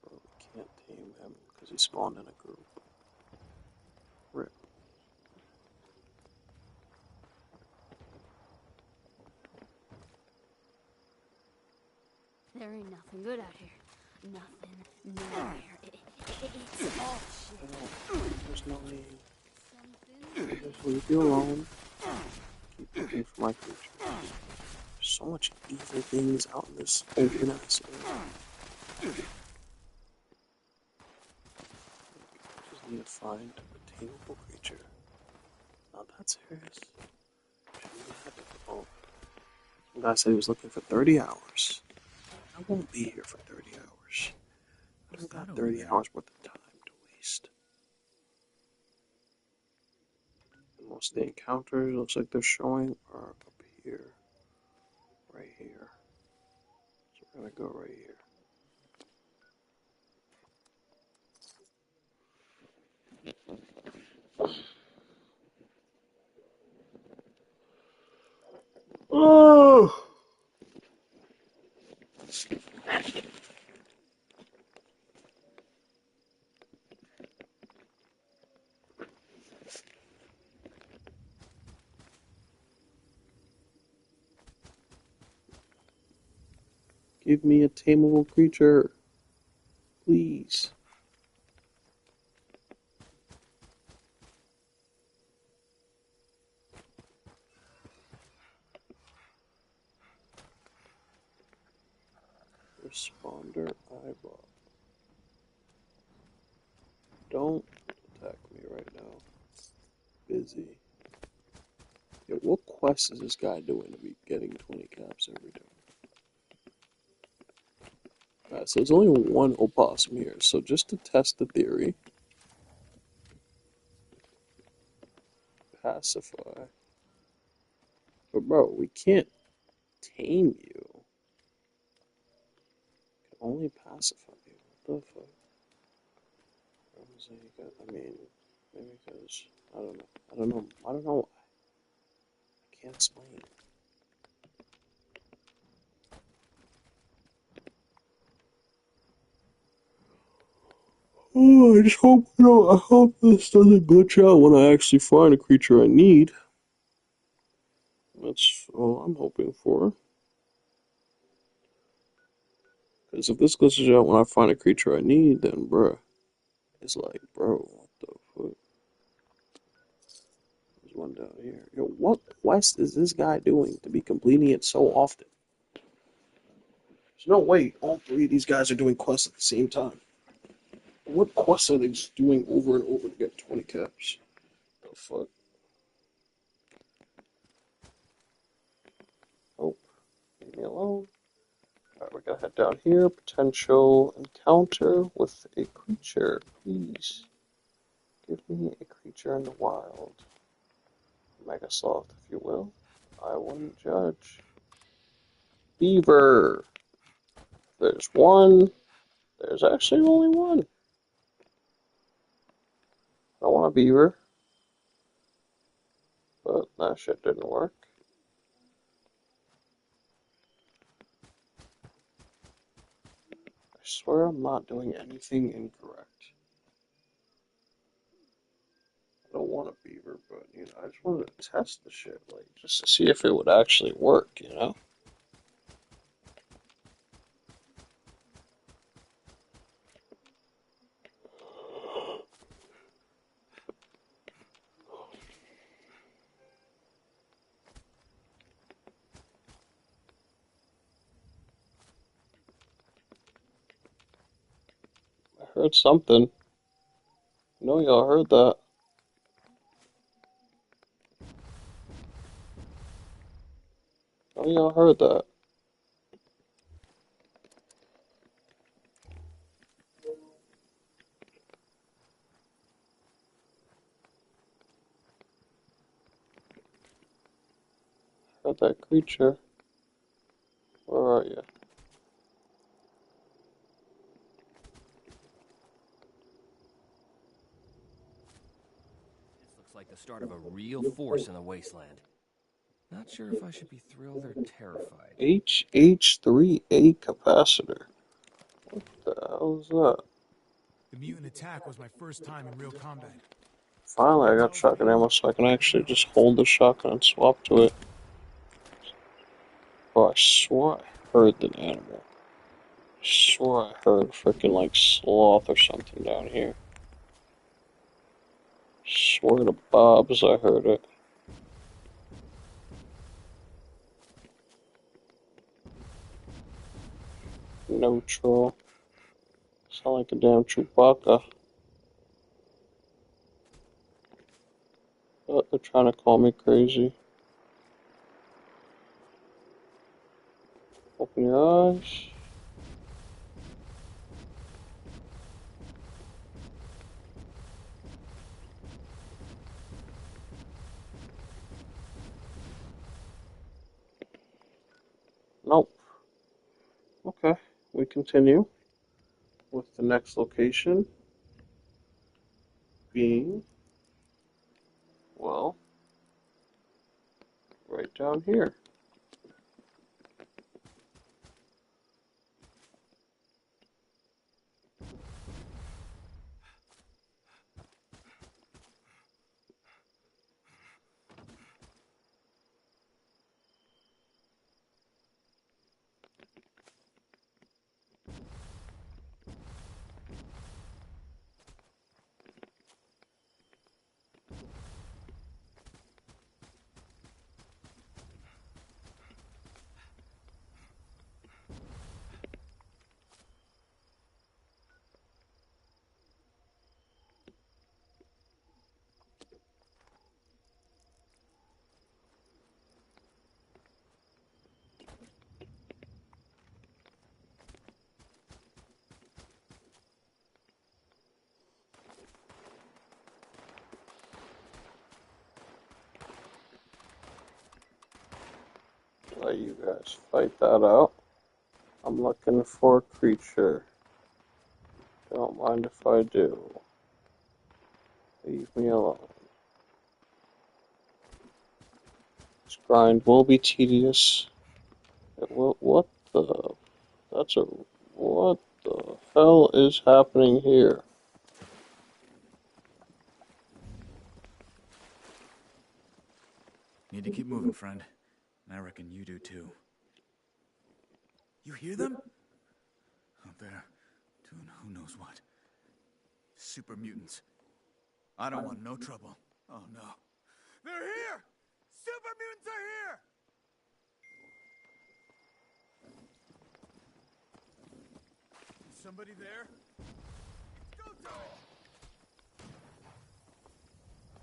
But we can't tame him because he spawned in a group. Rip. There ain't nothing good out here. Nothing, nowhere. It's all shit. There's no need. Just leave you alone. Keep looking for my creature. There's so much evil things out in this open ass area. Just need to find a tameable creature. Not that serious. Shouldn't be that difficult. Some guy said he was looking for 30 hours. I won't be here for 30 hours. I don't got 30 hours worth of time to waste. And most of the encounters, looks like they're showing, are up here. Right here. So we're gonna go right here. Oh! Give me a tameable creature. Please. Responder eyeball. Don't attack me right now. Busy. Yo, what quest is this guy doing to be getting 20 caps every day? Alright, so there's only one opossum here, so just to test the theory, pacify. But bro, we can't tame you. We can only pacify you. What the fuck? I mean, maybe because, I don't know. I don't know. I can't explain. Oh, I just hope, I hope this doesn't glitch out when I actually find a creature I need. That's all I'm hoping for. Because if this glitches out when I find a creature I need, then bruh, it's like, bro, what the fuck? There's one down here. Yo, what quest is this guy doing to be completing it so often? There's no way all three of these guys are doing quests at the same time. What quests are they just doing over and over to get 20 caps? The fuck? Oh, leave me alone. Alright, we're gonna head down here. Potential encounter with a creature. Please give me a creature in the wild. Megasoft, if you will. I wouldn't judge. Beaver. There's one. There's actually only one. I want a beaver. But that shit didn't work. I swear I'm not doing anything incorrect. I don't want a beaver, but, I just wanted to test the shit, just to see if it would actually work, Heard something. No, y'all heard that. Oh, y'all heard that. Heard that creature. Where are you? This looks like the start of a real force in the wasteland. Not sure if I should be thrilled or terrified. HH3A capacitor. What the hell is that? The mutant attack was my first time in real combat. Finally, I got shotgun ammo so I can actually just hold the shotgun and swap to it. Oh, I swore I heard the animal. I swore I heard a freaking like sloth or something down here. Swear to Bob's I heard it. No troll. Sound like a damn Chewbacca. But they're trying to call me crazy. Open your eyes. Nope. Okay, we continue with the next location being, well, right down here. Let you guys fight that out. I'm looking for a creature. Don't mind if I do. Leave me alone. This grind will be tedious. It will, what the? That's a. What the hell is happening here? Need to keep moving, friend. And I reckon you do too. You hear them? Out there, doing who knows what. Super mutants. I don't want no trouble. Oh no. They're here! Super mutants are here! Is somebody there? Go time!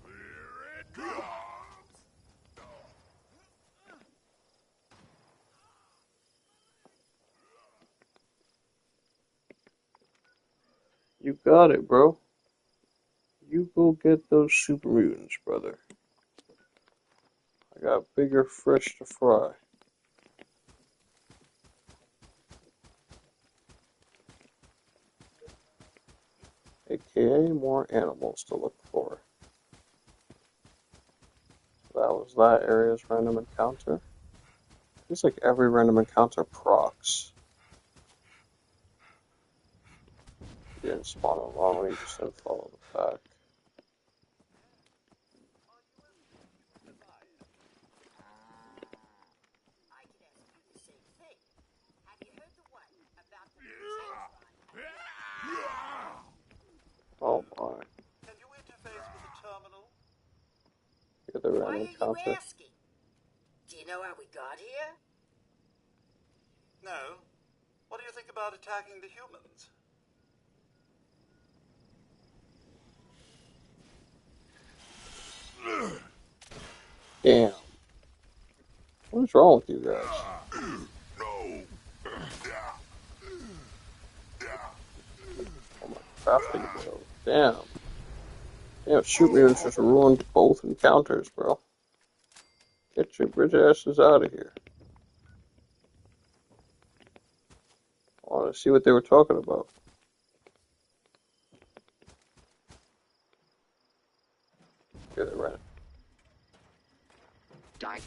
Here it comes! You got it, bro. You go get those super mutants, brother. I got bigger fish to fry. AKA more animals to look for. That was that area's random encounter. Seems like every random encounter procs. You didn't spawn alone, you just didn't follow the pack. Oh my. Can you interface with the terminal? You're the Why random are you encounter. asking? Do you know how we got here? No. What do you think about attacking the humans? Damn. What's wrong with you guys? Oh, my crafting bill. Damn. Damn, shoot me and just ruined both encounters, bro. Get your bitch asses out of here. I want to see what they were talking about. Here they ran. Die.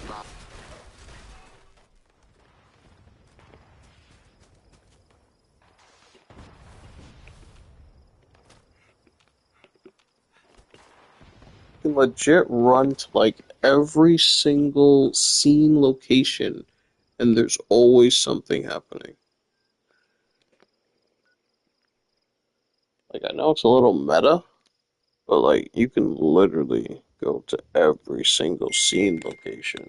Love. You can legit run to like every single scene location, and there's always something happening. Like, I know it's a little meta, but like, you can literally go to every single scene location.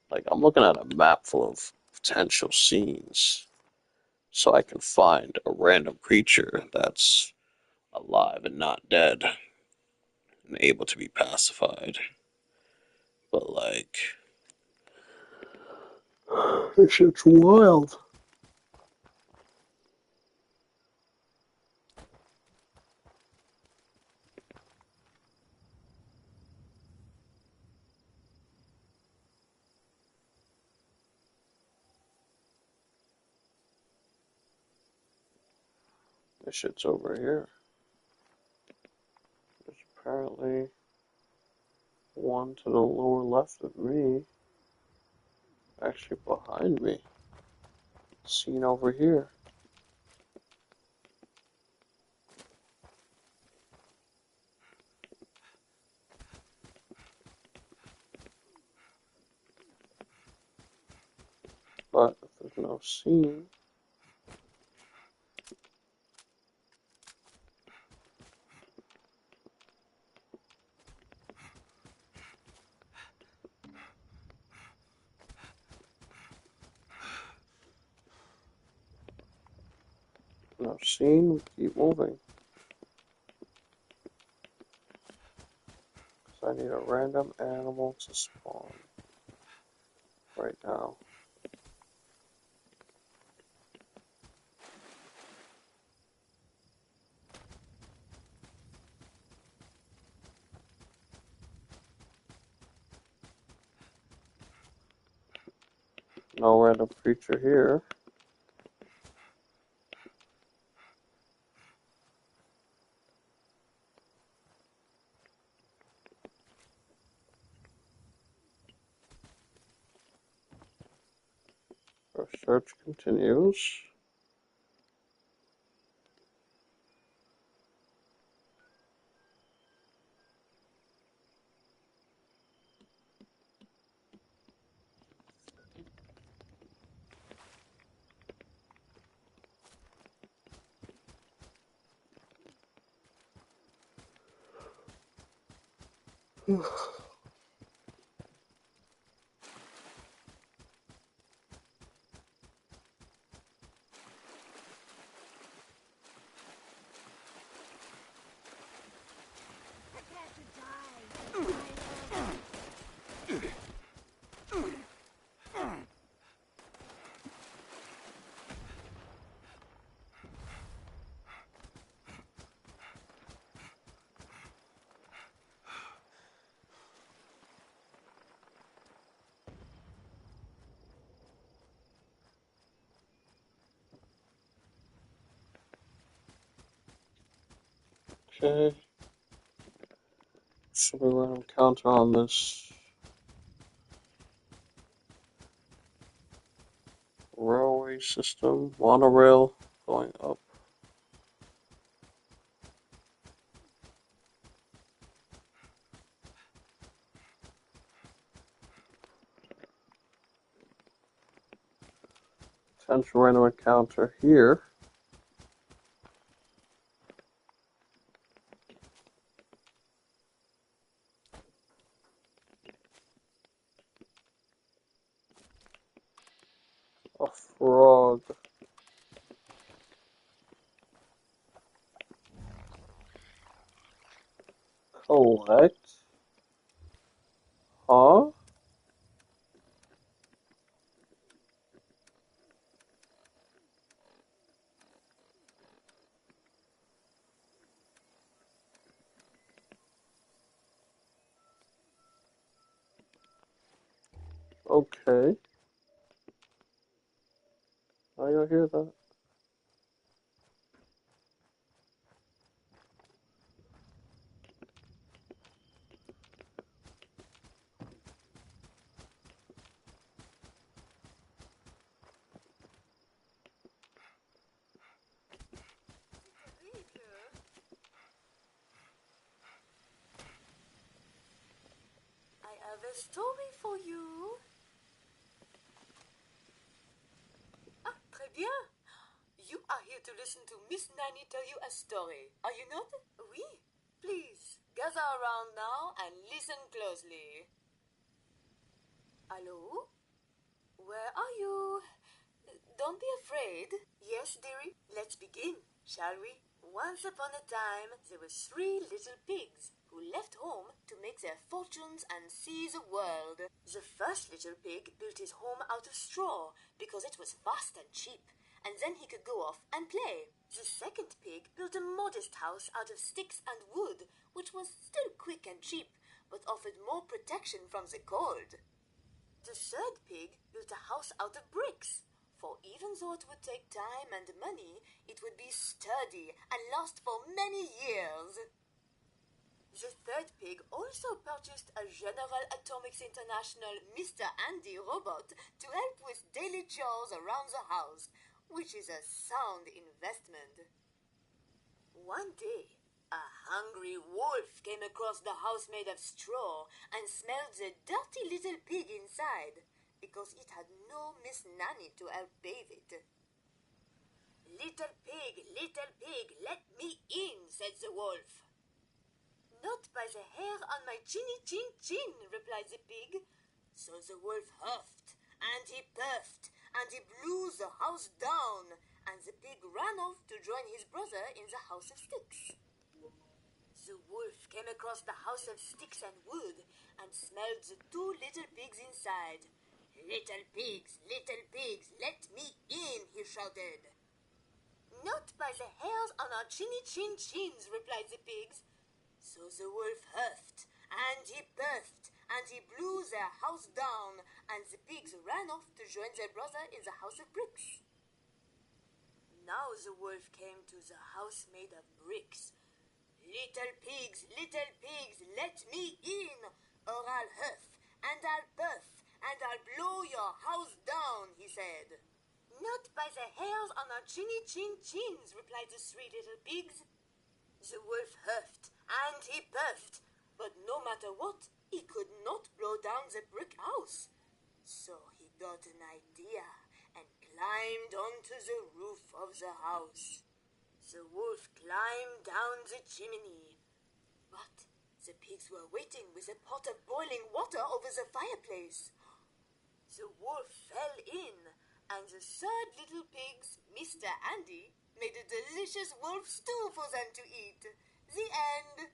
Like, I'm looking at a map full of potential scenes, so I can find a random creature that's alive and not dead and able to be pacified. But like, this shit's wild. This shit's over here. There's apparently one to the lower left of me. Actually behind me. Seen over here. But if there's no scene, we keep moving. Because I need a random animal to spawn right now. No random creature here. Our search continues. Okay. Should we random counter on this railway system? Monorail going up. Potential random encounter here. A frog. Colon. What? Huh? Okay. I gotta hear that. I have a story for you. Ah, très bien. You are here to listen to Miss Nanny tell you a story, are you not? Oui. Please, gather around now and listen closely. Hello? Where are you? Don't be afraid. Yes, dearie, let's begin, shall we? Once upon a time, there were 3 little pigs who left home to make their fortunes and see the world. The first little pig built his home out of straw because it was fast and cheap, and then he could go off and play. The second pig built a modest house out of sticks and wood, which was still quick and cheap, but offered more protection from the cold. The third pig built a house out of bricks, for even though it would take time and money, it would be sturdy and last for many years. The third pig also purchased a General Atomics International Mr. Andy robot to help with daily chores around the house, which is a sound investment. One day, a hungry wolf came across the house made of straw and smelled the dirty little pig inside, because it had no Miss Nanny to help bathe it. Little pig, let me in, said the wolf. Not by the hair on my chin, replied the pig. So the wolf huffed, and he puffed, and he blew the house down, and the pig ran off to join his brother in the house of sticks. The wolf came across the house of sticks and wood, and smelled the 2 little pigs inside. Little pigs, let me in, he shouted. Not by the hairs on our chins, replied the pigs. So the wolf huffed, and he puffed, and he blew their house down, and the pigs ran off to join their brother in the house of bricks. Now the wolf came to the house made of bricks. Little pigs, let me in, or I'll huff, and I'll puff, and I'll blow your house down, he said. Not by the hairs on our chins, replied the 3 little pigs. The wolf huffed, and he puffed, but no matter what, he could not blow down the brick house. So he got an idea and climbed onto the roof of the house. The wolf climbed down the chimney, but the pigs were waiting with a pot of boiling water over the fireplace. The wolf fell in, and the 3rd little pigs, Mr. Andy, made a delicious wolf stew for them to eat. The end.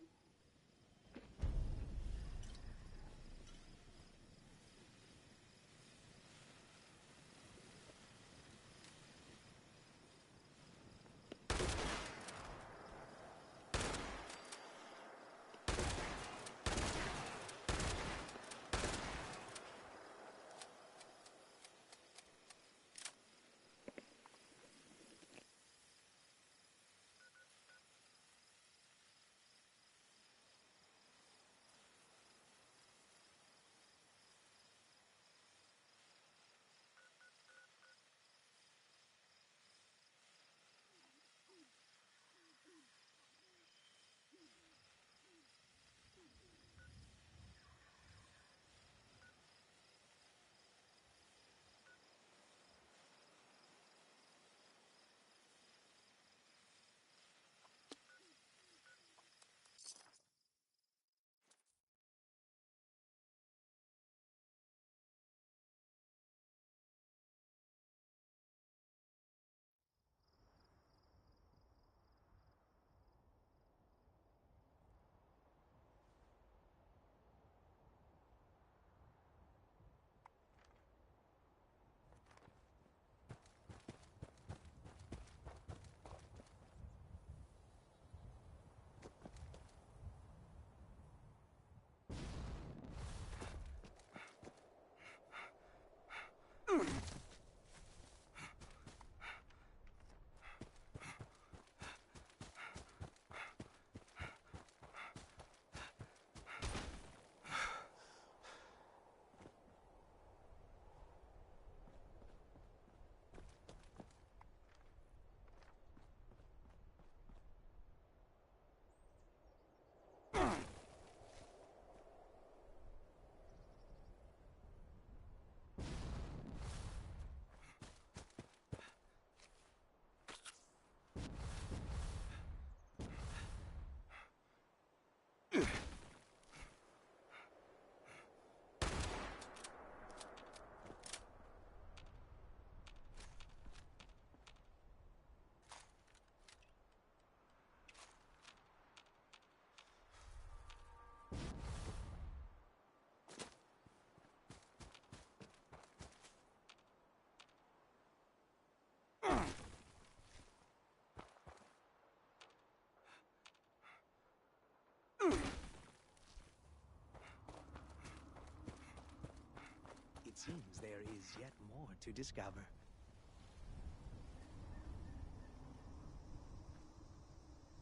seems there is yet more to discover.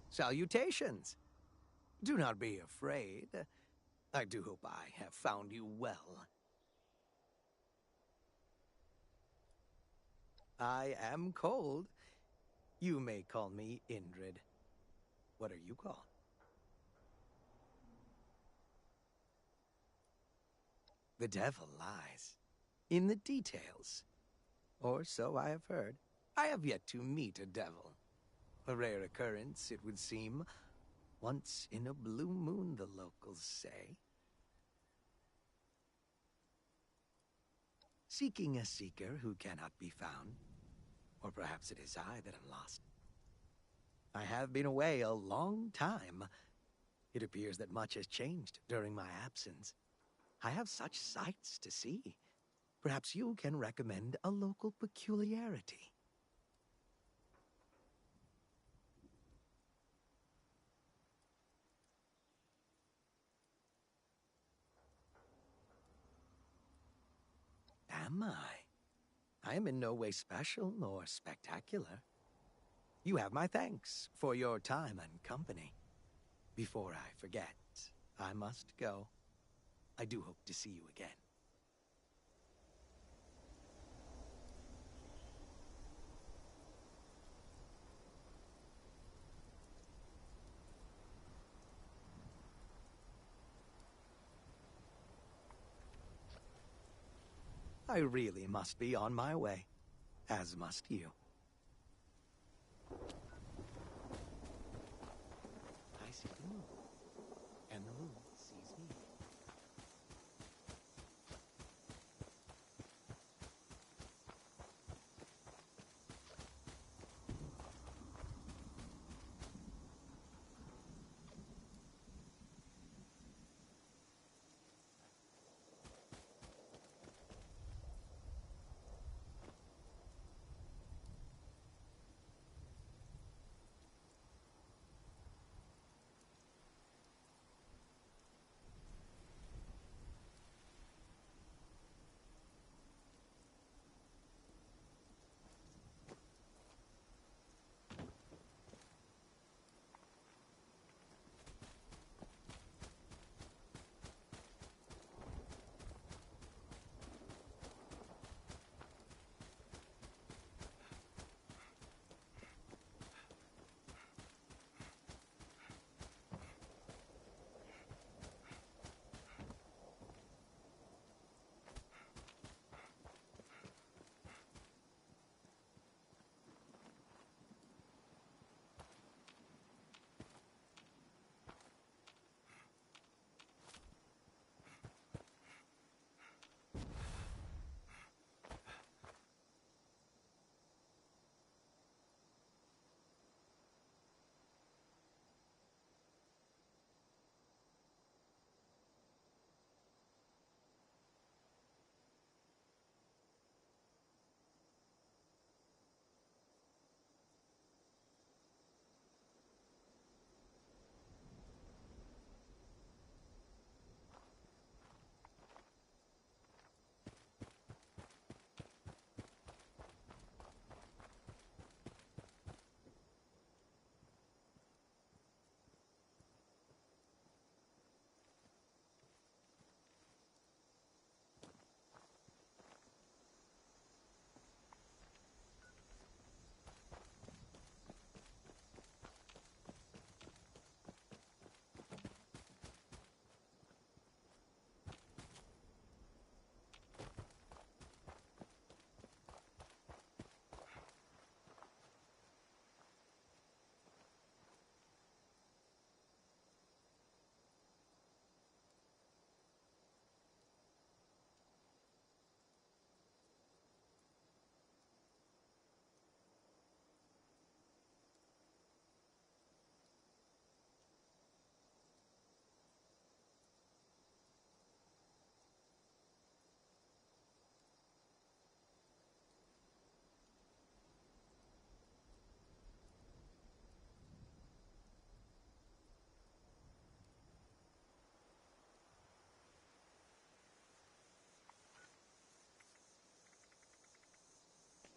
Salutations! Do not be afraid. I do hope I have found you well. I am cold. You may call me Indrid. What are you called? The devil lies in the details. Or so I have heard. I have yet to meet a devil. A rare occurrence, it would seem. Once in a blue moon, the locals say. Seeking a seeker who cannot be found. Or perhaps it is I that am lost. I have been away a long time. It appears that much has changed during my absence. I have such sights to see. Perhaps you can recommend a local peculiarity. Am I? I am in no way special nor spectacular. You have my thanks for your time and company. Before I forget, I must go. I do hope to see you again. I really must be on my way, as must you. I see the moon, and the moon sees me.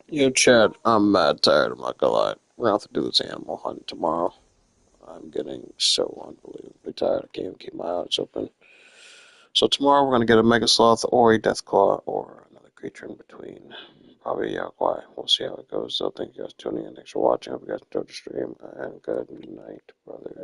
Yo, Chad, I'm mad tired, I'm not gonna lie. We're gonna have to do this animal hunt tomorrow. I'm getting so unbelievably tired. I can't even keep my eyes open. So tomorrow we're gonna get a Mega Sloth or a Deathclaw or another creature in between. Probably a Yaguai. We'll see how it goes. So thank you guys for tuning in. Thanks for watching. Hope you guys enjoyed the stream. And good night, brother.